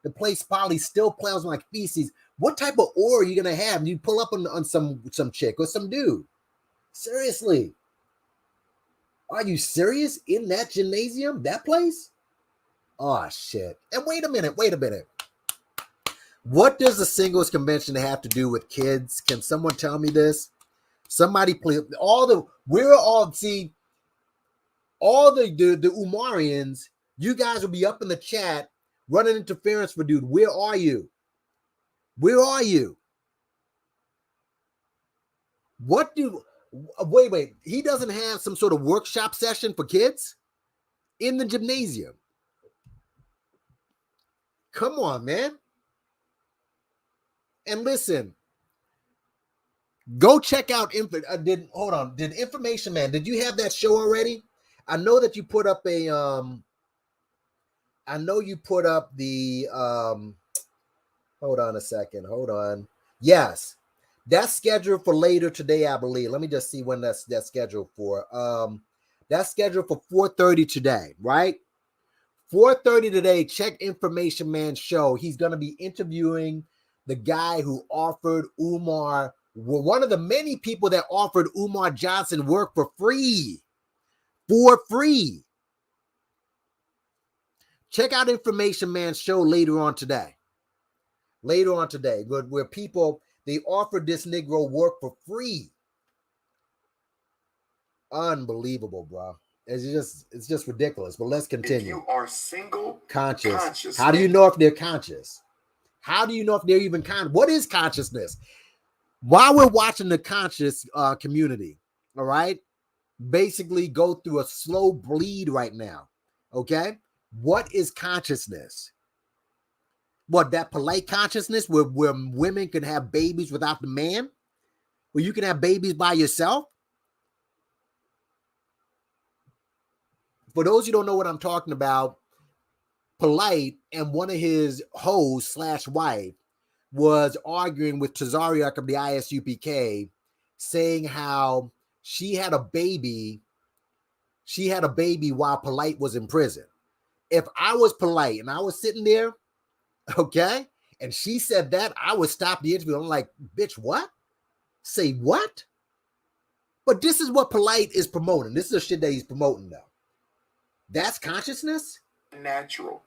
The place probably still smells like feces. What type of aura are you gonna have? You pull up on some chick or some dude. Seriously. Are you serious? In that gymnasium? That place? Oh shit. And wait a minute. What does the singles convention have to do with kids? Can someone tell me this? Somebody please. All the Umarians, you guys will be up in the chat running interference for dude. Where are you? Where are you? Wait. He doesn't have some sort of workshop session for kids in the gymnasium. Come on, man. And listen, go check out did Information Man, did you have that show already? I know that you put up the hold on a second. Hold on. Yes. That's scheduled for later today, I believe. Let me just see when that's scheduled for. That's scheduled for 4:30 today, right? 4:30 today. Check Information Man's show. He's going to be interviewing the guy who offered Umar, one of the many people that offered Umar Johnson work for free. For free. Check out Information Man's show later on today. Where people, they offered this Negro work for free. Unbelievable, bro. It's just ridiculous. But let's continue. If you are single, conscious. How do you know if they're conscious? How do you know if they're even conscious? What is consciousness? While we're watching the conscious community, all right, basically go through a slow bleed right now. Okay, what is consciousness? What, that polite consciousness where women can have babies without the man? Where you can have babies by yourself? For those who don't know what I'm talking about, Polite and one of his hoes / wife was arguing with Tazariak of the ISUPK, saying how she had a baby while Polite was in prison. If I was Polite and I was sitting there, okay, and she said that, I would stop the interview. I'm like, bitch, what? Say what? But this is what Polite is promoting. This is the shit that he's promoting now. That's consciousness? Natural.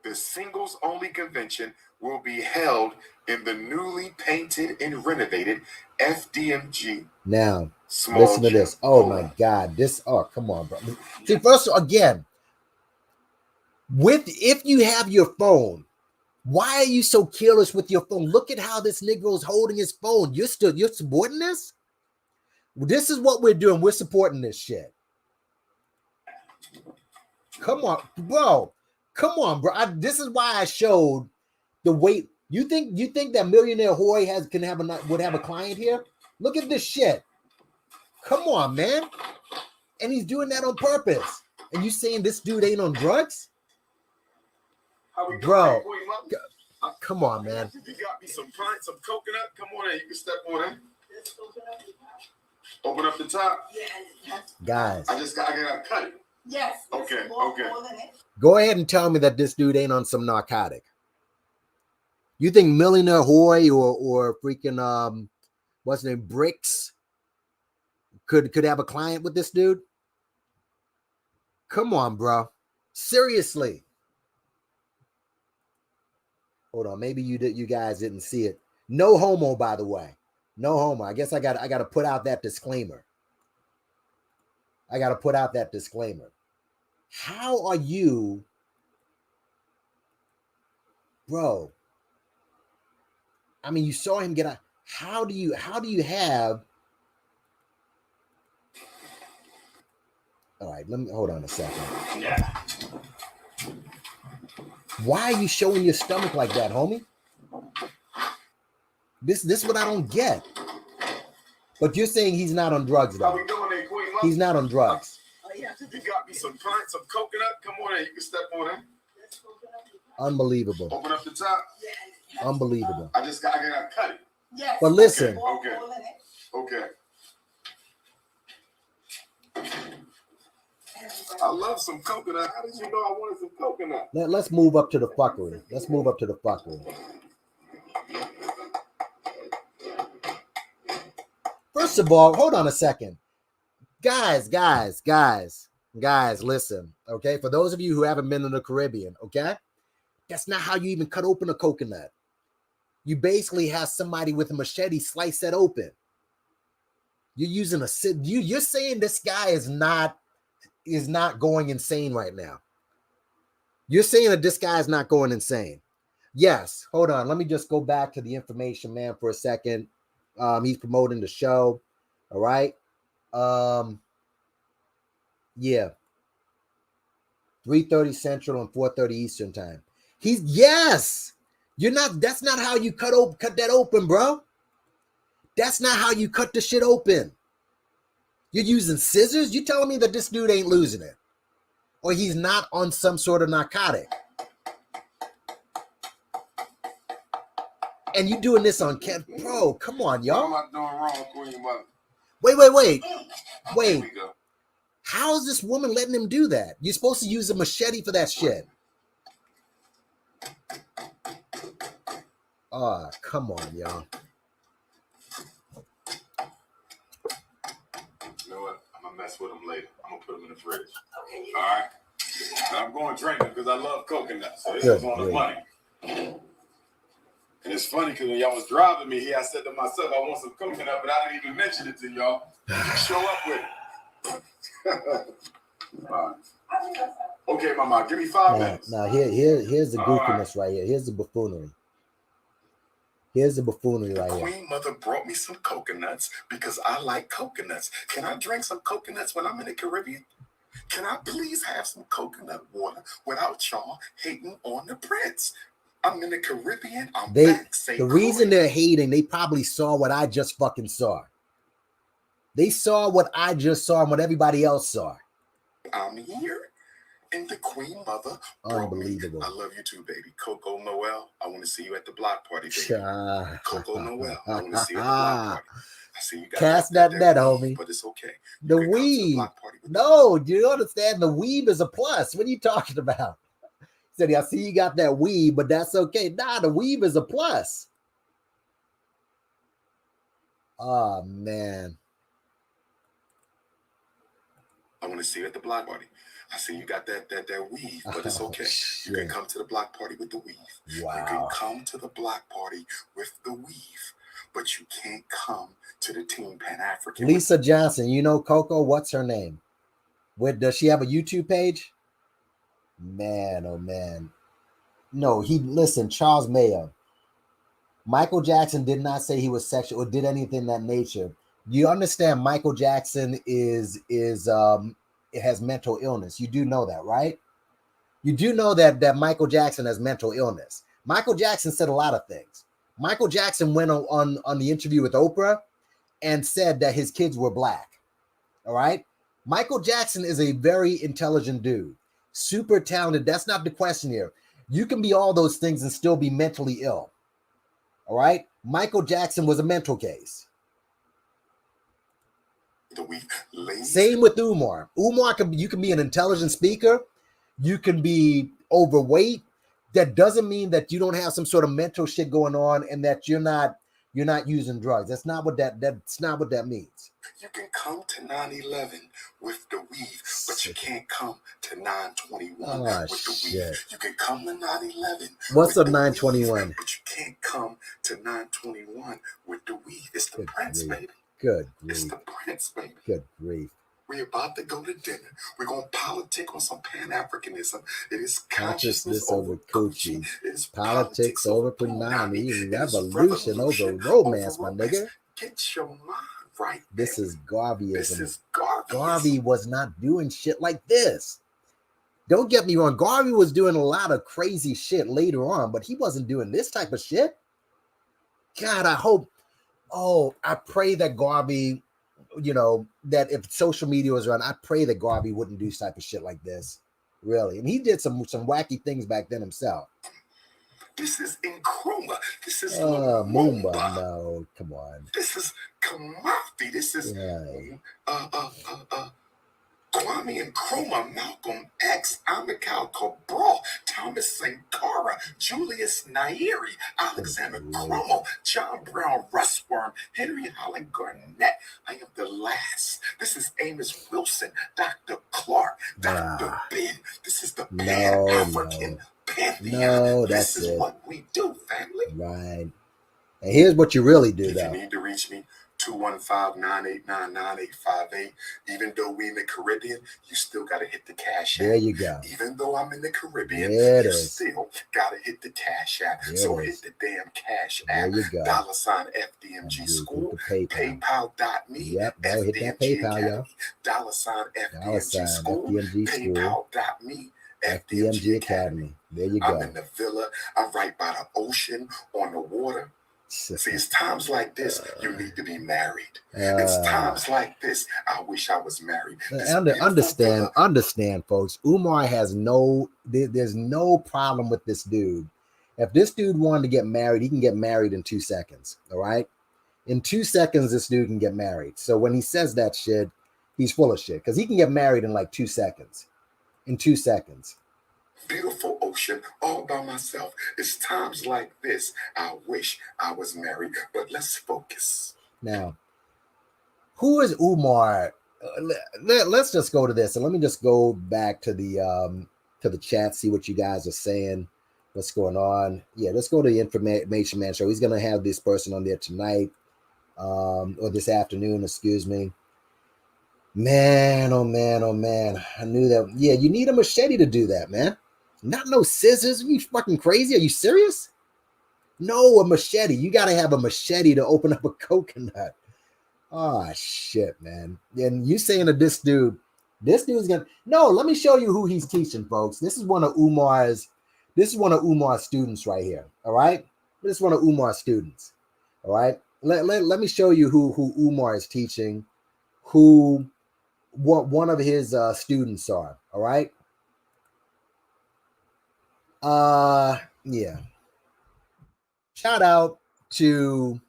The singles only convention will be held in the newly painted and renovated FDMG. Now, Small listen to gym. this. Oh my God. Come on, bro. See, first, again, if you have your phone, why are you so careless with your phone? Look at how this Negro is holding his phone. You're supporting this? This is what we're doing. We're supporting this shit. Come on, bro. This is why I showed the weight. You think that Millionaire Hoy would have a client here? Look at this shit. Come on, man. And he's doing that on purpose. And you saying this dude ain't on drugs? Bro, come on, man. You got me some pint, some coconut. Come on in. You can step on in. Open up the top. Guys. I gotta cut it. Yes. Okay. Go ahead and tell me that this dude ain't on some narcotic. You think Millionaire Hoy or freaking what's his name, Bricks could have a client with this dude? Come on, bro. Seriously. Hold on, maybe you guys didn't see it. No homo, by the way. No homo. I guess I got to put out that disclaimer. How are you, bro? I mean, you saw him get out. How do you have? All right, hold on a second. Yeah. Why are you showing your stomach like that, homie? This is what I don't get. But you're saying he's not on drugs, though. How we doing there, Queen? He's not on drugs. You got me some pint, some coconut. Come on in. You can step on in. Unbelievable. Open up the top. Unbelievable. I gotta cut it. Yes. But listen. Okay. I love some coconut. How did you know I wanted some coconut? Let's move up to the fuckery. Let's move up to the fuckery. First of all, hold on a second. Guys, listen, okay? For those of you who haven't been in the Caribbean, okay? That's not how you even cut open a coconut. You basically have somebody with a machete slice that open. You're using you're saying this guy is not going insane right now. You're saying that this guy is not going insane. Yes, hold on. Let me just go back to the information, man, for a second. He's promoting the show. All right. Yeah. 3:30 Central and 4:30 Eastern time. That's not how you cut that open, bro. That's not how you cut the shit open. You're using scissors? You telling me that this dude ain't losing it? Or he's not on some sort of narcotic? And you doing this on camp? Bro, come on, y'all. What am I doing wrong, Queen Mother? Wait. Here we go. How is this woman letting him do that? You're supposed to use a machete for that shit. Oh, come on, y'all. You know what? I'm gonna mess with them later. I'm gonna put them in the fridge. All right. And I'm going drinking because I love coconut. So this is on the money. And it's funny because when y'all was driving me here, I said to myself, I want some coconut, but I didn't even mention it to y'all. Show up with it. All right. Okay, Mama, give me 5 minutes. Now here's the goofiness right here. Here's the buffoonery. Here's the buffoonery right here. Queen Mother brought me some coconuts because I like coconuts. Can I drink some coconuts when I'm in the Caribbean? Can I please have some coconut water without y'all hating on the prince? I'm in the Caribbean. The reason they're hating, they probably saw what I just fucking saw. They saw what I just saw and what everybody else saw. I'm here. And the Queen Mother Unbelievable. I love you too, baby. Coco Noel, I want to see you at the block party, baby. Coco Noel, I want to see you at the block party. I see you got cast that net, homie. But it's okay. The weave. No, do you understand? The weave is a plus. What are you talking about? He said, I see you got that weave, but that's okay. Nah, the weave is a plus. Oh, man. I want to see you at the block party. I see you got that weave, but it's okay. You can come to the block party with the weave. Wow. You can come to the block party with the weave, but you can't come to the Team Pan-African. Lisa Johnson, you know Coco? What's her name? Does she have a YouTube page? Man, oh man. No, listen, Charles Mayo. Michael Jackson did not say he was sexual or did anything of that nature. You understand Michael Jackson has mental illness. You do know that, right? You do know that Michael Jackson has mental illness. Michael Jackson said a lot of things. Michael Jackson went on the interview with Oprah and said that his kids were black. All right? Michael Jackson is a very intelligent dude. Super talented. That's not the question here. You can be all those things and still be mentally ill. All right? Michael Jackson was a mental case. Same with Umar. You can be an intelligent speaker. You can be overweight. That doesn't mean that you don't have some sort of mental shit going on and that you're not using drugs. That's not what that means. You can come to 9/11 with the weave, but you can't come to 9/21 with the weave. You can come to 9/11. What's up, 9/21? But you can't come to 9/21 with the weave. It's the Prince, baby. Good grief. It's the Prince, baby. Good grief. We're about to go to dinner. We're going to politic on some Pan-Africanism. It is consciousness over coochie. It is politics over punani. Revolution over romance, my nigga. Get your mind right. This is Garveyism. This is Garveyism. Garvey was not doing shit like this. Don't get me wrong. Garvey was doing a lot of crazy shit later on, but he wasn't doing this type of shit. God, I pray that Garvey, that if social media was around, I pray that Garvey wouldn't do type of shit like this. Really. And he did some wacky things back then himself. This is Nkrumah. This is Mumba. No, come on. This is Kamafi. This is Kwame Nkrumah, Malcolm X, Amilcar Cabral, Thomas Sankara, Julius Nyerere, Alexander Crummell, John Brown Russworm, Henry Holland Garnett. I am the last. This is Amos Wilson, Dr. Clark, Dr. Ben. This is the Pan-African Pantheon. No, that's this is what we do, family. Right. And here's what you really do, If though. you need to reach me, 215-989-9858. Even though we in the Caribbean, you still got to hit the cash app. There you go. Even though I'm in the Caribbean, you still got to hit the cash app. So hit the damn cash app. There you go. $FDMG School. PayPal.me. Yep, go hit that PayPal, y'all. $FDMG School. PayPal.me. FDMG Academy. There you go. I'm in the villa. I'm right by the ocean, on the water. See, it's times like this you need to be married. It's times like this I wish I was married. Understand, folks. Umar has there's no problem with this dude. If this dude wanted to get married, he can get married in 2 seconds. All right, in 2 seconds, this dude can get married. So when he says that shit, he's full of shit because he can get married in like 2 seconds. In 2 seconds. Beautiful ocean all by myself. It's times like this I wish I was married. But let's focus. Now, who is Umar? Let's just go to this, and let me just go back to the chat, see what you guys are saying, what's going on. Yeah, let's go to the Information Man show. He's gonna have this person on there tonight, or this afternoon, excuse me. Man, oh man, oh man. I knew that. Yeah, you need a machete to do that, man. Not no scissors. Are you fucking crazy? Are you serious? No, a machete. You got to have a machete to open up a coconut. Oh, shit, man. And you saying that this dude's going to... No, let me show you who he's teaching, folks. This is one of Umar's students right here, all right? This is one of Umar's students, all right? Let me show you who Umar is teaching, what one of his students are, all right? Yeah. Shout out to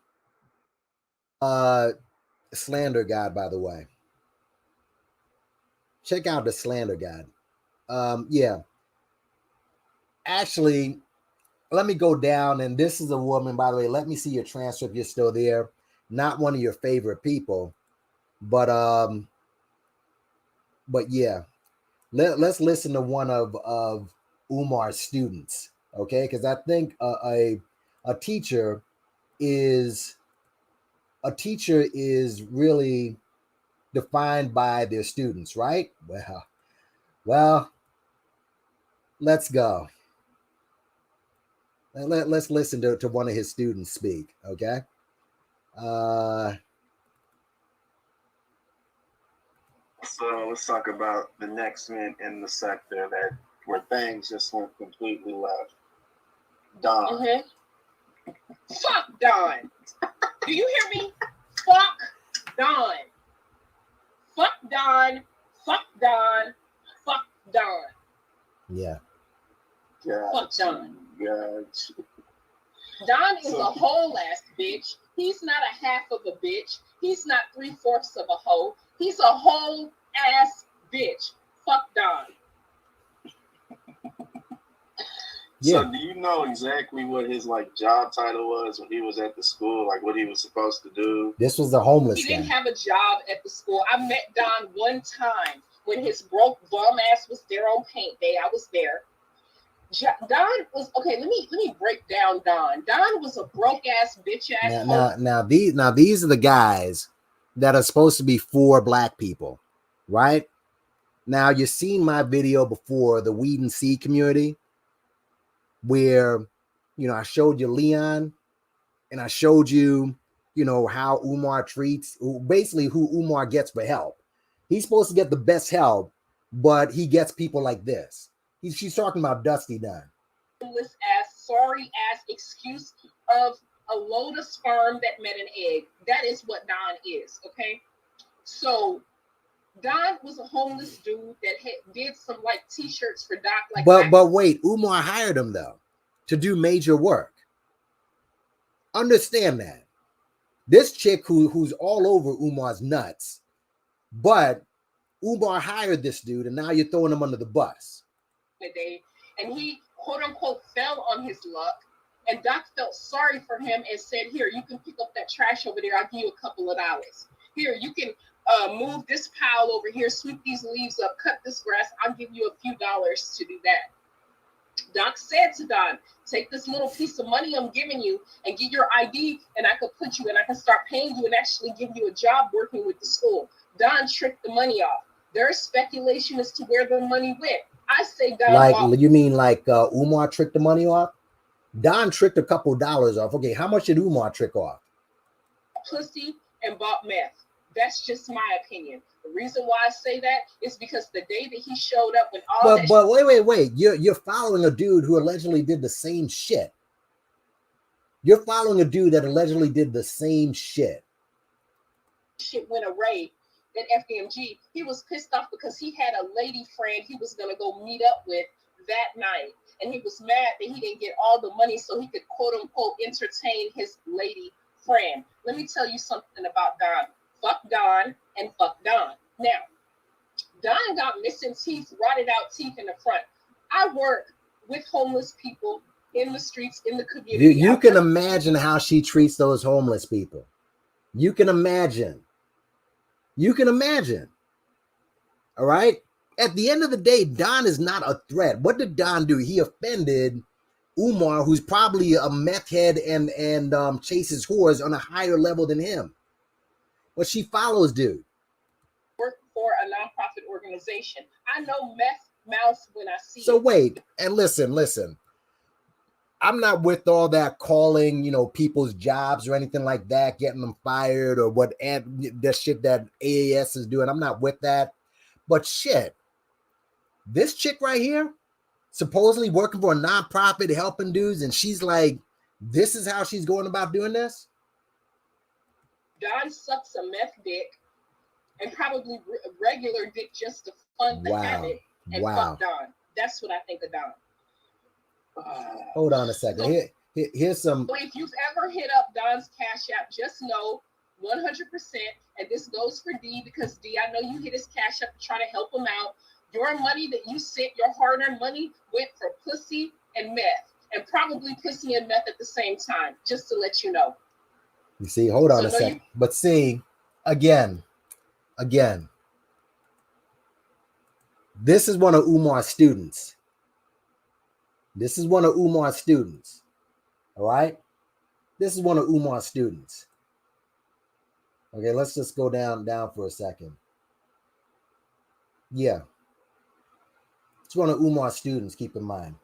Slander God, by the way. Check out the Slander God. Yeah. Actually, let me go down, and this is a woman, by the way. Let me see your transcript if you're still there. Not one of your favorite people, but yeah. Let's listen to one of Umar's students, okay? Because I think a teacher is really defined by their students, right? Well, let's go. Let's listen to one of his students speak, okay? So let's talk about the next man in the sector where things just went completely left. Don. Mm-hmm. Fuck Don. Do you hear me? Fuck Don. Fuck Don. Fuck Don. Fuck Don. Yeah. Fuck Don. Gotcha. Don is a whole ass bitch. He's not a half of a bitch. He's not 3/4 of a hoe. He's a whole ass bitch. Fuck Don. Yeah. So do you know exactly what his job title was when he was at the school? Like what he was supposed to do? This was the homeless guy. He didn't have a job at the school. I met Don one time when his broke bum ass was there on paint day. I was there. Don was okay. Let me break down Don. Don was a broke ass bitch ass. Now these are the guys that are supposed to be for black people, right? Now you've seen my video before, the weed and seed community, where I showed you Leon, and I showed you how Umar treats, basically who Umar gets for help. He's supposed to get the best help, but he gets people like this. She's talking about Dusty Dunn. Sorry ass excuse of a load of sperm that met an egg. That is what Don is, okay? So Don was a homeless dude that did some t-shirts for Doc. But wait, Umar hired him though to do major work. Understand that. This chick who's all over Umar's nuts, but Umar hired this dude, and now you're throwing him under the bus. And he, quote unquote, fell on his luck. And Doc felt sorry for him and said, here, you can pick up that trash over there. I'll give you a couple of dollars. Here, you can move this pile over here, sweep these leaves up, cut this grass. I'll give you a few dollars to do that. Doc said to Don, take this little piece of money I'm giving you and get your ID, and I could put you and I can start paying you and actually give you a job working with the school. Don tricked the money off. There's speculation as to where the money went. I say Don. You mean Umar tricked the money off? Don tricked a couple dollars off. Okay, how much did Umar trick off? Pussy and bought meth. That's just my opinion. The reason why I say that is because the day that he showed up when all but wait. You're following a dude who allegedly did the same shit. You're following a dude that allegedly did the same shit. Shit went away at FDMG. He was pissed off because he had a lady friend he was gonna go meet up with that night. And he was mad that he didn't get all the money so he could quote unquote entertain his lady friend. Let me tell you something about Don. Fuck Don and fuck Don. Now, Don got missing teeth, rotted out teeth in the front. I work with homeless people in the streets, in the community. You can imagine how she treats those homeless people. You can imagine. All right? At the end of the day, Don is not a threat. What did Don do? He offended Umar, who's probably a meth head and chases whores on a higher level than him. But she follows dude. Work for a nonprofit organization. I know meth mouth when I see So wait, and listen. I'm not with all that calling, people's jobs or anything like that, getting them fired or what that shit that AAS is doing. I'm not with that. But shit, this chick right here, supposedly working for a nonprofit, helping dudes, and she's like, this is how she's going about doing this? Don sucks a meth dick and probably regular dick just to fun to have it and fuck Don. That's what I think of Don. Hold on a second. So, here's some. So if you've ever hit up Don's Cash App, just know 100%, and this goes for D because D, I know you hit his Cash App to try to help him out. Your money that you sent, your hard-earned money, went for pussy and meth, and probably pussy and meth at the same time, just to let you know. You see, hold on a second. But see, again, this is one of Umar's students. All right? This is one of Umar's students. Okay, let's just go down for a second. Yeah. It's one of Umar's students, keep in mind.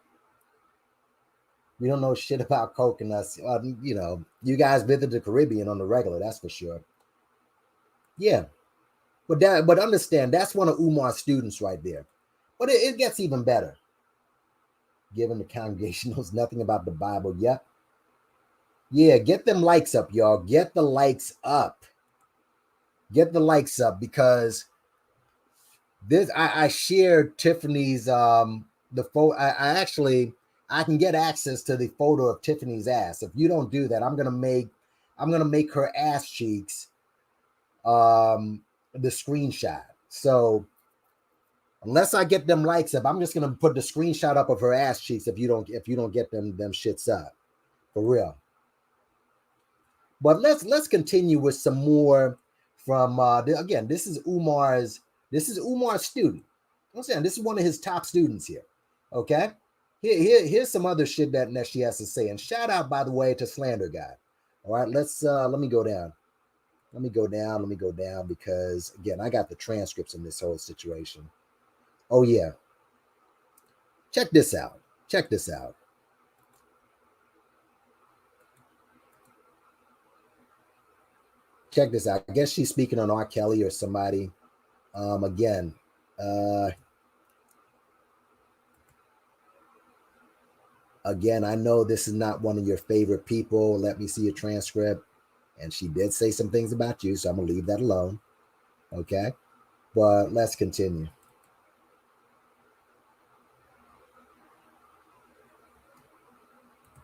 We don't know shit about coconuts. You guys visit the Caribbean on the regular, that's for sure. Yeah. But understand, that's one of Umar's students right there. But it gets even better. Given the congregation knows nothing about the Bible. Yep. Yeah, get them likes up, y'all. Get the likes up. Because this I shared Tiffany's the photo. I can get access to the photo of Tiffany's ass. If you don't do that, I'm gonna make her ass cheeks the screenshot. So unless I get them likes up, I'm just gonna put the screenshot up of her ass cheeks if you don't get them shits up. For real. But let's continue with some more from again, this is Umar's student. I'm saying this is one of his top students here. Okay. Here's some other shit that she has to say. And shout out, by the way, to Slander Guy. All right, let me go down. Let me go down because again, I got the transcripts in this whole situation. Oh yeah. Check this out. I guess she's speaking on R. Kelly or somebody. Again, I know this is not one of your favorite people. Let me see your transcript. And she did say some things about you, so I'm going to leave that alone. Okay? But let's continue.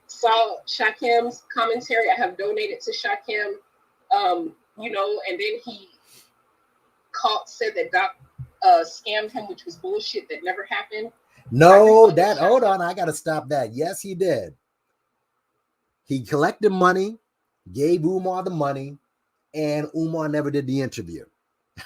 Saw Shakim's commentary. I have donated to Shakim, and then he said that Doc scammed him, which was bullshit that never happened. No, hold on, I gotta stop that. Yes, he did. He collected money, gave Umar the money, and Umar never did the interview.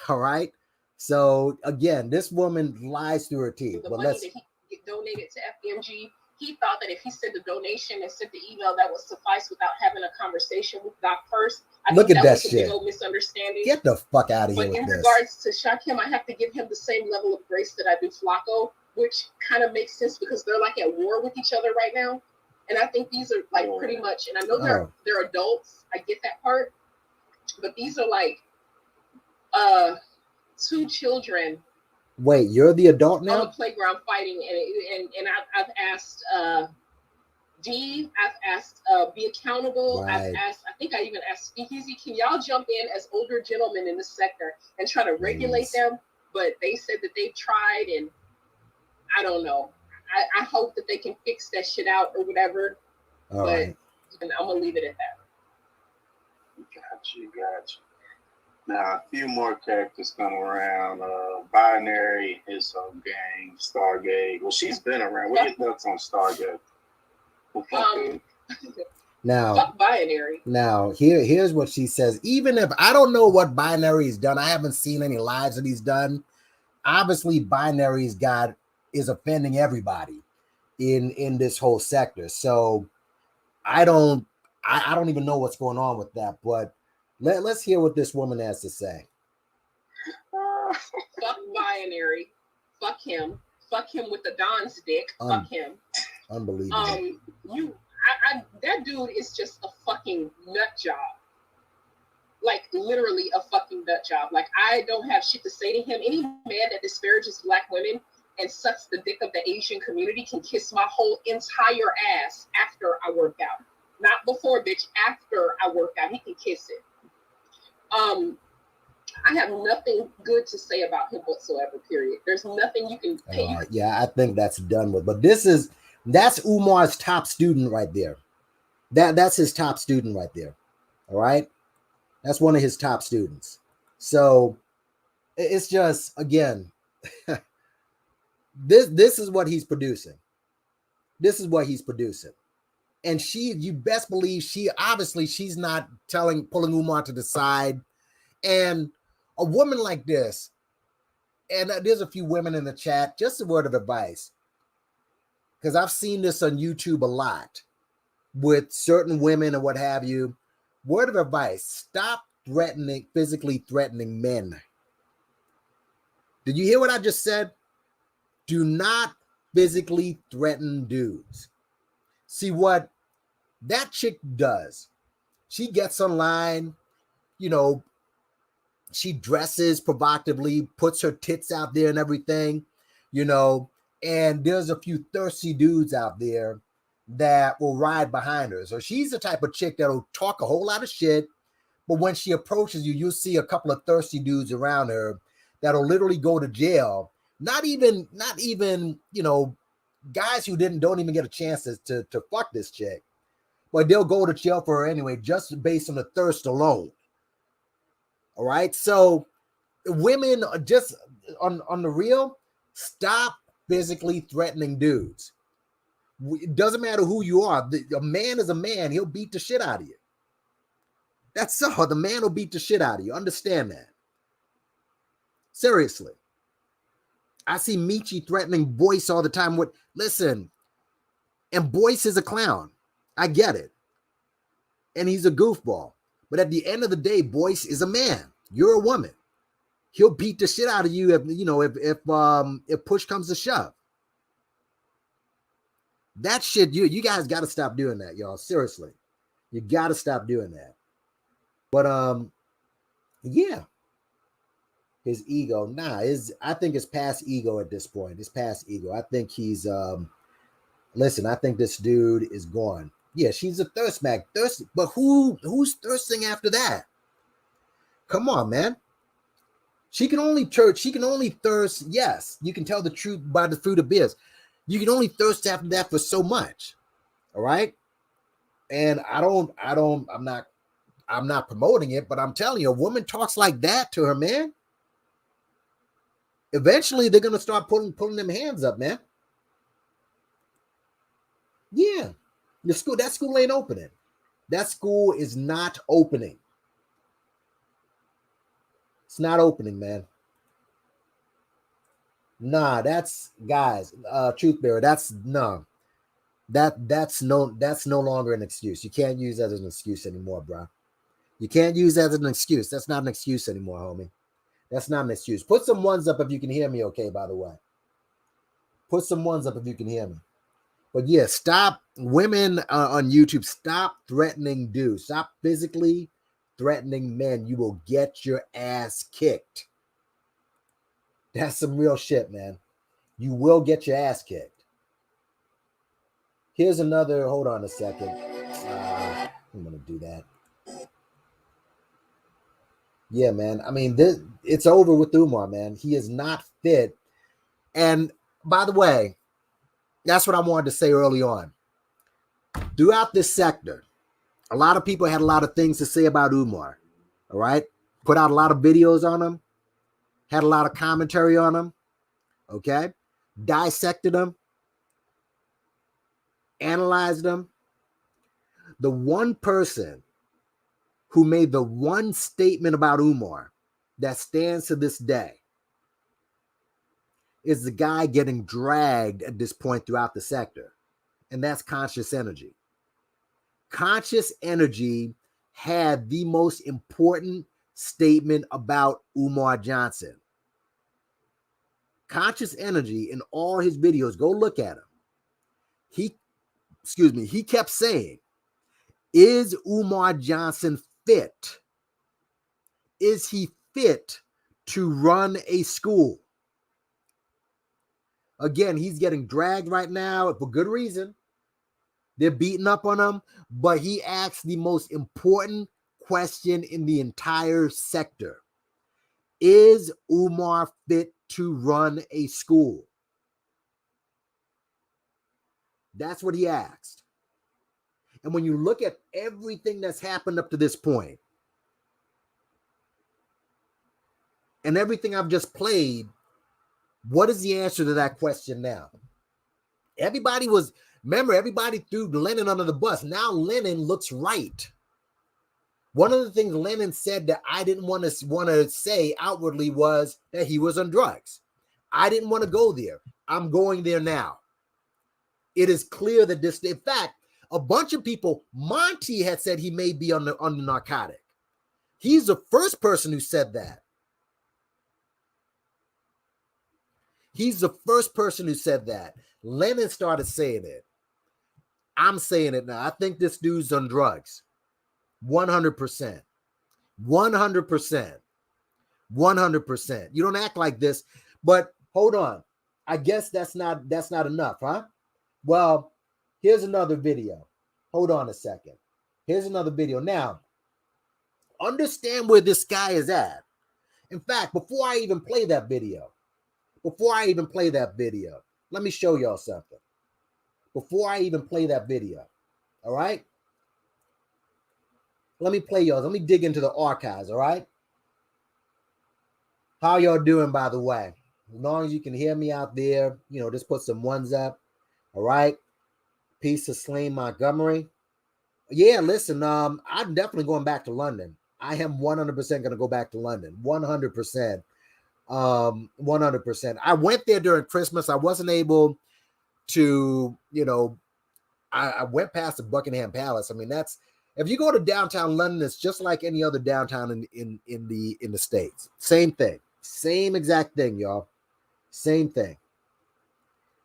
All right. So again, this woman lies through her teeth. The but money let's that he donated to FBMG, he thought that if he sent the donation and sent the email, that would suffice without having a conversation with Doc first. Look at that was shit. A big old misunderstanding. Get the fuck out of here But with in this. regards to Shakim, I have to give him the same level of grace that I do Flacco, which kind of makes sense because they're like at war with each other right now. And I think these are like pretty much, and I know they're adults. I get that part. But these are like two children. Wait, you're the adult now? On the playground fighting, and I've asked D, I've asked Be Accountable, Right. I've asked, I think I even asked Speakeasy, can y'all jump in as older gentlemen in this sector and try to regulate them? But they said that they've tried, and I don't know. I hope that they can fix that shit out or whatever. All right. And I'm gonna leave it at that. Gotcha. Now, a few more characters come around. Binary, his gang, Stargate. Well, she's been around. What are your thoughts on Stargate? Now, fuck Binary. Now, here's what she says. Even if I don't know what Binary has done, I haven't seen any lives that he's done. Obviously, Binary's is offending everybody in this whole sector. So I don't even know what's going on with that. But let's hear what this woman has to say. Fuck Binary. Fuck him. Fuck him with the Don's dick. Fuck him. Unbelievable. That dude is just a fucking nut job. Like literally a fucking nut job. Like I don't have shit to say to him. Any man that disparages black women and sucks the dick of the Asian community can kiss my whole entire ass after I work out. Not before, bitch. After I work out, he can kiss it. I have nothing good to say about him whatsoever, period. There's nothing you can pay. Yeah, I think that's done with. But that's Umar's top student right there. That's his top student right there. All right. That's one of his top students. So it's just, again, this is what he's producing. This is what he's producing. And you best believe she's not pulling Umar to the side. And a woman like this, and there's a few women in the chat, just a word of advice, because I've seen this on YouTube a lot with certain women and what have you. Word of advice, stop physically threatening men. Did you hear what I just said? Do not physically threaten dudes. See what that chick does. She gets online, she dresses provocatively, puts her tits out there and everything, and there's a few thirsty dudes out there that will ride behind her. So she's the type of chick that'll talk a whole lot of shit, but when she approaches you, you'll see a couple of thirsty dudes around her that'll literally go to jail. Not even, guys who don't even get a chance to fuck this chick, but they'll go to jail for her anyway, just based on the thirst alone. All right. So women are just on the real, stop physically threatening dudes. It doesn't matter who you are. A man is a man. He'll beat the shit out of you. That's all. The man will beat the shit out of you. Understand that. Seriously. I see Michi threatening Boyce all the time. Listen, and Boyce is a clown. I get it. And he's a goofball. But at the end of the day, Boyce is a man. You're a woman. He'll beat the shit out of you if push comes to shove. That shit, you guys got to stop doing that, y'all. Seriously. You got to stop doing that. But yeah. His ego, I think it's past ego at this point. It's past ego. I think he's listen, I think this dude is gone. Yeah, she's a thirst mag. But who's thirsting after that? Come on, man. She can only thirst. Yes, you can tell the truth by the fruit of beers. You can only thirst after that for so much. All right. And I'm not promoting it, but I'm telling you, a woman talks like that to her man. Eventually, they're gonna start pulling them hands up, man. Yeah, that school ain't opening. That school is not opening. It's not opening, man. Nah, that's guys, truth bearer. That's no. That's no longer an excuse. You can't use that as an excuse anymore, bro. You can't use that as an excuse. That's not an excuse anymore, homie. That's not an excuse. Put some ones up if you can hear me, okay, by the way. Put some ones up if you can hear me. But yeah, stop, women on YouTube, stop threatening dudes. Stop physically threatening men. You will get your ass kicked. That's some real shit, man. You will get your ass kicked. Here's another, hold on a second. I'm going to do that. Yeah, man. I mean, it's over with Umar, man. He is not fit. And by the way, that's what I wanted to say early on. Throughout this sector, a lot of people had a lot of things to say about Umar. All right? Put out a lot of videos on him. Had a lot of commentary on him. Okay? Dissected him. Analyzed him. The one person who made the one statement about Umar that stands to this day is the guy getting dragged at this point throughout the sector. And that's Conscious Energy. Conscious Energy had the most important statement about Umar Johnson. Conscious Energy, in all his videos, go look at him. He kept saying, is Umar Johnson fit? Is he fit to run a school? Again, he's getting dragged right now for good reason. They're beating up on him, but he asked the most important question in the entire sector. Is Umar fit to run a school? That's what he asked. And when you look at everything that's happened up to this point, and everything I've just played, what is the answer to that question now? Everybody threw Lennon under the bus. Now Lennon looks right. One of the things Lennon said that I didn't want to say outwardly was that he was on drugs. I didn't want to go there. I'm going there now. It is clear that this, in fact, a bunch of people, Monty had said he may be on the narcotic. He's the first person who said that. He's the first person who said that. Lennon started saying it. I'm saying it now. I think this dude's on drugs. 100%. 100%. 100%. You don't act like this, but hold on. I guess that's not enough, huh? Well, here's another video. Hold on a second. Here's another video. Now, understand where this guy is at. In fact, before I even play that video, let me show y'all something. Before I even play that video, all right? Let me play y'all. Let me dig into the archives, all right? How y'all doing, by the way? As long as you can hear me out there, just put some ones up, all right? Peace to Slain Montgomery. Yeah, listen, I'm definitely going back to London. I am 100% going to go back to London. 100%. 100%. I went there during Christmas. I wasn't able to, I went past the Buckingham Palace. I mean, that's, if you go to downtown London, it's just like any other downtown in the States. Same thing. Same exact thing, y'all. Same thing.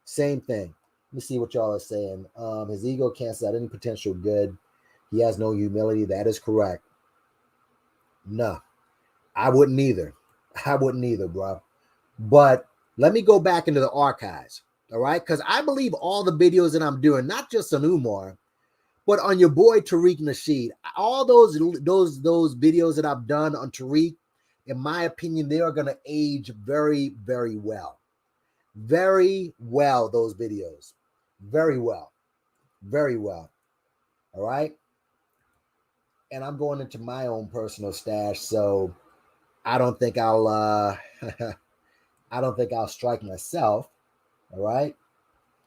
Same thing. Let me see what y'all are saying. His ego cancels out any potential good. He has no humility. That is correct. No, I wouldn't either. I wouldn't either, bro. But let me go back into the archives, all right? Because I believe all the videos that I'm doing, not just on Umar, but on your boy Tariq Nasheed, all those videos that I've done on Tariq, in my opinion, they are going to age very, very well. Very well, those videos. Very well. Very well. All right? And I'm going into my own personal stash, so I don't think I'll I don't think I'll strike myself. All right.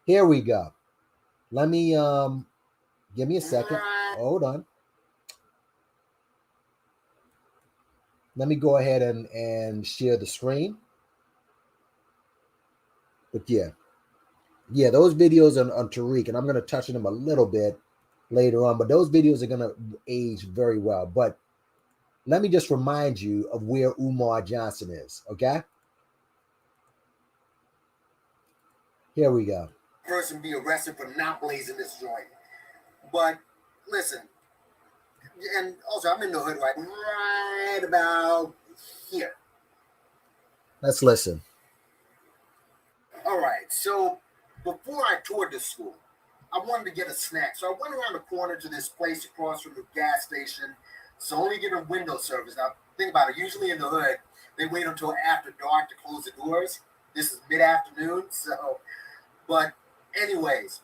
Here we go. Let me give me a second. Hold on. Let me go ahead and share the screen. But yeah, those videos on Tariq, and I'm going to touch on them a little bit later on, but those videos are going to age very well. But let me just remind you of where Umar Johnson is, okay? Here we go. Person be arrested for not blazing this joint. But listen, and also I'm in the hood right about here. Let's listen. All right, so before I toured this school, I wanted to get a snack. So I went around the corner to this place across from the gas station. It's only giving window service. Now, think about it. Usually in the hood, they wait until after dark to close the doors. This is mid-afternoon, so... But anyways,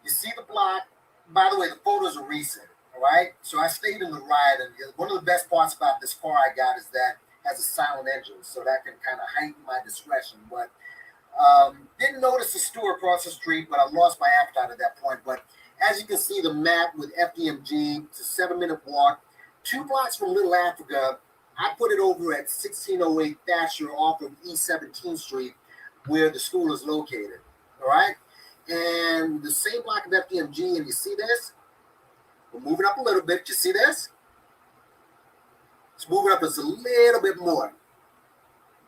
you see the block. By the way, the photos are recent, all right? So I stayed in the ride, and one of the best parts about this car I got is that it has a silent engine, so that can kind of heighten my discretion. But didn't notice the store across the street, but I lost my appetite at that point. But as you can see, the map with FDMG, it's a 7-minute walk. 2 blocks from Little Africa. I put it over at 1608 Thatcher off of East 17th Street, where the school is located. All right, and the same block of FDMG, and you see this? We're moving up a little bit. You see this? Let's move it up just a little bit more.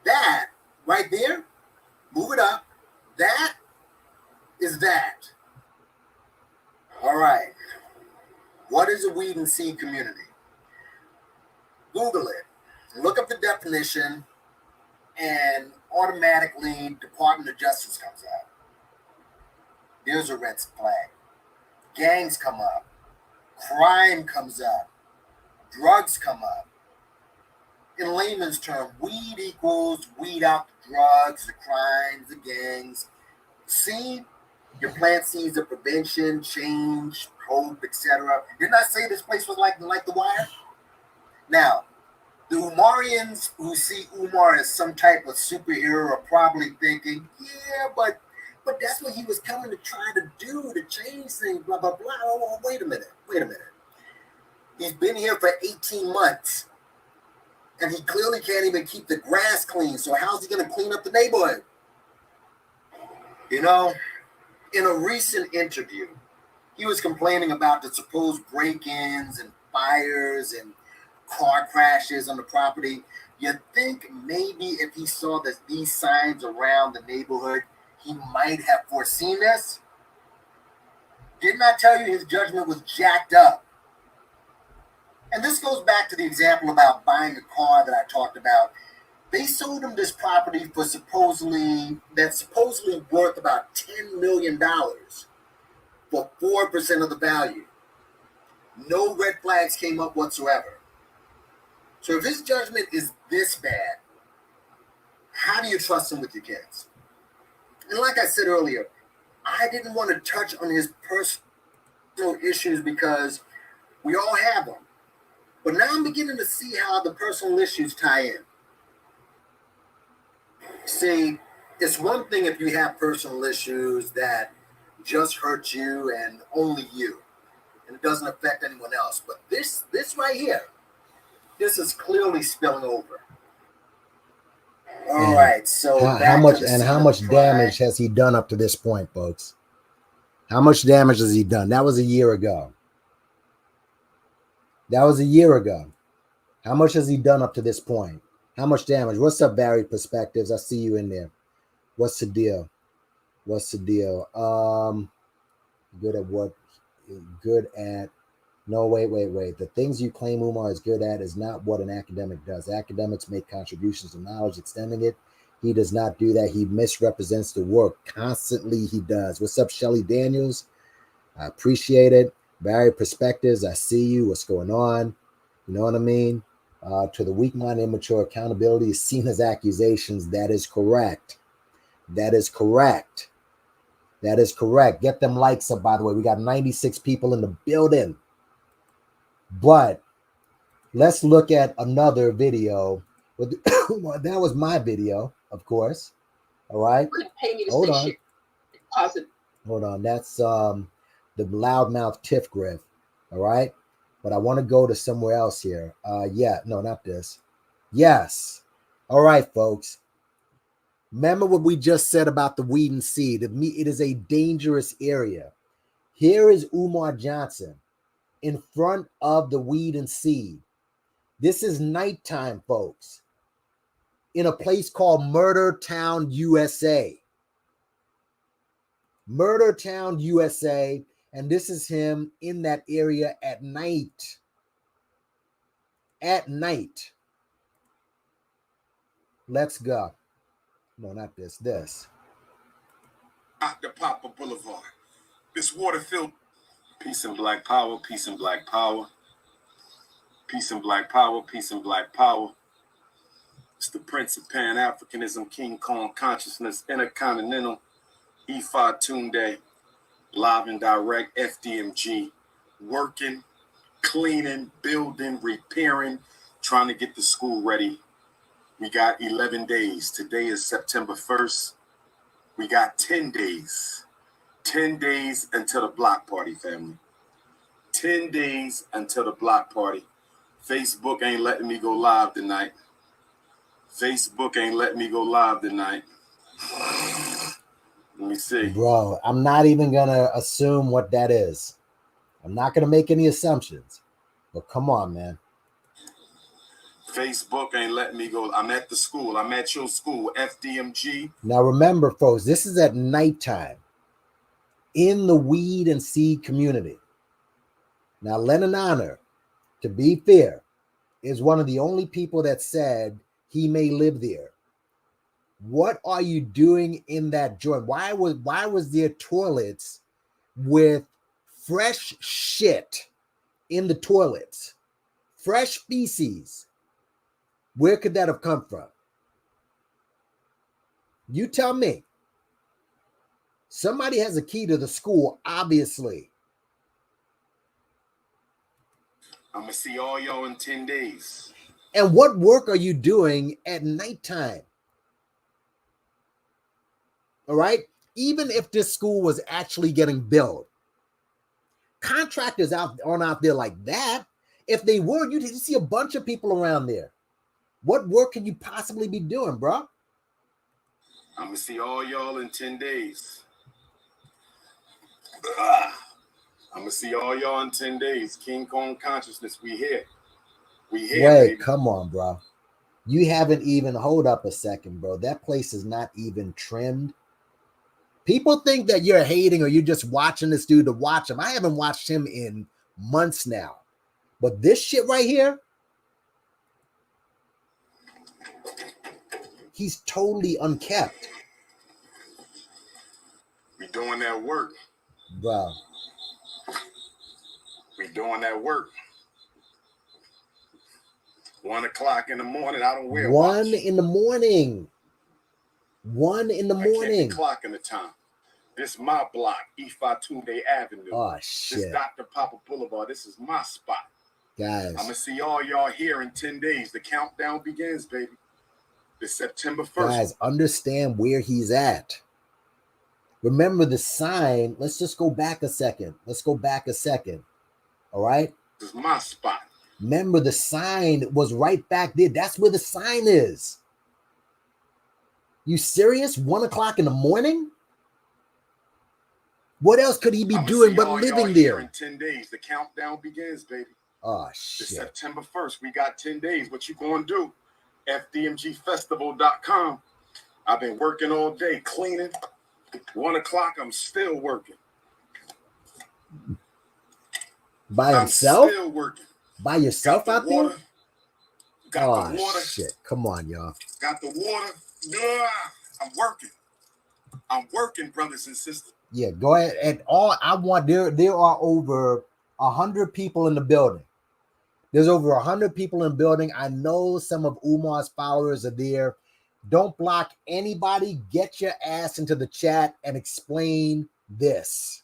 That right there, move it up. That is that. All right. What is a weed and seed community? Google it. Look up the definition, and automatically Department of Justice comes out. There's a red flag. Gangs come up. Crime comes up. Drugs come up. In layman's term, weed equals weed out the drugs, the crimes, the gangs. Seed, your plant seeds of prevention, change, hope, etc. Didn't I say this place was like The Wire? Now, the Umarians who see Umar as some type of superhero are probably thinking, yeah, but that's what he was coming to try to do, to change things, blah, blah, blah. Oh, wait a minute. He's been here for 18 months, and he clearly can't even keep the grass clean, so how's he going to clean up the neighborhood? You know, in a recent interview, he was complaining about the supposed break-ins and fires and car crashes on the property. You'd think maybe if he saw these signs around the neighborhood, he might have foreseen this. Didn't I tell you his judgment was jacked up? And this goes back to the example about buying a car that I talked about. They sold him this property for supposedly worth about $10 million for 4% of the value. No red flags came up whatsoever. So if his judgment is this bad, how do you trust him with your kids? And like I said earlier, I didn't want to touch on his personal issues because we all have them. But now I'm beginning to see how the personal issues tie in. See, it's one thing if you have personal issues that just hurt you and only you, and it doesn't affect anyone else. But this right here, this is clearly spilling over. All right, so how much damage has he done up to this point, folks? How much damage has he done? That was a year ago. How much has he done up to this point? How much damage? What's up, Barry Perspectives? I see you in there. What's the deal? Good at what? Good at. No, wait. The things you claim Umar is good at is not what an academic does. Academics make contributions to knowledge, extending it. He does not do that. He misrepresents the work. Constantly he does. What's up, Shelly Daniels? I appreciate it. Barry Perspectives, I see you. What's going on? You know what I mean? To the weak-minded, immature, accountability is seen as accusations. That is correct. Get them likes up, by the way. We got 96 people in the building. But let's look at another video Well, that was my video, of course. All right. Couldn't pay me to Hold say on. shit positive. Hold on. That's the loudmouth Tiff Griff. All right. But I want to go to somewhere else here. Yeah, no, not this. Yes. All right, folks. Remember what we just said about the weed and seed. It is a dangerous area. Here is Umar Johnson in front of the weed and seed. This is nighttime, folks, in a place called Murder Town, USA. Murder Town, USA. And this is him in that area at night. At night. Let's go. No, not this. This. Dr. Papa Boulevard. This water-filled. Peace and black power, peace and black power. Peace and black power, peace and black power. It's the Prince of Pan-Africanism, King Kong Consciousness, Intercontinental, Ifa Tunde, live and direct, FDMG, working, cleaning, building, repairing, trying to get the school ready. We got 11 days. Today is September 1st. We got 10 days. 10 days until the block party, family. 10 days until the block party. Facebook ain't letting me go live tonight. Facebook ain't letting me go live tonight. Let me see. Bro, I'm not even going to assume what that is. I'm not going to make any assumptions. But come on, man. Facebook ain't letting me go. I'm at the school. I'm at your school, FDMG. Now, remember, folks, this is at nighttime in the weed and seed community. Now, Lennon Honor, to be fair, is one of the only people that said he may live there. What are you doing in that joint? Why was there toilets with fresh shit in the toilets? Fresh feces. Where could that have come from? You tell me. Somebody has a key to the school, obviously. I'm going to see all y'all in 10 days. And what work are you doing at nighttime? All right? Even if this school was actually getting built, contractors aren't out there like that. If they were, you'd see a bunch of people around there. What work can you possibly be doing, bro? I'm going to see all y'all in 10 days. I'm going to see all y'all in 10 days. King Kong Consciousness, we here. We here, Wait, baby. come on, bro. You haven't even, hold up a second, bro. That place is not even trimmed. People think that you're hating or you're just watching this dude to watch him. I haven't watched him in months now. But this shit right here, he's totally unkept. We doing that work. Bro. We doing that work. 1 o'clock in the morning, I don't wear a watch. 1 in the morning. 1 in the morning. I can't be clocking the time. This my block, Ifatunde Avenue. Oh, shit. This Dr. Papa Boulevard. This is my spot. Guys. I'm going to see all y'all here in 10 days. The countdown begins, baby. It's September 1st. Guys, understand where he's at. Remember the sign. Let's just go back a second. All right? This is my spot. Remember the sign was right back there. That's where the sign is. You serious? 1 o'clock in the morning? What else could he be doing but living there? In 10 days, the countdown begins, baby. Oh, shit. It's September 1st. We got 10 days. What you gonna do? FDMGfestival.com. I've been working all day, cleaning. 1 o'clock, I'm still working. By himself? I'm still working. By yourself out there? Got the water. Shit. Come on, y'all. Got the water. Yeah, I'm working. I'm working, brothers and sisters. Yeah, go ahead. And all I want, there are over 100 people in the building. There's over 100 people in the building. I know some of Umar's followers are there. Don't block anybody. Get your ass into the chat and explain this.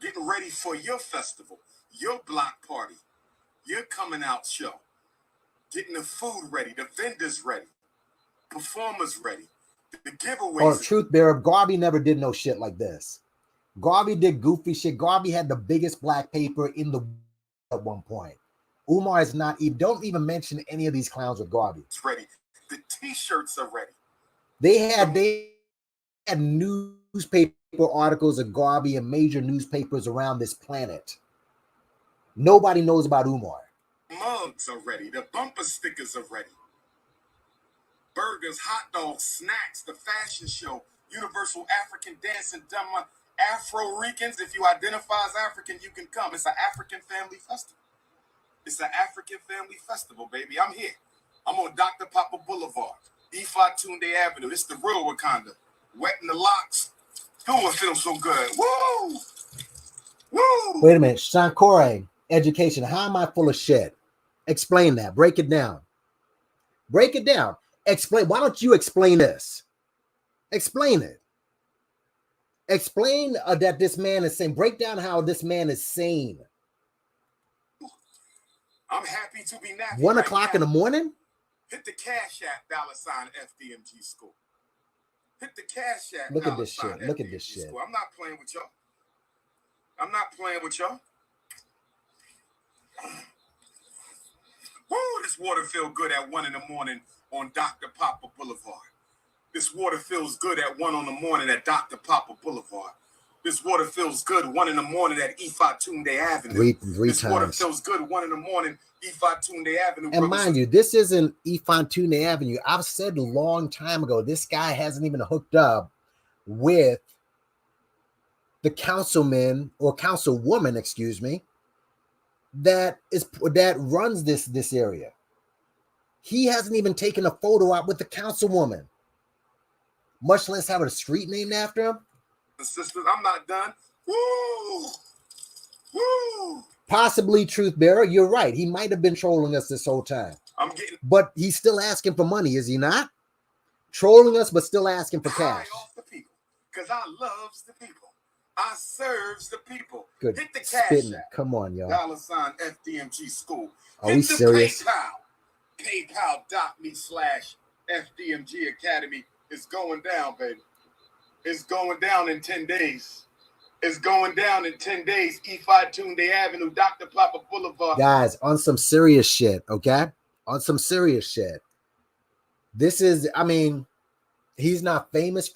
Getting ready for your festival, your block party, your coming out show. getting the food ready, the vendors ready, performers ready, the giveaways. Or truth bearer, Garvey never did no shit like this. Garvey did goofy shit. Garvey had the biggest black paper in the at one point. Umar is not even, don't even mention any of these clowns with Garvey. It's ready. The t-shirts are ready. They had newspaper articles of Garvey in major newspapers around this planet. Nobody knows about Umar. Mugs are ready. The bumper stickers are ready. Burgers, hot dogs, snacks, the fashion show, Universal African Dance and Drama, Afro-Ricans. If you identify as African, you can come. It's an African family festival. It's an African family festival, baby. I'm here. I'm on Dr. Papa Boulevard, Ifa Tunde Avenue. It's the real Wakanda. Wet in the locks. Oh, it feels so good. Woo! Woo! Wait a minute. Shankore, education. How am I full of shit? Explain that. Break it down. Break it down. Explain. Why don't you explain this? Explain it. Explain that this man is sane. Break down how this man is sane. I'm happy to be nappy. 1 o'clock in the morning? Hit the Cash App, $ FDMG School. Hit the Cash App. Look at this shit. Look at this shit. I'm not playing with y'all. I'm not playing with y'all. Woo, this water feels good at 1 in the morning on Dr. Papa Boulevard. This water feels good at 1 in the morning at Dr. Papa Boulevard. This water feels good 1 in the morning at Ifa Tunde Avenue. Three this water times. feels good 1 in the morning, Ifa Tunde Avenue. And mind you, this isn't Ifa Tunde Avenue. I've said a long time ago, this guy hasn't even hooked up with the councilman or councilwoman, excuse me, that runs this area. He hasn't even taken a photo out with the councilwoman, much less have a street named after him. Sisters, I'm not done. Woo! Woo! Possibly truth bearer. You're right. He might have been trolling us this whole time. But he's still asking for money, is he not? Trolling us, but still asking for cash. Off the people, because I loves the people. I serves the people. Good. Hit the cash Spitting. app. Come on, y'all. $FDMG School. Are we serious? PayPal.me/FDMG Academy. It's going down, baby. It's going down in 10 days. It's going down in 10 days. Ifa Tunde Avenue, Dr. Papa Boulevard. Guys, on some serious shit, okay? On some serious shit. This is, I mean, he's not famous,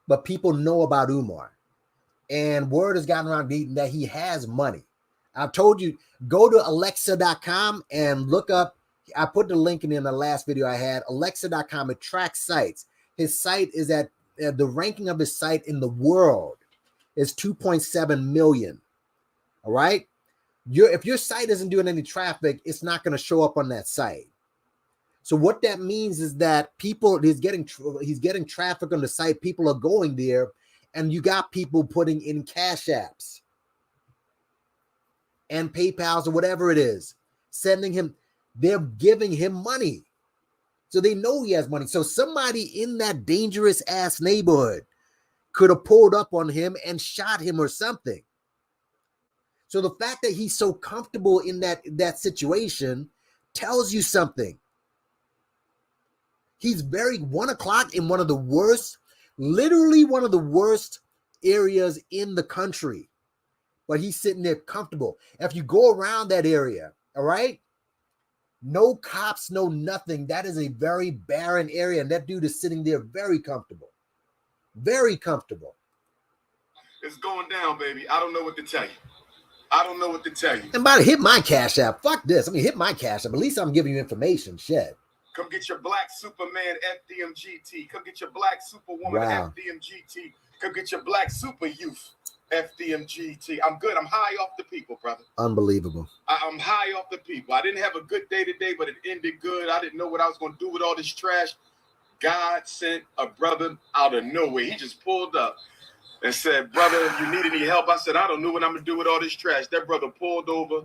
but people know about Umar. And word has gotten around that he has money. I've told you, go to Alexa.com and look up. I put the link in the last video I had. Alexa.com, it tracks sites. His site is at the ranking of his site in the world is 2.7 million. All right. If your site isn't doing any traffic, it's not going to show up on that site. So what that means is that he's getting traffic on the site. People are going there, and you got people putting in cash apps and PayPals or whatever it is, sending him. They're giving him money. So they know he has money. So somebody in that dangerous ass neighborhood could have pulled up on him and shot him or something. So the fact that he's so comfortable in that situation tells you something. He's buried 1 o'clock in one of the worst, literally one of the worst areas in the country. But he's sitting there comfortable. If you go around that area, all right, no cops, no nothing. That is a very barren area. And that dude is sitting there very comfortable. Very comfortable. It's going down, baby. I don't know what to tell you. I don't know what to tell you. And by the hit my cash app. Fuck this. I mean, hit my cash app. At least I'm giving you information. Shit. Come get your black Superman FDMGT. Come get your black Superwoman FDMGT. Come get your black Super Youth FDMGT. I'm good. I'm high off the people, brother. Unbelievable. I'm high off the people. I didn't have a good day today, but it ended good. I didn't know what I was going to do with all this trash. God sent a brother out of nowhere. He just pulled up and said, brother, if you need any help, I said, I don't know what I'm going to do with all this trash. That brother pulled over,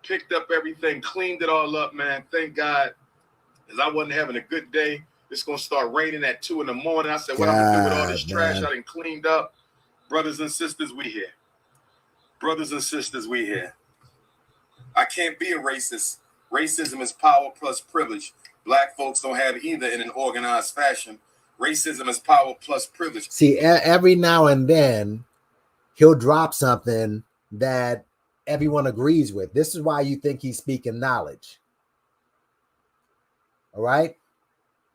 picked up everything, cleaned it all up, man. Thank God. Because I wasn't having a good day. It's going to start raining at 2 in the morning. I said, what I'm going to do with all this trash I done cleaned up? Brothers and sisters, we here. Brothers and sisters, we here. I can't be a racist Racism is power plus privilege. Black folks don't have either in an organized fashion. Racism is power plus privilege. See, every now and then he'll drop something that everyone agrees with. This is why you think he's speaking knowledge. All right?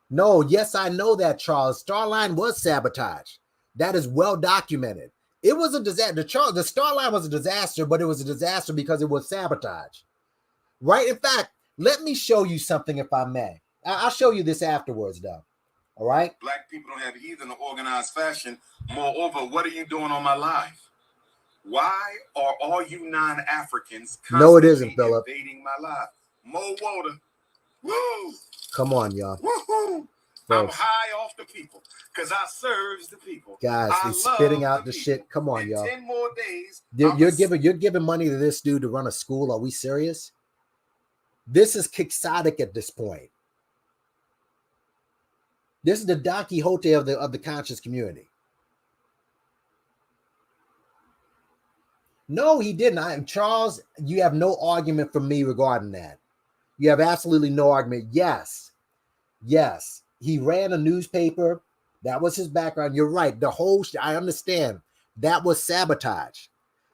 No, yes, I know that, Charles. Starline was sabotage. That is well documented. It was a disaster. The Starline was a disaster, but it was a disaster because it was sabotage. Right? In fact, let me show you something if I may. I'll show you this afterwards, though. All right? Black people don't have either in an organized fashion. Moreover, what are you doing on my live? Why are all you non-Africans No, it isn't, Philip. invading my life? Mo Water. Woo! Come on, y'all. Woohoo! I'm high off the people because I serves the people. Guys, he's spitting out the shit. Come on, y'all. 10 more days. You're giving money to this dude to run a school. Are we serious? This is quixotic at this point. This is the Don Quixote of the conscious community. No, he didn't. Charles, you have no argument from me regarding that. You have absolutely no argument. Yes. He ran a newspaper. That was his background. You're right. The whole I understand. That was sabotage.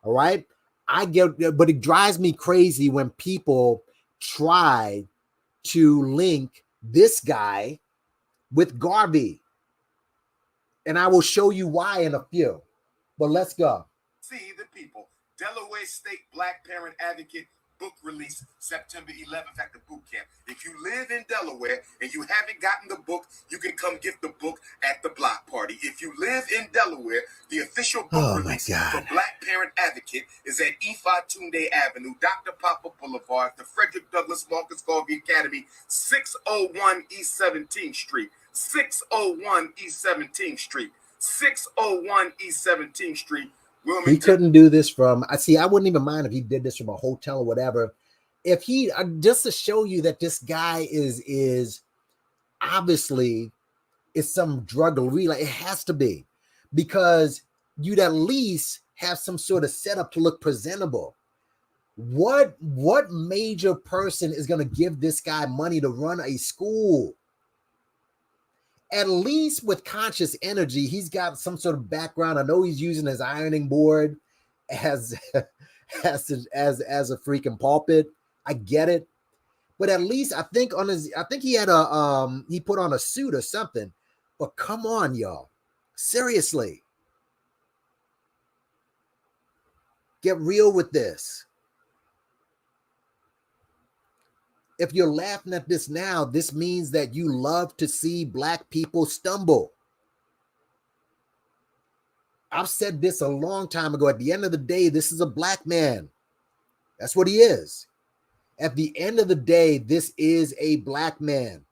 All right. I get, but it drives me crazy when people try to link this guy with Garvey. And I will show you why in a few. But let's go. See the people. Delaware State Black Parent Advocate book release September 11th at the boot camp. If you live in Delaware and you haven't gotten the book, you can come get the book at the block party. If you live in Delaware, the official book release for Black Parent Advocate is at Ifatunde Avenue, Dr. Papa Boulevard, the Frederick Douglass Marcus Garvey Academy, 601 East 17th Street, 601 East 17th Street, 601 East 17th Street. He couldn't do this from, I wouldn't even mind if he did this from a hotel or whatever. If he, just to show you that this guy is obviously is some druggery, like it has to be, because you'd at least have some sort of setup to look presentable. What major person is going to give this guy money to run a school? At least with conscious energy, he's got some sort of background. I know he's using his ironing board as a freaking pulpit. I get it, but at least I think he had he put on a suit or something. But come on, y'all, seriously, get real with this. If you're laughing at this now, this means that you love to see Black people stumble. I've said this a long time ago. At the end of the day, this is a Black man. That's what he is. At the end of the day, this is a Black man.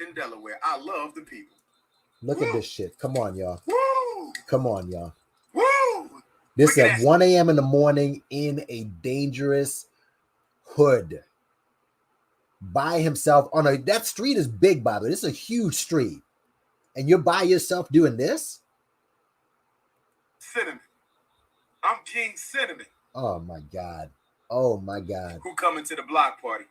In Delaware, I love the people. Look at this shit. Come on, y'all. Woo! Come on, y'all. Woo! This is at 1 a.m. in the morning in a dangerous hood by himself on that street is big, by the way. This is a huge street. And you're by yourself doing this? Cinnamon. I'm King Cinnamon. Oh my God. Oh my God. Who coming to the block party?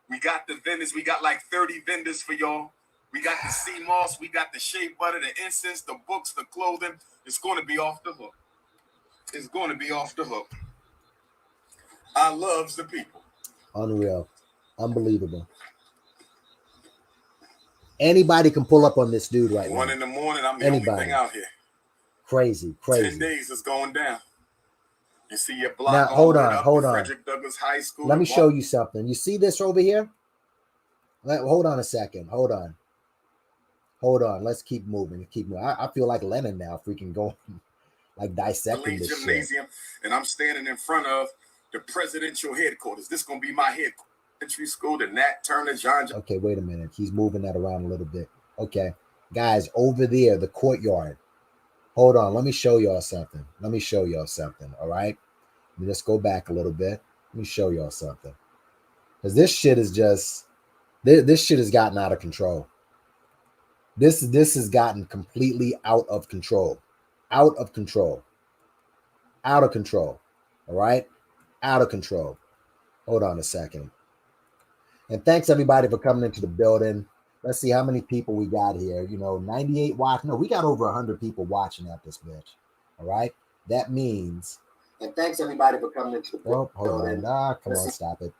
We got the vendors. We got like 30 vendors for y'all. We got the sea moss. We got the shea butter, the incense, the books, the clothing. It's going to be off the hook. It's going to be off the hook. I loves the people. Unreal. Unbelievable. Anybody can pull up on this dude right now. 1 in the morning, I'm the only thing out here. Crazy. 10 days is going down. You see your block. Now, hold on. Frederick Douglass High School. Let me show you something. You see this over here? Hold on a second. Hold on. Let's keep moving. I feel like Lennon now, freaking going, like dissecting this gymnasium, shit. And I'm standing in front of the presidential headquarters. This gonna be my headquarters. School, the Nat Turner, John. Okay, wait a minute. He's moving that around a little bit. Okay, guys, over there, the courtyard. Hold on. Let me show y'all something. All right. Let me just go back a little bit. Let me show y'all something. Because this shit is just, this shit has gotten out of control. This has gotten completely out of control. Out of control. Out of control. All right? Out of control. Hold on a second. And thanks everybody for coming into the building. Let's see how many people we got here. 98 watch. No, we got over 100 people watching at this bitch. All right? That means. And thanks everybody for coming into the building. Oh, hold on. Come on, stop it.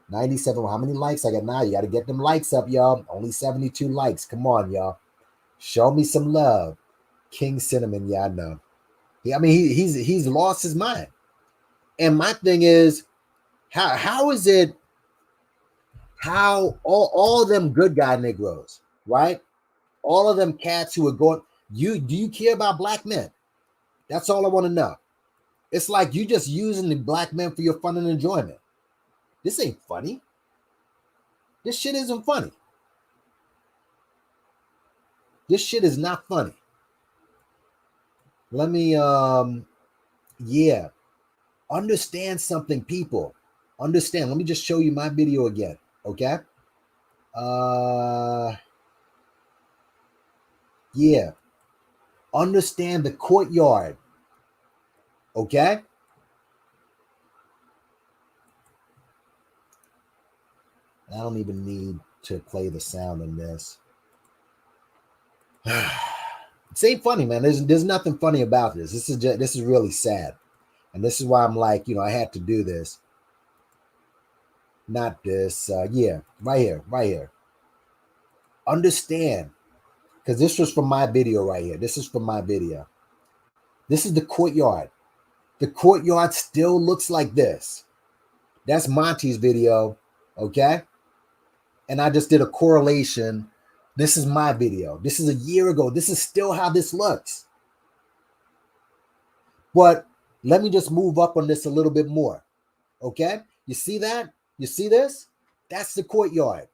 97. How many likes I got now? You got to get them likes up, y'all. Only 72 likes. Come on, y'all. Show me some love. King Cinnamon, yeah, I know. He's lost his mind. And my thing is, how is it? How all of them good guy Negroes, right? All of them cats who are going. Do you care about black men? That's all I want to know. It's like you just using the black men for your fun and enjoyment. This ain't funny. This shit isn't funny. This shit is not funny. Let me understand something, people. Understand. Let me just show you my video again. Okay. Understand the courtyard. Okay. I don't even need to play the sound in this. It ain't funny, man. There's nothing funny about this. This is really sad. And this is why I'm like, I had to do this. Not this. Right here. Understand. Because this was from my video right here. This is from my video. This is the courtyard. The courtyard still looks like this. That's Monty's video. Okay. And I just did a correlation. This is my video. This is a year ago. This is still how this looks. But let me just move up on this a little bit more. Okay? You see that? You see this? That's the courtyard.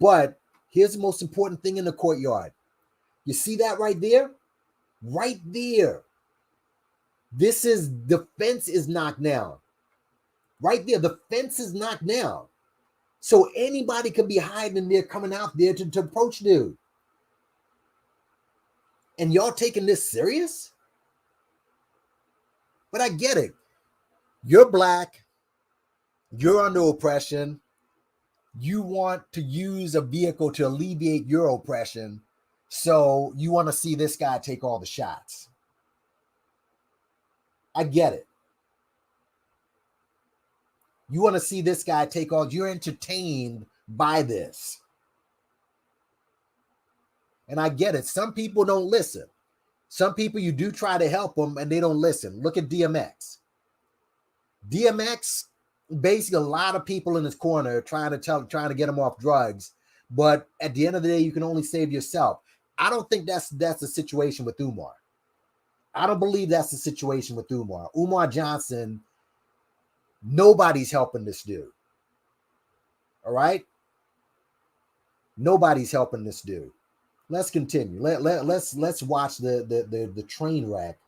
But here's the most important thing in the courtyard. You see that right there? Right there. The fence is knocked down. Right there. The fence is knocked down. So anybody could be hiding in there, coming out there to approach dude. And y'all taking this serious? But I get it. You're black. You're under oppression. You want to use a vehicle to alleviate your oppression. So you want to see this guy take all the shots. I get it. You want to see this guy take all, you're entertained by this. And I get it. Some people don't listen. Some people you do try to help them and they don't listen. Look at DMX. DMX, basically a lot of people in his corner trying to get him off drugs. But at the end of the day, you can only save yourself. I don't think that's the situation with Umar. I don't believe that's the situation with Umar. Umar Johnson, nobody's helping this dude. All right? Nobody's helping this dude. Let's continue. Let's watch the train wreck.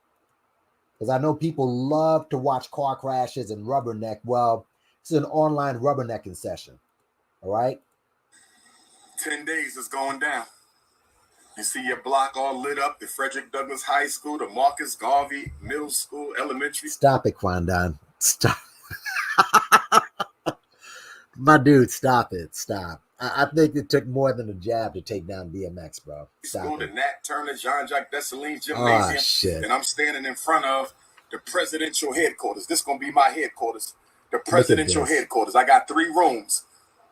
Because I know people love to watch car crashes and rubberneck. Well, this is an online rubbernecking session. All right? 10 days is going down. You see your block all lit up, the Frederick Douglass High School, the Marcus Garvey Middle School, Elementary. Stop it, Quandon. Stop. My dude, stop it. Stop. I think it took more than a jab to take down DMX, bro. Stop it. Nat Turner, Jean-Jacques Dessalines Gymnasium. Oh, shit. And I'm standing in front of the presidential headquarters. This is going to be my headquarters. The presidential headquarters. I got 3 rooms.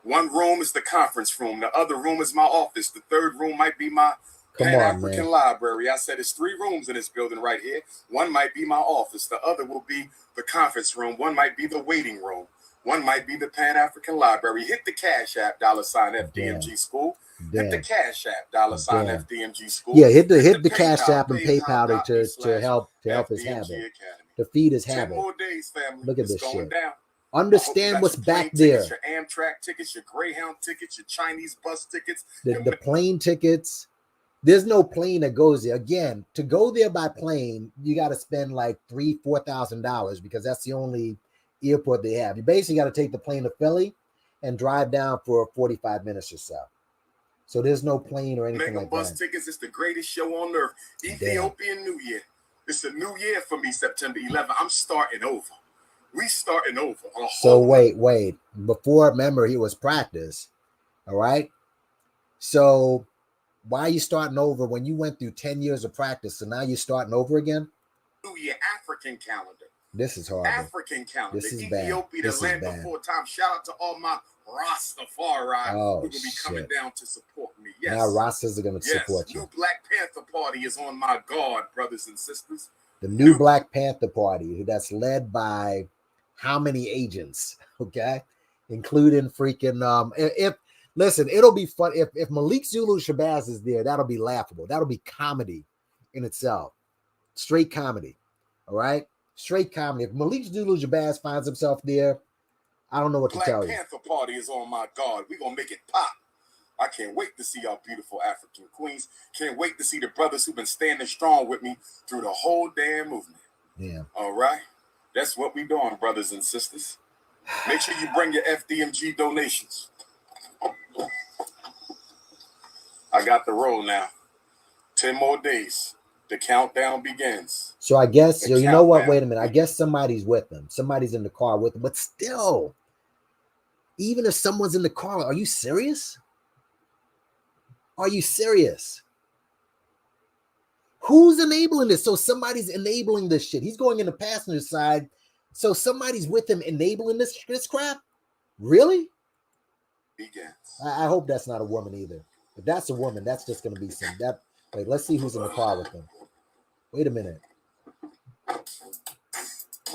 One room is the conference room. The other room is my office. The third room might be my Pan-African library. I said it's 3 rooms in this building right here. One might be my office. The other will be the conference room. One might be the waiting room. One might be the Pan-African library. Hit the Cash App, $FDMG School. Hit the Cash App, $FDMG School. Yeah, hit the Cash App and PayPal to help his habit, to feed his habit. 10 more days, family. Look at this going shit. Down. Understand what's back there. Tickets, your Amtrak tickets, your Greyhound tickets, your Chinese bus tickets. The plane tickets. There's no plane that goes there. Again, to go there by plane, you got to spend like $3,000-$4,000 because that's the only airport they have. You basically got to take the plane to Philly and drive down for 45 minutes or so. So there's no plane or anything Mega like bus that. tickets. It's the greatest show on earth. Ethiopian New Year. It's a new year for me, September 11th. I'm starting over. We starting over. So wait. Before, remember, he was practice. All right. So why are you starting over when you went through 10 years of practice? So now you're starting over again? New Year African calendar. This is horrible. African calendar. This is Ethiopia, bad. the land before time. Shout out to all my Rastafari who will be coming down to support me. Yes. Now Rastas are going to support you. New Black Panther Party is on my guard, brothers and sisters. The new Black Panther Party, that's led by how many agents? Okay, including freaking listen, it'll be fun if Malik Zulu Shabazz is there. That'll be laughable. That'll be comedy in itself. Straight comedy. All right, straight comedy. If Malik Zulu Shabazz finds himself there, I don't know what to tell you. Black Panther Party is on my guard. We're gonna make it pop. I can't wait to see our beautiful African queens. Can't wait to see the brothers who've been standing strong with me through the whole damn movement. Yeah. All right. That's what we doing, brothers and sisters. Make sure you bring your FDMG donations. I got the roll now. 10 more days. The countdown begins. So I guess, you know what? Wait a minute. I guess somebody's with them. Somebody's in the car with them. But still, even if someone's in the car, are you serious? Are you serious? Who's enabling this? So somebody's enabling this shit. He's going in the passenger side. So somebody's with him enabling this crap? Really? Begins. I hope that's not a woman either. If that's a woman, that's just going to be some... Wait, let's see who's in the car with them. Wait a minute.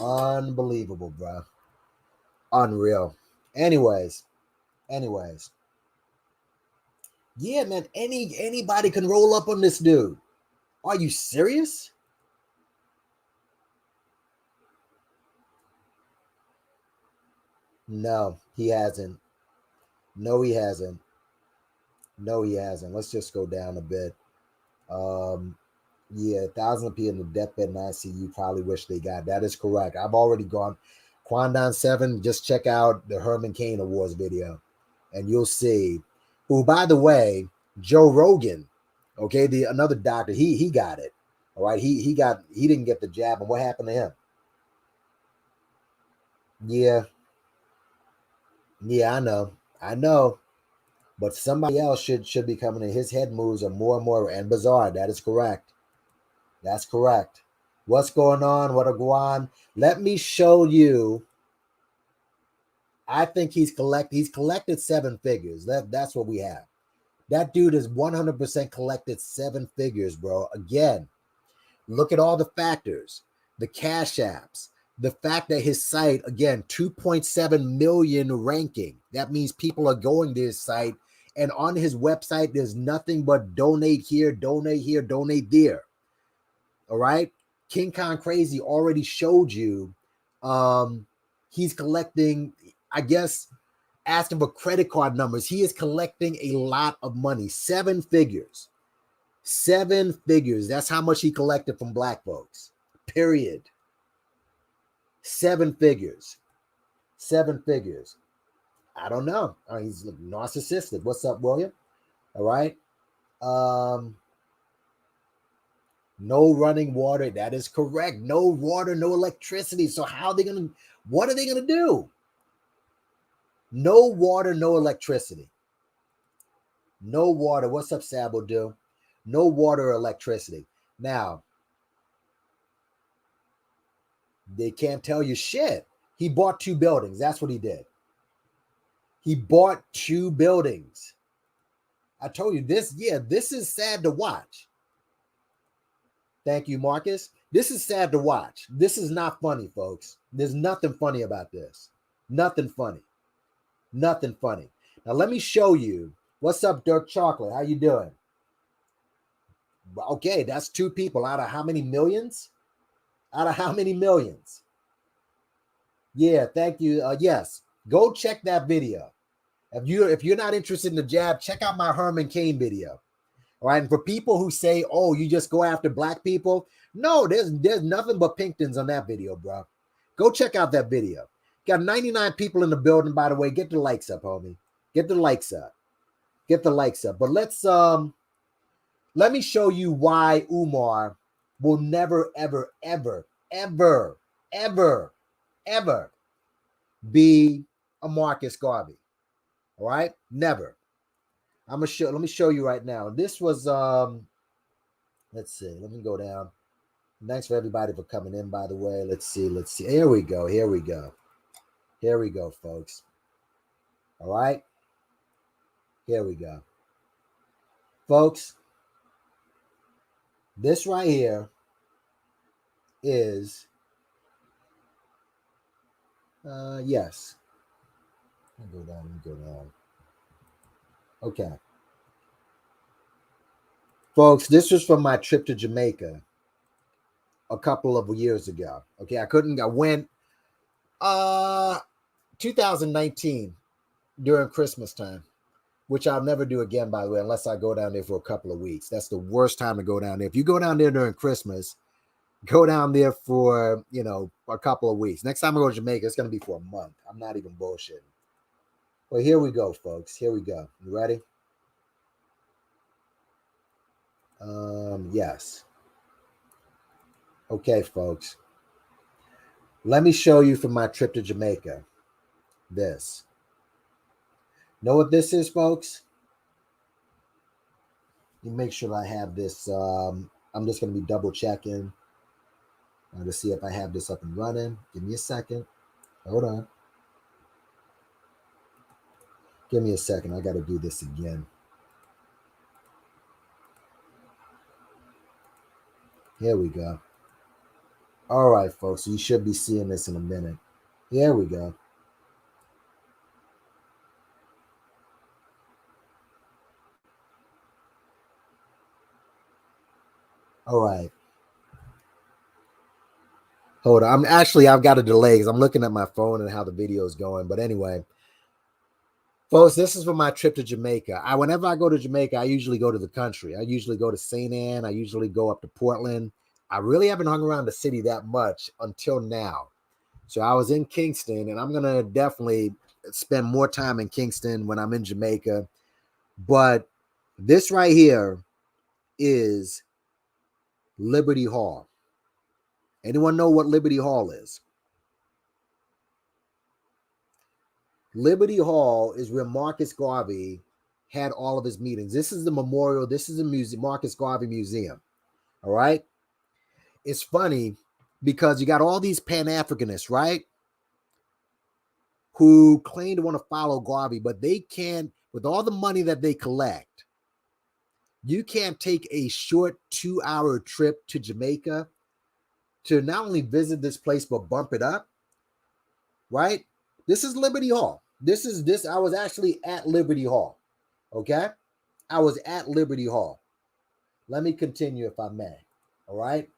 Unbelievable, bro. Unreal. Anyways. Yeah, man. Anybody can roll up on this dude. Are you serious? No, he hasn't. No, he hasn't. Let's just go down a bit. Yeah, 1,000 people in the deathbed in ICU probably wish they got. That is correct. I've already gone. Quandon 7, just check out the Herman Cain Awards video, and you'll see. Who, by the way, Joe Rogan, okay, another doctor, he got it. All right, he didn't get the jab, and what happened to him? Yeah, I know. But somebody else should be coming in. His head moves are more and more and bizarre. That is correct. That's correct. What's going on? What a guan? Let me show you. I think he's collected 7 figures. That's what we have. That dude is 100% collected 7 figures, bro. Again, look at all the factors, the cash apps, the fact that his site, again, 2.7 million ranking. That means people are going to his site, and on his website, there's nothing but donate here, donate there. All right. King Kong Crazy already showed you he's collecting, I guess, asking for credit card numbers. He is collecting a lot of money. 7 figures. 7 figures. That's how much he collected from black folks. Period. 7 figures. 7 figures. I don't know. He's narcissistic. What's up, William? All right. No running water. That is correct. No water, no electricity. So what are they going to do? No water, no electricity. No water. What's up, Sabo do? No water or electricity. Now, they can't tell you shit. He bought 2 buildings. That's what he did. He bought 2 buildings. I told you this. Yeah, this is sad to watch. Thank you, Marcus. This is sad to watch. This is not funny, folks. There's nothing funny about this. Nothing funny. Nothing funny. Now, let me show you. What's up, Dirk Chocolate? How you doing? Okay, that's 2 people out of how many millions? Out of how many millions? Yeah, thank you. Yes, go check that video. If you're not interested in the jab, check out my Herman Cain video. All right, and for people who say, "Oh, you just go after black people," no, there's nothing but Pinktons on that video, bro. Go check out that video. Got 99 people in the building, by the way. Get the likes up, homie. Get the likes up. Get the likes up. But let me show you why Umar will never, ever, ever, ever, ever, ever be a Marcus Garvey. All right? Never. Let me show you right now. This was let's see. Let me go down. Thanks for everybody for coming in, by the way. Let's see. Here we go. Here we go, folks. All right. Here we go. Folks, this right here is yes. Let me go down. Okay. Folks, this was from my trip to Jamaica a couple of years ago. Okay, I went 2019 during Christmas time, which I'll never do again, by the way, unless I go down there for a couple of weeks. That's the worst time to go down there. If you go down there during Christmas, go down there for, a couple of weeks. Next time I go to Jamaica, it's going to be for a month. I'm not even bullshitting. Well, here we go, folks. Here we go. You ready? Yes. Okay, folks. Let me show you from my trip to Jamaica. This. Know what this is, folks? You make sure I have this. I'm just going to be double checking to see if I have this up and running. Give me a second. Hold on. Give me a second. I got to do this again. Here we go. All right, folks. You should be seeing this in a minute. Here we go. All right. Hold on. I've got a delay because I'm looking at my phone and how the video is going. But anyway, folks, this is for my trip to Jamaica. Whenever I go to Jamaica, I usually go to the country. I usually go to St. Ann. I usually go up to Portland. I really haven't hung around the city that much until now. So I was in Kingston, and I'm going to definitely spend more time in Kingston when I'm in Jamaica. But this right here is Liberty Hall. Anyone know what Liberty Hall is? Liberty Hall is where Marcus Garvey had all of his meetings. This is the memorial. This is the museum, Marcus Garvey Museum. All right. It's funny because you got all these Pan-Africanists, right? Who claim to want to follow Garvey, but they can't, with all the money that they collect, you can't take a short 2-hour trip to Jamaica to not only visit this place, but bump it up, right? This is Liberty Hall. I was actually at Liberty Hall, okay? I was at Liberty Hall. Let me continue if I may, all right?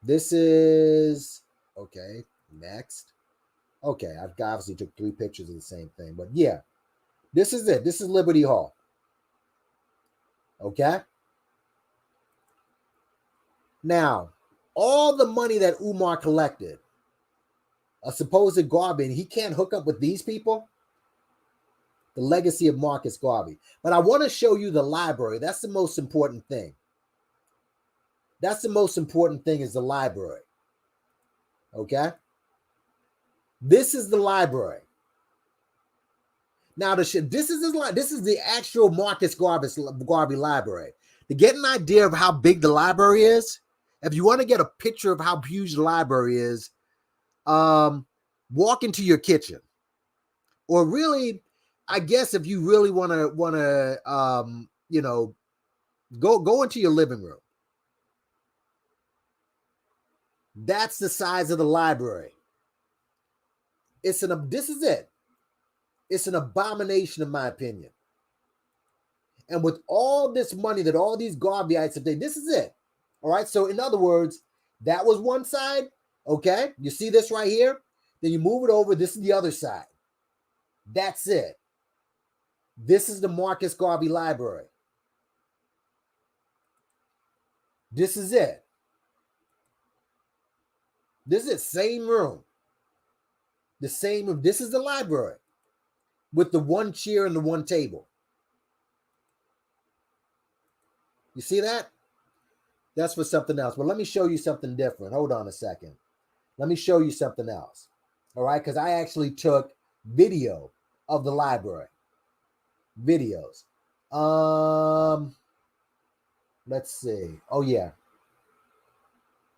This is, okay, next. Okay, I've obviously took 3 pictures of the same thing, but yeah, this is it. This is Liberty Hall, okay? Now, all the money that Umar collected, a supposed Garvey, he can't hook up with these people. The legacy of Marcus Garvey. But I want to show you the library. That's the most important thing. That's the most important thing is the library. Okay? This is the library. Now, this is the actual Marcus Garvey library. To get an idea of how big the library is, if you want to get a picture of how huge the library is, walk into your kitchen, or really, I guess if you really want to, go into your living room. That's the size of the library. This is it. It's an abomination, in my opinion. And with all this money that all these Garveyites have taken, this is it. All right. So in other words, that was one side. Okay. You see this right here? Then you move it over. This is the other side. That's it. This is the Marcus Garvey Library. This is it. This is it. Same room. The same room. This is the library with the one chair and the one table. You see that? That's for something else. But let me show you something different. Hold on a second. Let me show you something else. All right, because I actually took video of the library. Videos. Let's see. Oh yeah.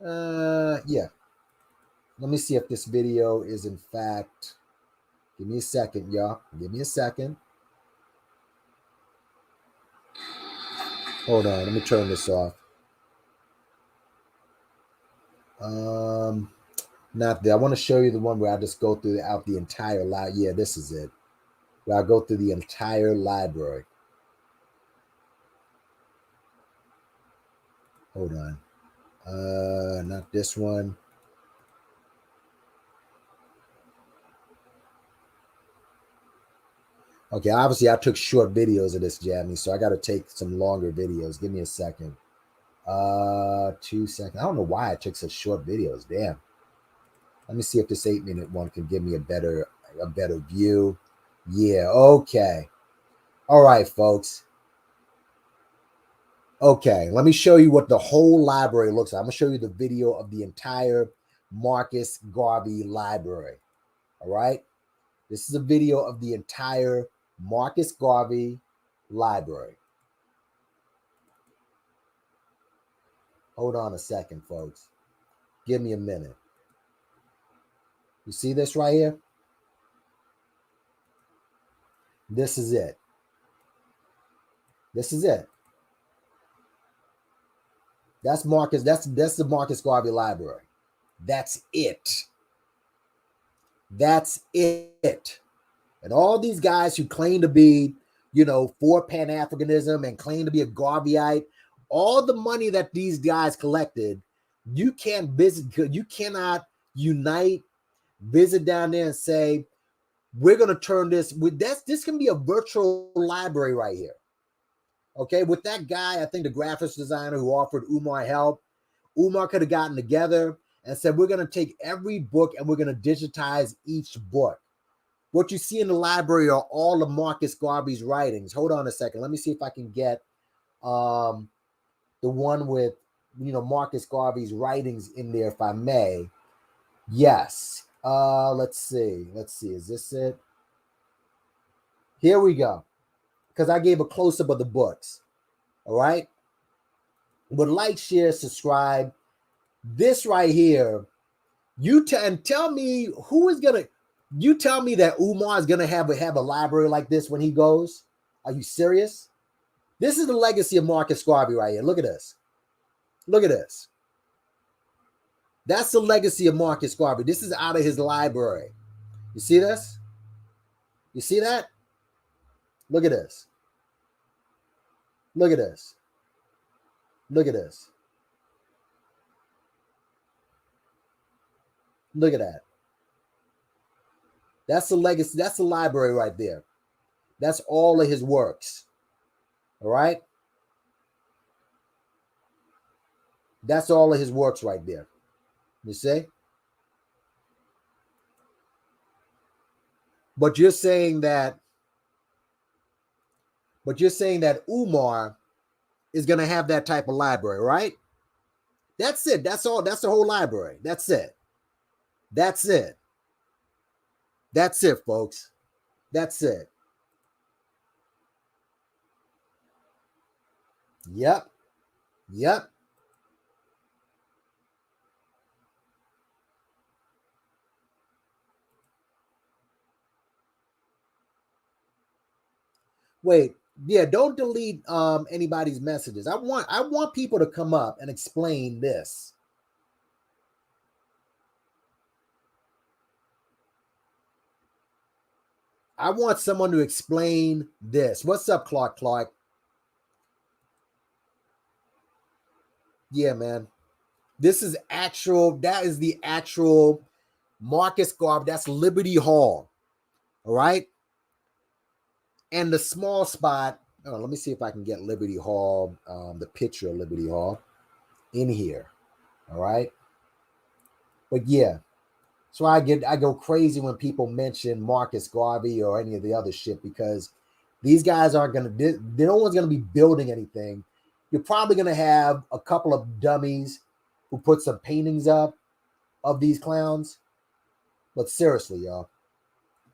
Yeah. Let me see if this video is in fact. Give me a second, y'all. Give me a second. Hold on. Let me turn this off. Not there. I want to show you the one where I just go throughout the entire library. Yeah, this is it. Where I go through the entire library. Hold on. Not this one. Okay, obviously I took short videos of this, Jamie, so I got to take some longer videos. Give me a second. 2 seconds. I don't know why I took such short videos. Damn. Let me see if this 8-minute one can give me a better view. Yeah, okay. All right, folks. Okay, let me show you what the whole library looks like. I'm going to show you the video of the entire Marcus Garvey library. All right? This is a video of the entire Marcus Garvey library. Hold on a second, folks. Give me a minute. You see this right here? This is it. This is it. That's Marcus. That's the Marcus Garvey library. That's it. That's it. And all these guys who claim to be, for Pan-Africanism and claim to be a Garveyite, all the money that these guys collected, you can't visit, you cannot unite, visit down there and say, we're going to turn this, this can be a virtual library right here. Okay, with that guy, I think the graphics designer who offered Umar help, Umar could have gotten together and said, we're going to take every book and we're going to digitize each book. What you see in the library are all of Marcus Garvey's writings. Hold on a second. Let me see if I can get the one with, Marcus Garvey's writings in there, if I may. Yes. Let's see. Is this it? Here we go. Because I gave a close-up of the books. All right? But like, share, subscribe. This right here, and tell me who is going to, you tell me that Umar is going to have a library like this when he goes? Are you serious? This is the legacy of Marcus Garvey right here. Look at this. Look at this. That's the legacy of Marcus Garvey. This is out of his library. You see this? You see that? Look at this. Look at this. Look at this. Look at that. That's the legacy. That's the library right there. That's all of his works. All right? That's all of his works right there. You see? But you're saying that Umar is going to have that type of library, right? That's it. That's all. That's the whole library. That's it. That's it. That's it, folks. That's it. Yep. Yep. Wait, yeah, don't delete anybody's messages. I want people to come up and explain this. I want someone to explain this. What's up, Clark? Yeah, man. This is actual, that is the actual Marcus Garvey. That's Liberty Hall. All right. And the small spot, let me see if I can get Liberty Hall, the picture of Liberty Hall in here. All right. But yeah, so I go crazy when people mention Marcus Garvey or any of the other shit, because these guys aren't going to, no one's going to be building anything You're probably going to have a couple of dummies who put some paintings up of these clowns. But seriously, y'all.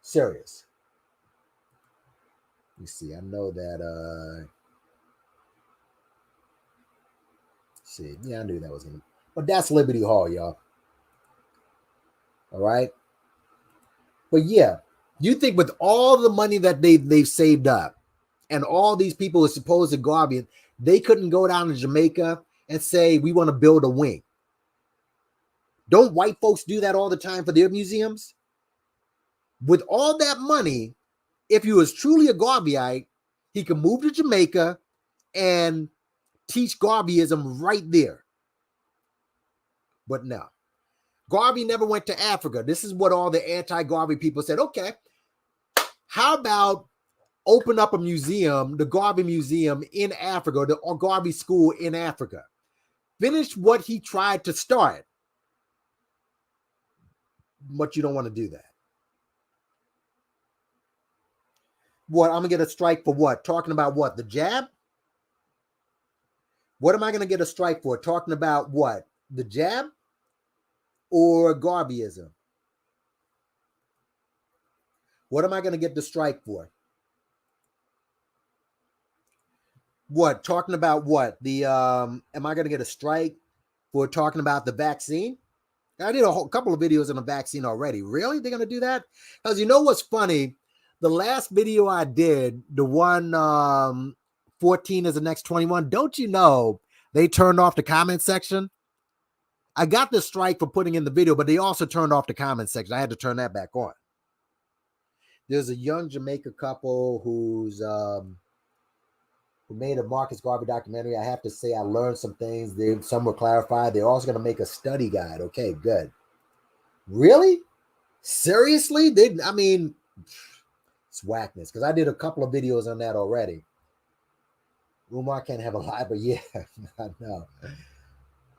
Serious. You see, I know that see, yeah, I knew that was gonna, but that's Liberty Hall, y'all. All right. But yeah, you think with all the money that they've saved up and all these people who are supposed to go out, they couldn't go down to Jamaica and say, we want to build a wing. Don't white folks do that all the time for their museums? With all that money, if he was truly a Garveyite, he could move to Jamaica and teach Garveyism right there. But no. Garvey never went to Africa. This is what all the anti-Garvey people said. Okay, how about open up a museum, the Garvey Museum in Africa, the Garvey School in Africa. Finish what he tried to start. But you don't want to do that. What, I'm going to get a strike for what? Talking about what? The jab? What am I going to get a strike for? Talking about what? The jab or Garveyism? What am I going to get the strike for? What? Talking about what? The am I going to get a strike for talking about the vaccine? I did a couple of videos on the vaccine already. Really? They're going to do that? Because you know what's funny? The last video I did, the one 14 is the next 21, don't you know they turned off the comment section? I got the strike for putting in the video, but they also turned off the comment section. I had to turn that back on. There's a young Jamaica couple who's who made a Marcus Garvey documentary. I have to say I learned some things. Some were clarified. They're also going to make a study guide. Okay, good. Really? Seriously? I mean, it's whackness, because I did a couple of videos on that already. Umar can't have a lie, but yeah, I know.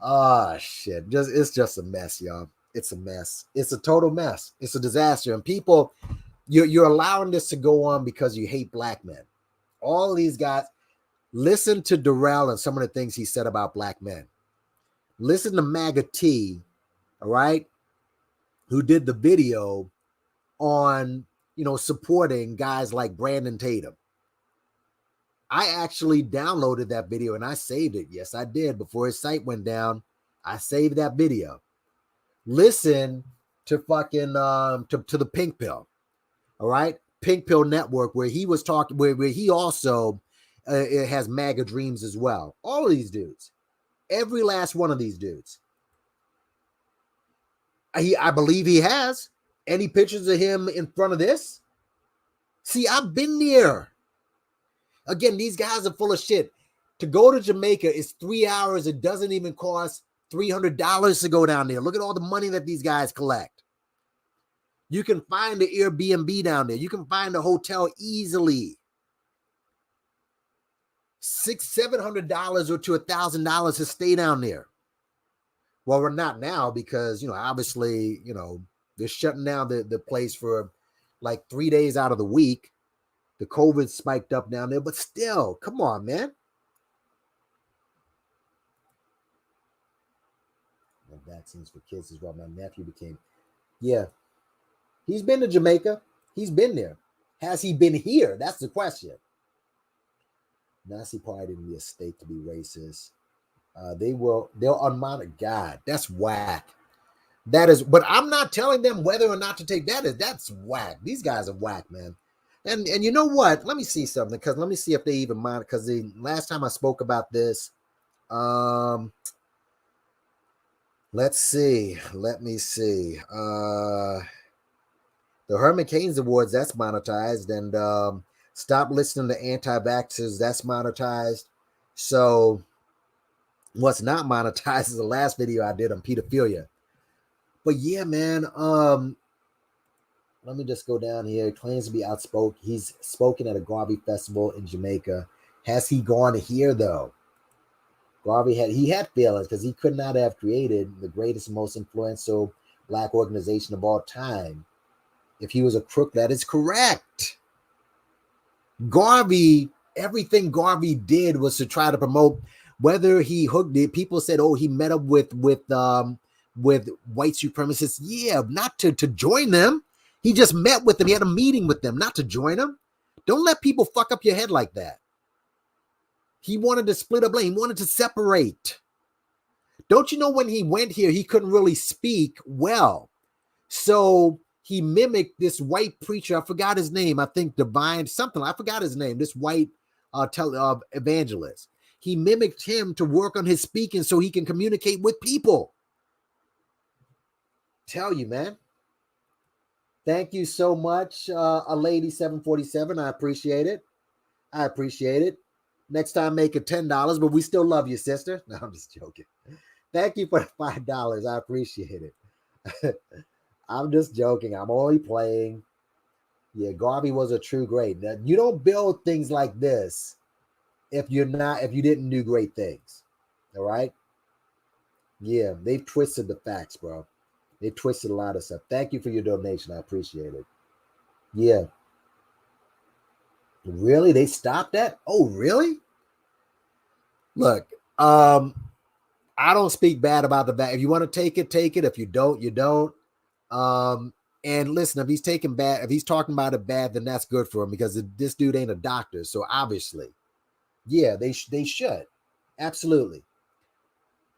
Oh, shit. It's just a mess, y'all. It's a mess. It's a total mess. It's a disaster. And people, you're allowing this to go on because you hate black men. All these guys, listen to Darrell and some of the things he said about black men. Listen to MAGA T, all right, who did the video on, supporting guys like Brandon Tatum. I actually downloaded that video and I saved it. Yes, I did. Before his site went down, I saved that video. Listen to fucking to the Pink Pill, all right, Pink Pill Network, where he was talking, where he also it has MAGA dreams as well. All of these dudes, every last one of these dudes. I believe he has. Any pictures of him in front of this? See, I've been there. Again, these guys are full of shit. To go to Jamaica is 3 hours. It doesn't even cost $300 to go down there. Look at all the money that these guys collect. You can find the Airbnb down there. You can find a hotel easily. $600-700 or to $1,000 to stay down there. Well, we're not now because, obviously, they're shutting down the place for like 3 days out of the week. The COVID spiked up down there, but still, come on, man. Vaccines for kids is what my nephew became. Yeah. He's been to Jamaica. He's been there. Has he been here? That's the question. Nazi Party didn't be a state to be racist. They'll unmonitor. God, that's whack. That is, but I'm not telling them whether or not to take that. That's whack. These guys are whack, man. And you know what? Let me see something, because let me see if they even monitor. Because the last time I spoke about this, let's see. Let me see. The Herman Cain's Awards, that's monetized, and stop listening to anti-vaxxers, that's monetized. So what's not monetized is the last video I did on pedophilia. But yeah, man, let me just go down here. Claims to be outspoken. He's spoken at a Garvey festival in Jamaica. Has he gone here though? Garvey had feelings because he could not have created the greatest, most influential black organization of all time if he was a crook. That is correct. Garvey, everything Garvey did was to try to promote Whether he hooked it, people said, oh, he met up with white supremacists. Yeah, not to join them. He just met with them. He had a meeting with them, not to join them. Don't let people fuck up your head like that. He wanted to split up blame. He wanted to separate. Don't you know when he went here, he couldn't really speak well. So he mimicked this white preacher. I forgot his name. I think Divine something. I forgot his name. This white evangelist. He mimicked him to work on his speaking so he can communicate with people. Tell you, man. Thank you so much, a lady 747. I appreciate it. I appreciate it. Next time, make it $10, but we still love you, sister. No, I'm just joking. Thank you for the $5. I appreciate it. I'm just joking. I'm only playing. Yeah, Garvey was a true great. Now, you don't build things like this if you didn't do great things. All right? Yeah, they've twisted the facts, bro. They twisted a lot of stuff. Thank you for your donation. I appreciate it. Yeah. Really? They stopped that? Oh, really? Look, I don't speak bad about the back. If you want to take it, take it. If you don't, you don't. And listen, if he's talking about it bad, then that's good for him because this dude ain't a doctor. So obviously, yeah, they should. Absolutely.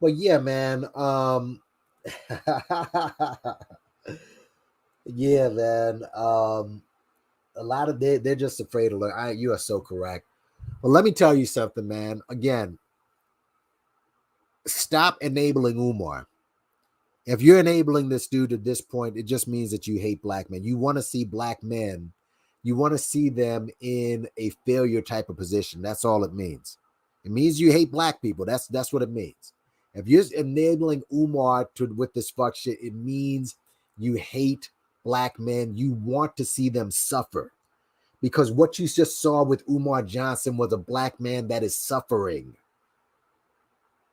But yeah, man. Yeah, man. A lot of they're just afraid to learn. You are so correct. Well, let me tell you something, man. Again, stop enabling Umar. If you're enabling this dude at this point, it just means that you hate black men. You want to see black men, you want to see them in a failure type of position. That's all it means. It means you hate black people. That's what it means. If you're enabling Umar with this fuck shit, it means you hate black men. You want to see them suffer. Because what you just saw with Umar Johnson was a black man that is suffering.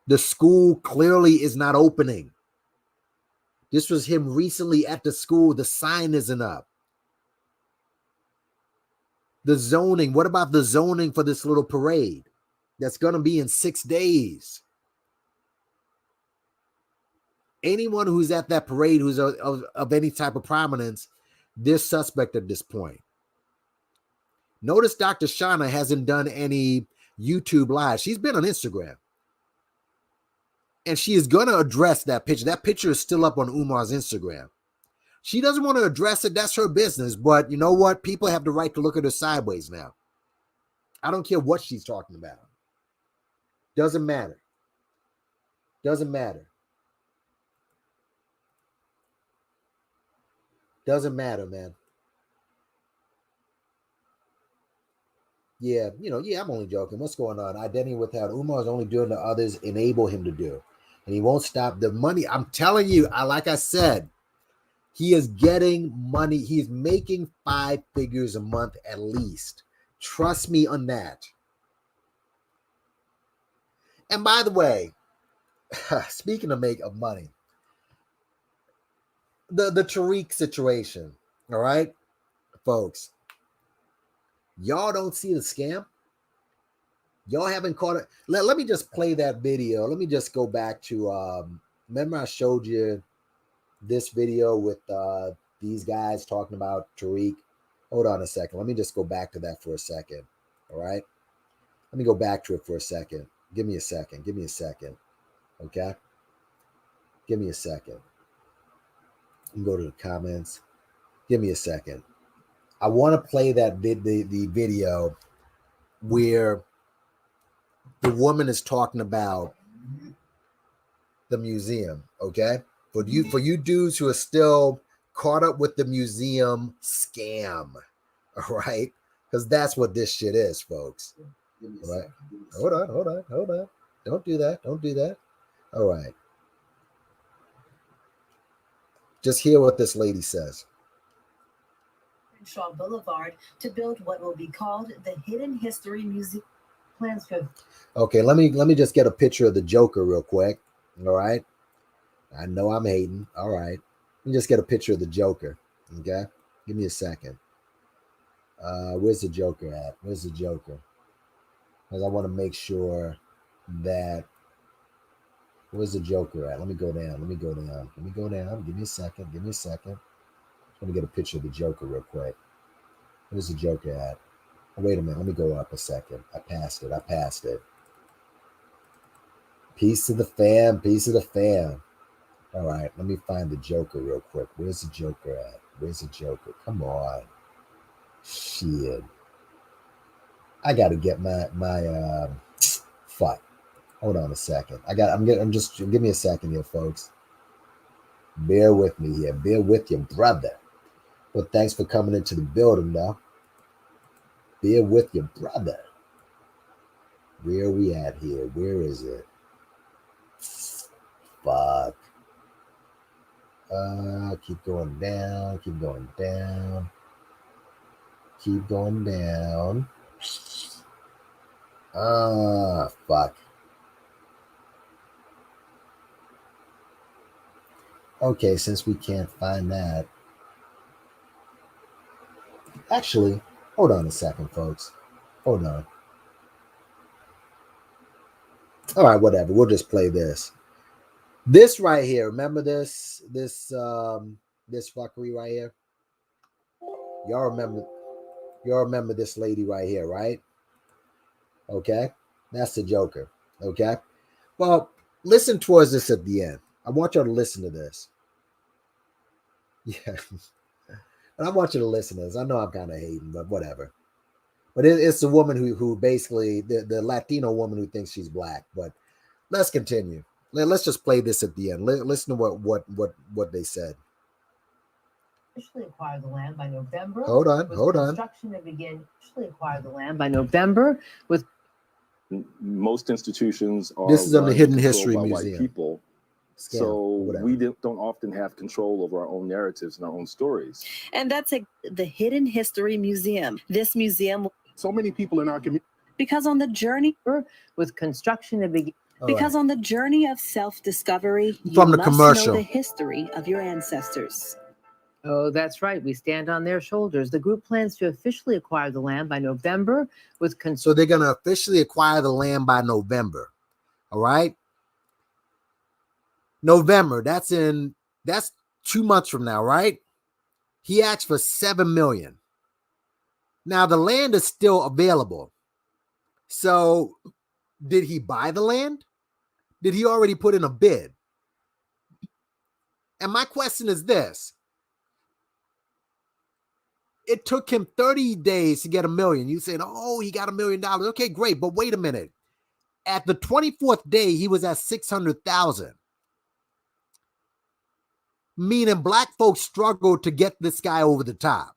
The school clearly is not opening. This was him recently at the school. The sign isn't up. The zoning. What about the zoning for this little parade? That's going to be in 6 days. Anyone who's at that parade who's of any type of prominence, they're suspect at this point. Notice Dr. Shauna hasn't done any YouTube live. She's been on Instagram. And she is going to address that picture. That picture is still up on Umar's Instagram. She doesn't want to address it. That's her business. But you know what? People have the right to look at her sideways now. I don't care what she's talking about. Doesn't matter. Doesn't matter. Doesn't matter, man. Yeah, I'm only joking. What's going on? Identity withheld. Umar is only doing to others enable him to do. And he won't stop the money. I'm telling you, like I said, he is getting money. He's making 5 figures a month at least. Trust me on that. And by the way, speaking of money, the Tariq situation, all right, folks, y'all don't see the scam. Y'all haven't caught it. Let me just play that video. Let me just go back to, remember I showed you this video with these guys talking about Tariq. Hold on a second. Let me just go back to that for a second. All right. Let me go back to it for a second. Give me a second. Give me a second. Okay. Give me a second. You can go to the comments. Give me a second. I want to play that the video where the woman is talking about the museum. Okay. For you dudes who are still caught up with the museum scam, all right? Because that's what this shit is, folks. All right? Hold on. Don't do that. All right. Just hear what this lady says. Shaw Boulevard to build what will be called the Hidden History Museum. Plans for. Okay, let me just get a picture of the Joker real quick. All right. I know I'm hating. All right. Let me just get a picture of the Joker. Okay. Give me a second. Where's the Joker at? Where's the Joker? Because I want to make sure that. Where's the Joker at? Let me go down. Let me go down. Let me go down. Give me a second. Give me a second. Let me get a picture of the Joker real quick. Where's the Joker at? Oh, wait a minute. Let me go up a second. I passed it. I passed it. Peace to the fam. Peace to the fam. All right. Let me find the Joker real quick. Where's the Joker at? Where's the Joker? Come on. Shit. I got to get my fuck. Hold on a second. Give me a second here, folks. Bear with me here. Bear with your brother. Well, thanks for coming into the building now. Bear with your brother. Where are we at here? Where is it? Fuck. Keep going down. Keep going down. Keep going down. Fuck. Okay, since we can't find that. Actually, hold on a second, folks. Hold on. All right, whatever. We'll just play this. This right here. Remember this fuckery right here? Y'all remember this lady right here, right? Okay. That's the Joker. Okay. Well, listen towards this at the end. I want y'all to listen to this. Yeah. And I want you to listen to this. I know I'm kind of hating, but whatever. But it's the woman who basically, the Latino woman who thinks she's black. But let's continue. Let's just play this at the end. Listen to what they said. Officially acquire the land by November. Hold on. Construction to begin officially acquire the land by November with. Most institutions are. This is on the Hidden History by Museum. White people. So we don't often have control over our own narratives and our own stories. And that's the Hidden History Museum. This museum. So many people in our community. Because on the journey with construction to begin. Because on the journey of self-discovery, From the must commercial. know the history of your ancestors. Oh, that's right. We stand on their shoulders. The group plans to officially acquire the land by November with. So they're going to officially acquire the land by November. All right. November. That's 2 months from now, right? He asked for $7 million. Now the land is still available. So did he buy the land? Did he already put in a bid? And my question is this. It took him 30 days to get $1 million. You said, oh, he got $1 million. Okay, great. But wait a minute. At the 24th day, he was at 600,000. Meaning black folks struggled to get this guy over the top.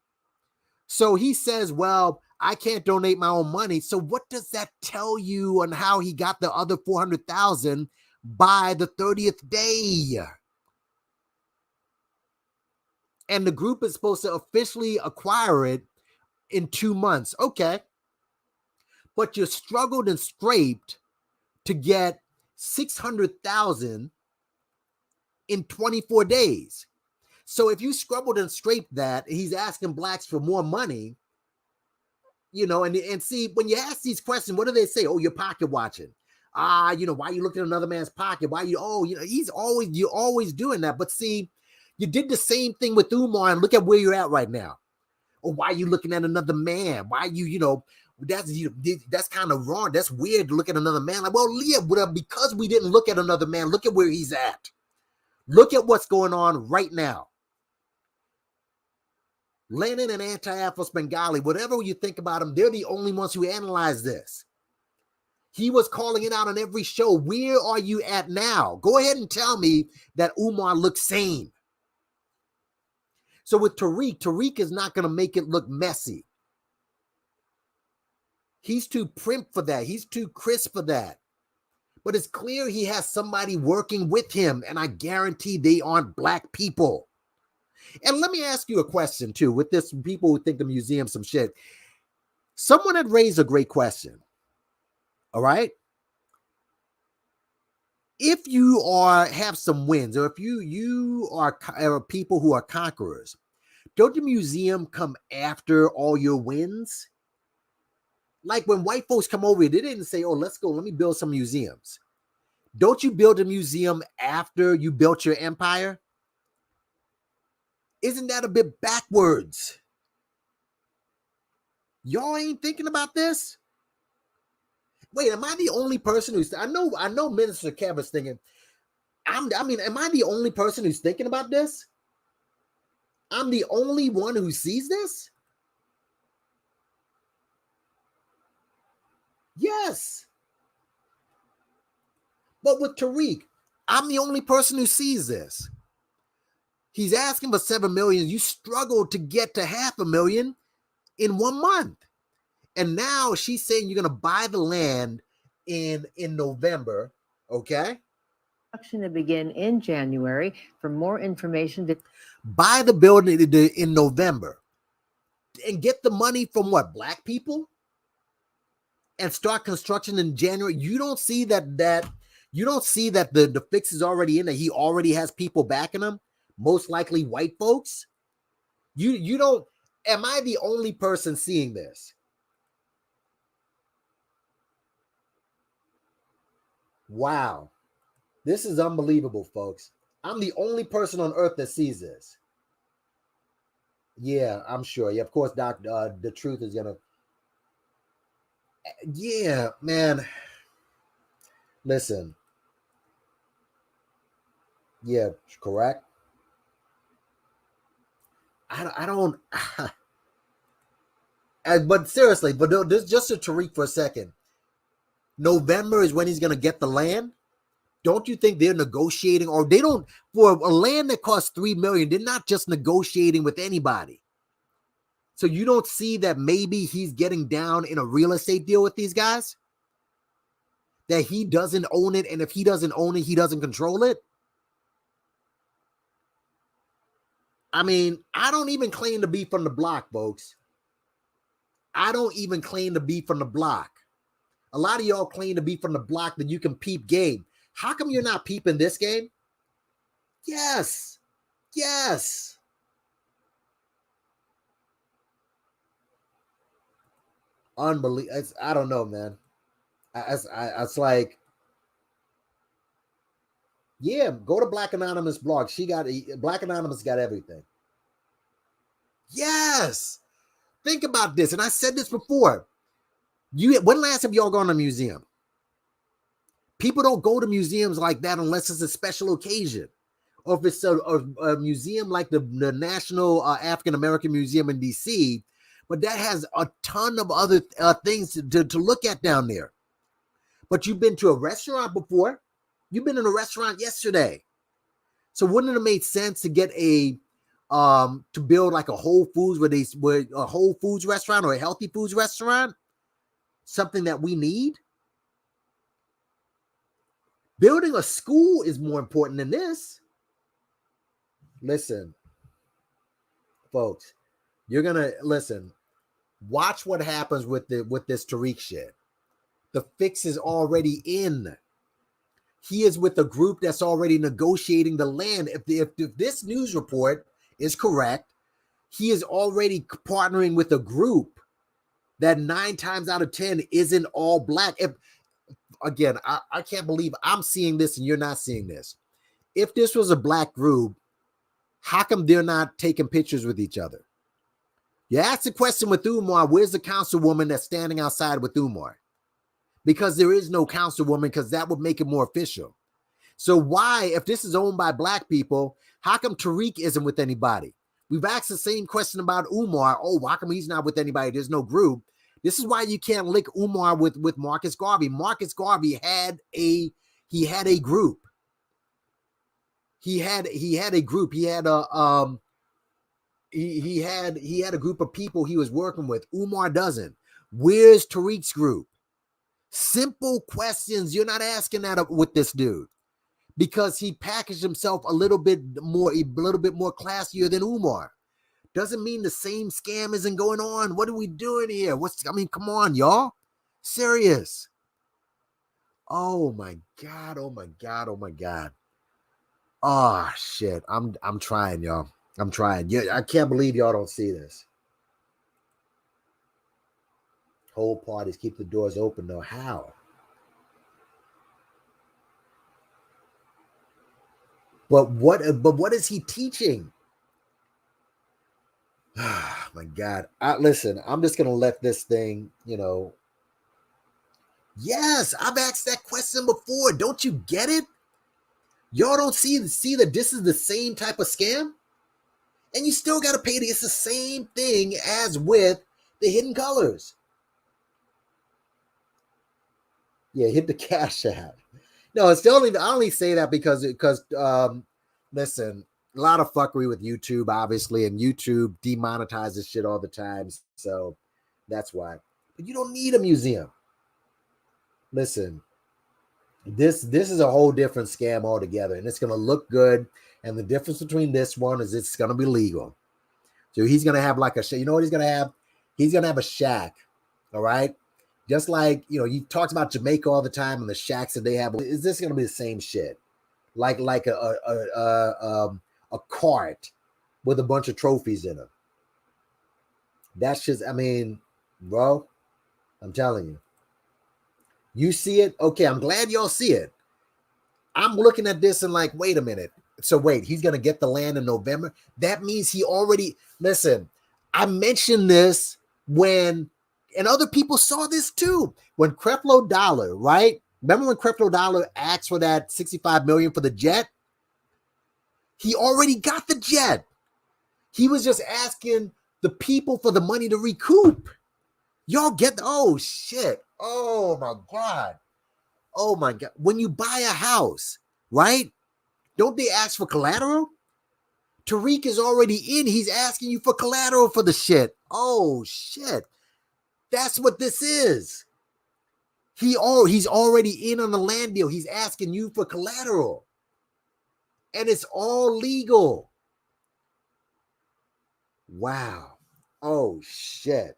So he says, well, I can't donate my own money. So what does that tell you on how he got the other 400,000 by the 30th day? And the group is supposed to officially acquire it in 2 months. Okay. But you struggled and scraped to get 600,000 in 24 days. So if you scrabbled and scraped that, he's asking blacks for more money, and see, when you ask these questions, what do they say? Oh, you're pocket watching. Why are you looking at another man's pocket? You're always doing that. But see, you did the same thing with Umar, and look at where you're at right now. Or why are you looking at another man? Why that's kind of wrong. That's weird to look at another man. Like, well, Leah, because we didn't look at another man, look at where he's at. Look at what's going on right now. Lenin and anti-Afros Bengali, whatever you think about them, they're the only ones who analyze this. He was calling it out on every show. Where are you at now? Go ahead and tell me that Umar looks sane. So with Tariq is not going to make it look messy. He's too primp for that. He's too crisp for that. But it's clear he has somebody working with him, and I guarantee they aren't black people. And let me ask you a question, too, with this people who think the museum some shit. Someone had raised a great question. All right? If you have some wins, or if you are people who are conquerors, don't the museum come after all your wins? Like when white folks come over here, they didn't say, oh, let's go, let me build some museums. Don't you build a museum after you built your empire? Isn't that a bit backwards? Y'all ain't thinking about this? Wait, am I the only person who's, I know Minister Kevin's thinking, am I the only person who's thinking about this? I'm the only one who sees this? Yes. But with Tariq, I'm the only person who sees this. He's asking for 7 million. You struggled to get to 500,000 in 1 month. And now she's saying you're going to buy the land in November. Okay. Construction to begin in January. For more information, buy the building in November and get the money from what? Black people? And start construction in January. You don't see that you don't see that the fix is already in, that he already has people backing him, most likely white folks. You don't. Am I the only person seeing this? Wow. This is unbelievable, folks. I'm the only person on earth that sees this. Yeah, I'm sure. Yeah, of course, Doc, the truth is gonna. Yeah, man. Listen. Yeah, correct. I don't. But seriously, but this just to Tariq for a second. November is when he's gonna get the land. Don't you think they're negotiating, or they don't, for a land that costs $3 million? They're not just negotiating with anybody. So you don't see that maybe he's getting down in a real estate deal with these guys? That he doesn't own it, and if he doesn't own it, he doesn't control it? I mean, I don't even claim to be from the block, folks. I don't even claim to be from the block. A lot of y'all claim to be from the block that you can peep game. How come you're not peeping this game? Yes. Yes. Unbelievable. I don't know, man. It's like, yeah, go to Black Anonymous blog. Black Anonymous got everything. Yes. Think about this. And I said this before. When last have y'all gone to a museum? People don't go to museums like that unless it's a special occasion. Or if it's a museum like the National African American Museum in DC, but that has a ton of other things to look at down there. But you've been to a restaurant before. You've been in a restaurant yesterday. So wouldn't it have made sense to get to build like a Whole Foods where a Whole Foods restaurant or a healthy foods restaurant? Something that we need? Building a school is more important than this. Listen, folks, you're gonna listen. Watch what happens with this Tariq shit. The fix is already in. He is with a group that's already negotiating the land. If this news report is correct, he is already partnering with a group that 9 times out of 10 isn't all black. Again, I can't believe I'm seeing this and you're not seeing this. If this was a black group, how come they're not taking pictures with each other? You ask the question with Umar, where's the councilwoman that's standing outside with Umar? Because there is no councilwoman, because that would make it more official. So why, if this is owned by black people, how come Tariq isn't with anybody? We've asked the same question about Umar. Oh, how come he's not with anybody? There's no group. This is why you can't link Umar with Marcus Garvey. Marcus Garvey had a group. He had a group. He had a group of people he was working with. Umar doesn't. Where's Tariq's group? Simple questions. You're not asking that with this dude, because he packaged himself a little bit more classier than Umar. Doesn't mean the same scam isn't going on. What are we doing here? Come on, y'all. Serious. Oh my God. Oh my God. Oh my God. Oh shit. I'm trying, y'all. I'm trying. Yeah, I can't believe y'all don't see this. Hold parties, keep the doors open. No, how? But what is he teaching? Oh my God. Listen, I'm just gonna let this thing, Yes, I've asked that question before. Don't you get it? Y'all don't see that this is the same type of scam? And you still gotta pay it's the same thing as with the hidden colors. Yeah, hit the cash app. No, it's still I only say that because listen, a lot of fuckery with YouTube, obviously, and YouTube demonetizes shit all the time. So that's why. But you don't need a museum. Listen, this is a whole different scam altogether, and it's gonna look good. And the difference between this one is it's gonna be legal. So he's gonna have like you know what he's gonna have? He's gonna have a shack, all right? Just like you talked about Jamaica all the time and the shacks that they have. Is this gonna be the same shit? Like a cart with a bunch of trophies in them. That's just, I mean, bro, I'm telling you. You see it? Okay, I'm glad y'all see it. I'm looking at this and like, wait a minute. So wait, he's going to get the land in November? That means he already, listen, I mentioned this when, and other people saw this too, when Creflo Dollar, right? Remember when Creflo Dollar asked for that $65 million for the jet? He already got the jet. He was just asking the people for the money to recoup. Y'all get, oh shit. Oh my God. Oh my God. When you buy a house, right? Don't they ask for collateral? Tariq is already in. He's asking you for collateral for the shit. Oh shit. That's what this is. He's already in on the land deal. He's asking you for collateral. And it's all legal. Wow. Oh shit.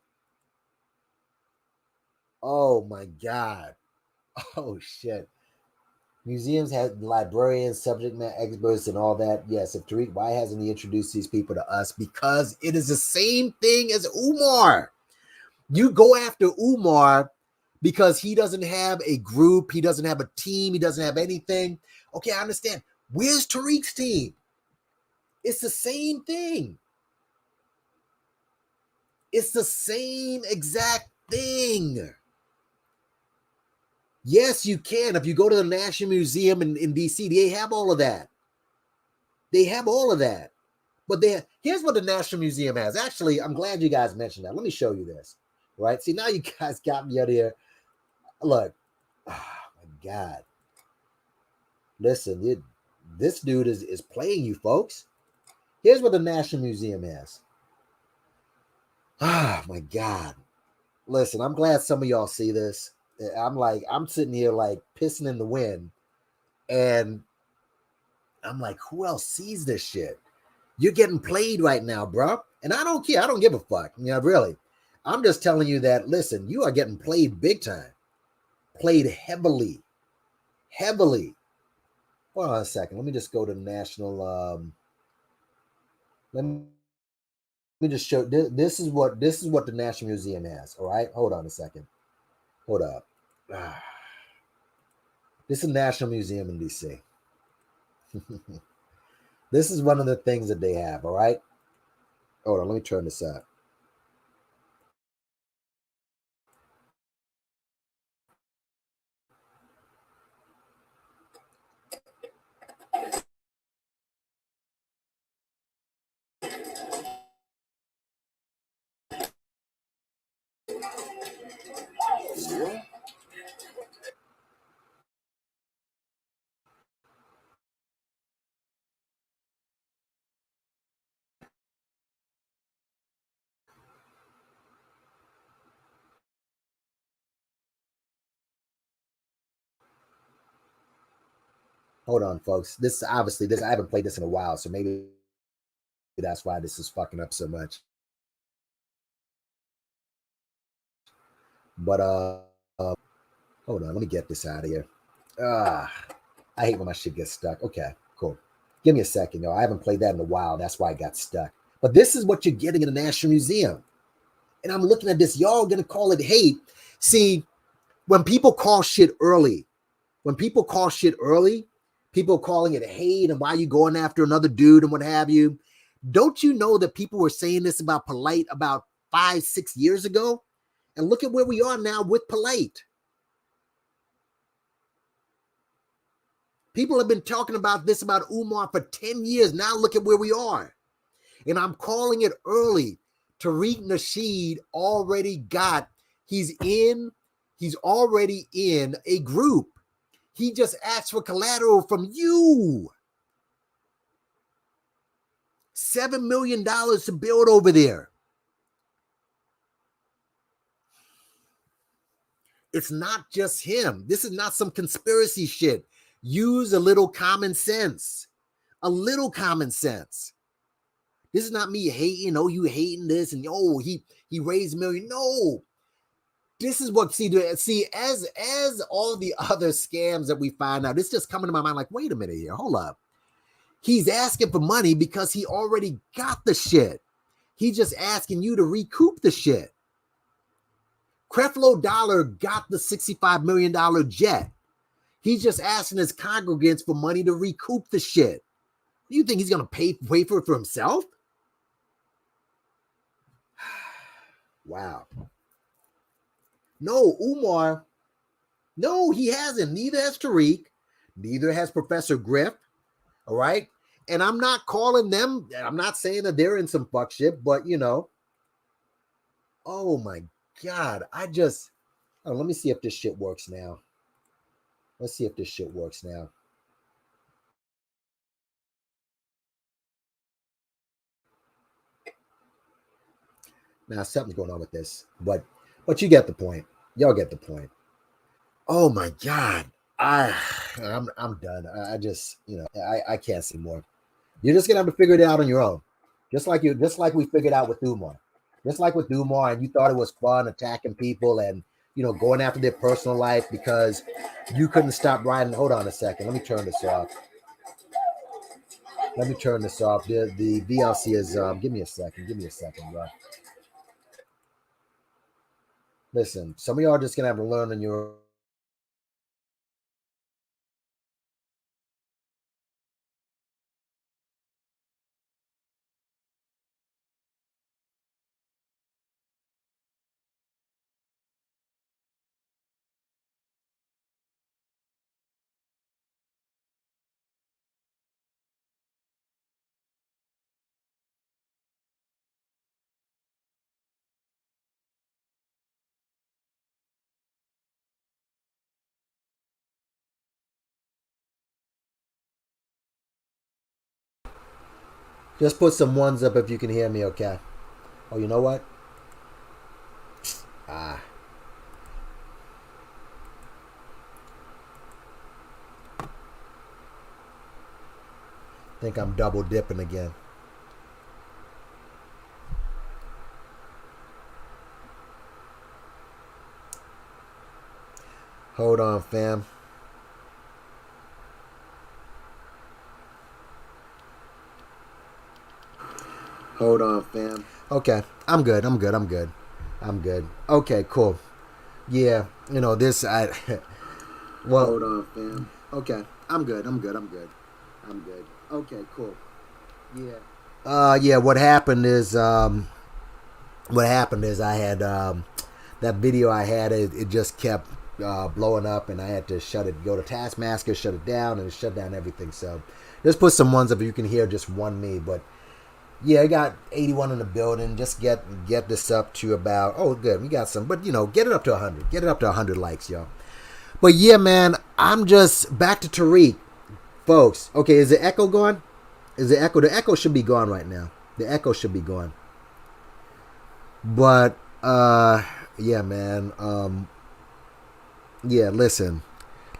Oh my God. Oh shit. Museums have librarians, subject matter experts, and all that. Yes, if Tariq, why hasn't he introduced these people to us? Because it is the same thing as Umar. You go after Umar because he doesn't have a group, he doesn't have a team, he doesn't have anything. Okay, I understand. Where's Tariq's team? It's the same thing. It's the same exact thing. Yes, you can. If you go to the National Museum in DC, they have all of that. They have all of that. But here's what the National Museum has. Actually, I'm glad you guys mentioned that. Let me show you this. Right? See, now you guys got me out here. Look. Oh, my God. Listen, this dude is playing you, folks. Here's what the National Museum has. Oh, my God. Listen, I'm glad some of y'all see this. I'm sitting here like pissing in the wind. And I'm like, who else sees this shit? You're getting played right now, bro. And I don't care. I don't give a fuck. Really. I'm just telling you that, listen, you are getting played big time. Played heavily. Heavily. Hold on a second. Let me just go to national. Let me just show. This is what the National Museum has. All right. Hold on a second. Hold up. This is National Museum in DC. This is one of the things that they have. All right. Hold on. Let me turn this up. Hold on, folks. This obviously I haven't played this in a while, so maybe that's why this is fucking up so much. But hold on, let me get this out of here. I hate when my shit gets stuck. Okay, cool. Give me a second, yo. I haven't played that in a while. That's why I got stuck. But this is what you're getting in the National Museum. And I'm looking at this, y'all gonna call it hate. See, when people call shit early, people calling it hate and why you going after another dude and what have you. Don't you know that people were saying this about Polite about 5-6 years ago? And look at where we are now with Polite. People have been talking about this about Umar for 10 years. Now look at where we are. And I'm calling it early. Tariq Nasheed he's already in a group. He just asked for collateral from you. $7 million to build over there. It's not just him. This is not some conspiracy shit. Use a little common sense. A little common sense. This is not me hating, oh, you hating this, and oh, he raised $1 million. No. This is what, as all the other scams that we find out, it's just coming to my mind like, wait a minute here, hold up. He's asking for money because he already got the shit. He's just asking you to recoup the shit. Creflo Dollar got the $65 million jet. He's just asking his congregants for money to recoup the shit. Do you think he's going to pay for it for himself? Wow. No, Umar. No, he hasn't. Neither has Tariq. Neither has Professor Griff. All right. And I'm not calling them. I'm not saying that they're in some fuck shit, but oh my God. Let me see if this shit works now. Let's see if this shit works now. Now something's going on with this, but you get the point. Y'all get the point. Oh my God. I'm done. I can't see more. You're just gonna have to figure it out on your own. Just like we figured out with Umar. Just like with Umar, and you thought it was fun attacking people and going after their personal life because you couldn't stop riding. Hold on a second. Let me turn this off. The VLC is give me a second, bro. Listen, some of y'all are just gonna have to learn on your just put some ones up if you can hear me, okay? Oh, you know what? Think I'm double dipping again. Hold on, fam. Hold on, fam. Okay, I'm good. Okay, cool. Yeah, this well. Hold on, fam. Okay, I'm good. Okay, cool. Yeah. Yeah. What happened is I had that video I had. It just kept blowing up, and I had to go to Taskmaster, shut it down, and it shut down everything. So just put some ones up if you can hear just one me, but. Yeah, I got 81 in the building. Just get this up to about, oh, good. We got some, but, get it up to 100. Get it up to 100 likes, y'all. But, yeah, man, I'm just back to Tariq. Folks, okay, is the echo gone? The echo should be gone right now. The echo should be gone. But, yeah, man. Yeah, listen.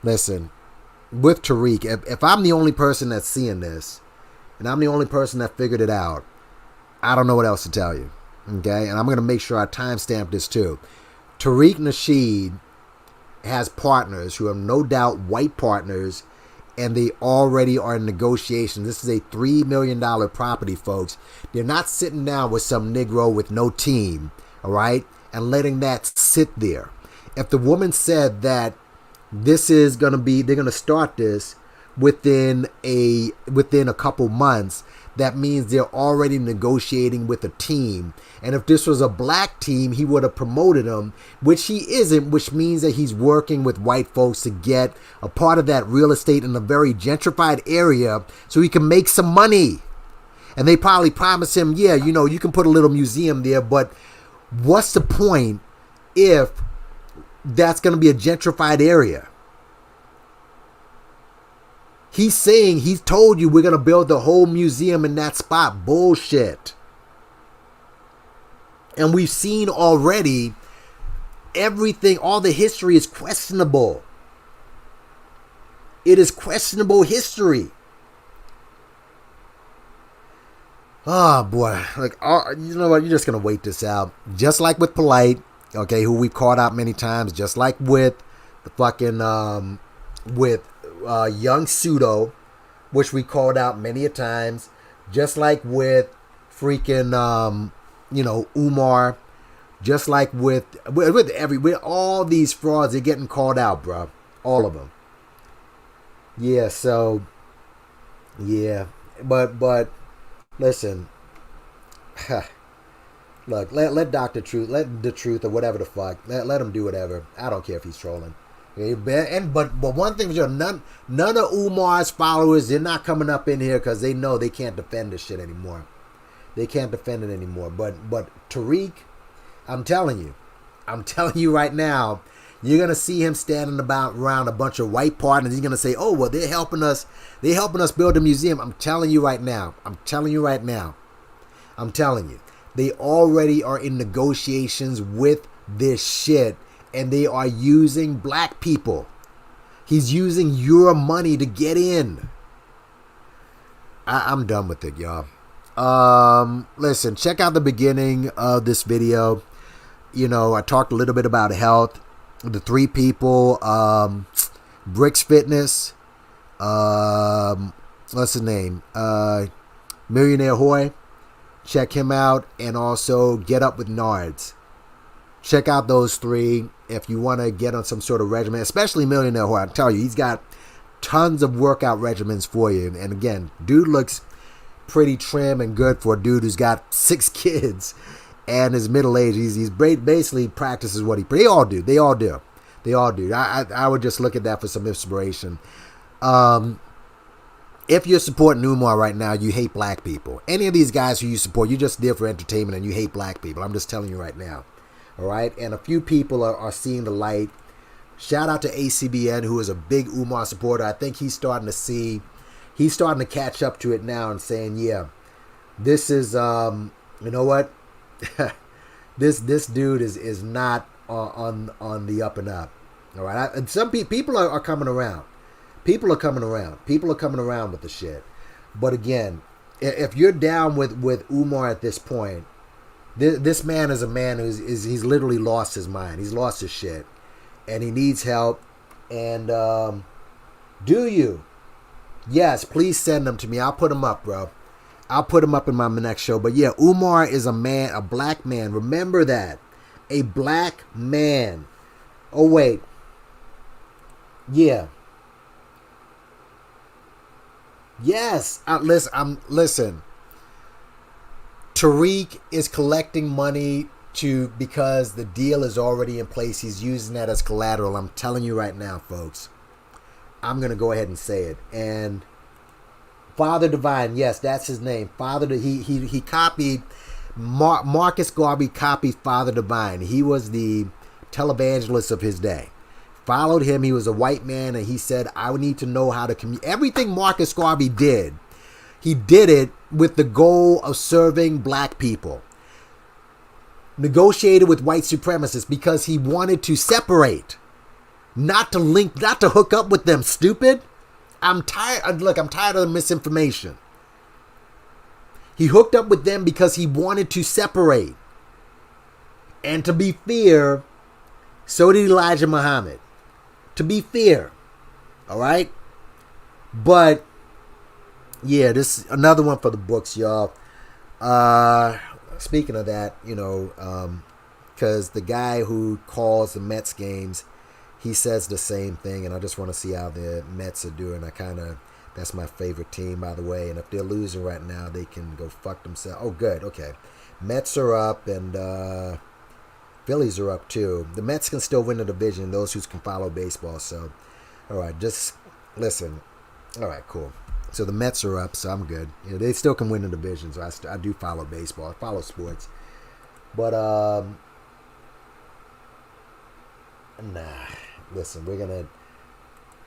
With Tariq, if I'm the only person that's seeing this, and I'm the only person that figured it out, I don't know what else to tell you. Okay? And I'm going to make sure I timestamp this too. Tariq Nasheed has partners who are no doubt white partners, and they already are in negotiations. This is a $3 million property, folks. They're not sitting down with some Negro with no team. all right, and letting that sit there. If the woman said that this is going to be, they're going to start this within a couple months, that means they're already negotiating with a team. And if this was a black team, he would have promoted him, which he isn't, which means that he's working with white folks to get a part of that real estate in a very gentrified area so he can make some money. And they probably promise him, yeah, you know, you can put a little museum there, but what's the point if that's going to be a gentrified area? He's saying, he's told you we're going to build the whole museum in that spot. Bullshit. And we've seen already everything, all the history is questionable. It is questionable history. Oh boy, like, you know what? You're just gonna wait this out. Just like with Polite, okay, who we've called out many times. Just like with the fucking Young Pseudo, which we called out many a times. Just like with freaking Umar. Just like with all these frauds, they're getting called out, bro. All of them. Yeah. So. Yeah, but. Listen, look, let Dr. Truth, let the truth or whatever the fuck, let him do whatever. I don't care if he's trolling. Okay? But one thing for sure, none of Umar's followers, they're not coming up in here because they know they can't defend this shit anymore. They can't defend it anymore. But Tariq, I'm telling you right now, you're gonna see him standing around a bunch of white partners. He's gonna say, "Oh, well, they're helping us build a museum." I'm telling you right now. I'm telling you. They already are in negotiations with this shit, and they are using black people. He's using your money to get in. I'm done with it, y'all. Listen, check out the beginning of this video. You know, I talked a little bit about health. The three people, Bricks Fitness, what's his name? Millionaire Hoy. Check him out. And also Get Up with Nards. Check out those three if you want to get on some sort of regimen, especially Millionaire Hoy. I tell you, he's got tons of workout regimens for you. And again, dude looks pretty trim and good for a dude who's got 6 kids. And his middle age, he's basically practices what they all do. They all do. I would just look at that for some inspiration. If you're supporting Umar right now, you hate black people. Any of these guys who you support, you're just there for entertainment and you hate black people. I'm just telling you right now. All right? And a few people are seeing the light. Shout out to ACBN, who is a big Umar supporter. I think he's starting to catch up to it now and saying, yeah, this is, you know what? this dude is not on the up and up. All right, and some people are coming around. People are coming around with the shit. But again, if you're down with Umar at this point, this man is a man he's literally lost his mind. He's lost his shit, and he needs help. And do you? Yes, please send them to me. I'll put them up, bro. I'll put him up in my next show. But yeah, Umar is a man, a black man. Remember that. A black man. Oh, wait. Yeah. Yes. Listen. Tariq is collecting money because the deal is already in place. He's using that as collateral. I'm telling you right now, folks. I'm going to go ahead and say it. And Father Divine, yes, that's his name. He copied, Marcus Garvey copied Father Divine. He was the televangelist of his day. Followed him. He was a white man, and he said, I would need to know how to communicate. Everything Marcus Garvey did, he did it with the goal of serving black people. Negotiated with white supremacists because he wanted to separate. Not to link, not to hook up with them, stupid. I'm tired. Look, I'm tired of the misinformation. He hooked up with them because he wanted to separate. And to be fair, so did Elijah Muhammad. To be fair. All right? But, yeah, this is another one for the books, y'all. Speaking of that, because the guy who calls the Mets games, he says the same thing, and I just want to see how the Mets are doing. That's my favorite team, by the way, and if they're losing right now, they can go fuck themselves. Oh, good, okay. Mets are up, and Phillies are up too. The Mets can still win the division, those who can follow baseball, so, all right, just listen. All right, cool. So the Mets are up, so I'm good. They still can win the division, so I do follow baseball. I follow sports. But, nah, listen, we're going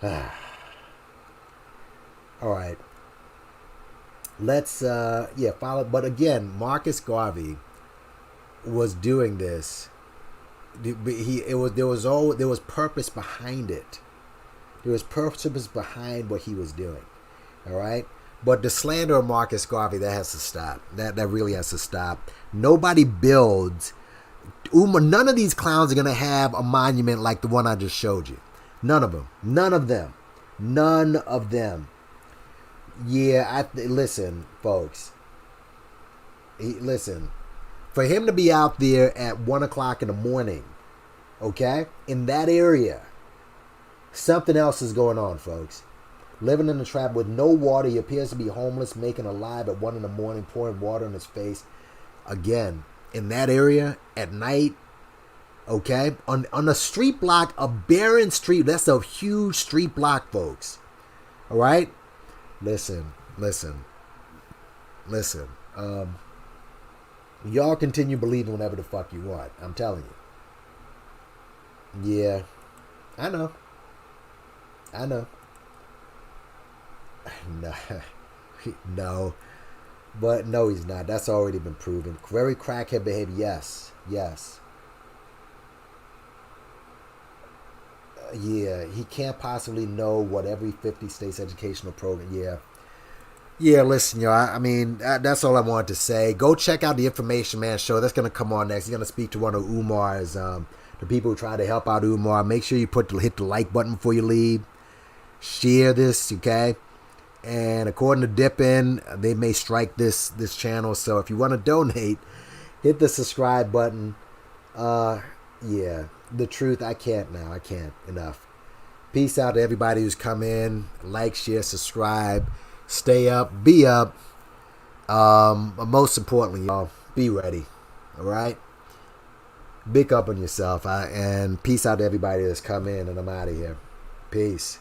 to, all right. Let's, follow. But again, Marcus Garvey was doing this. There was purpose behind it. There was purpose behind what he was doing. All right? But the slander of Marcus Garvey, that has to stop. That really has to stop. Nobody builds. None of these clowns are going to have a monument like the one I just showed you. None of them. None of them. None of them. Yeah, listen, folks. Listen. For him to be out there at 1 o'clock in the morning, okay, in that area, something else is going on, folks. Living in a trap with no water, he appears to be homeless, making alive at 1 in the morning, pouring water in his face. Again, in that area, at night, okay, on a street block, a barren street, that's a huge street block, folks. All right? Listen. Y'all continue believing whatever the fuck you want. I'm telling you. Yeah. I know. No. But no, he's not. That's already been proven. Very crackhead behavior. Yes. Yeah, he can't possibly know what every 50 states educational program. Yeah, listen, y'all. I mean, that's all I wanted to say. Go check out the Information Man show. That's going to come on next. He's going to speak to one of Umar's, the people who try to help out Umar. Make sure you hit the like button before you leave. Share this, okay? And according to Dippin, they may strike this channel. So if you want to donate, hit the subscribe button. Yeah, the truth, I can't now. I can't. Enough. Peace out to everybody who's come in. Like, share, subscribe. Stay up, be up. Most importantly, y'all, be ready. All right? Big up on yourself. And peace out to everybody that's come in, and I'm out of here. Peace.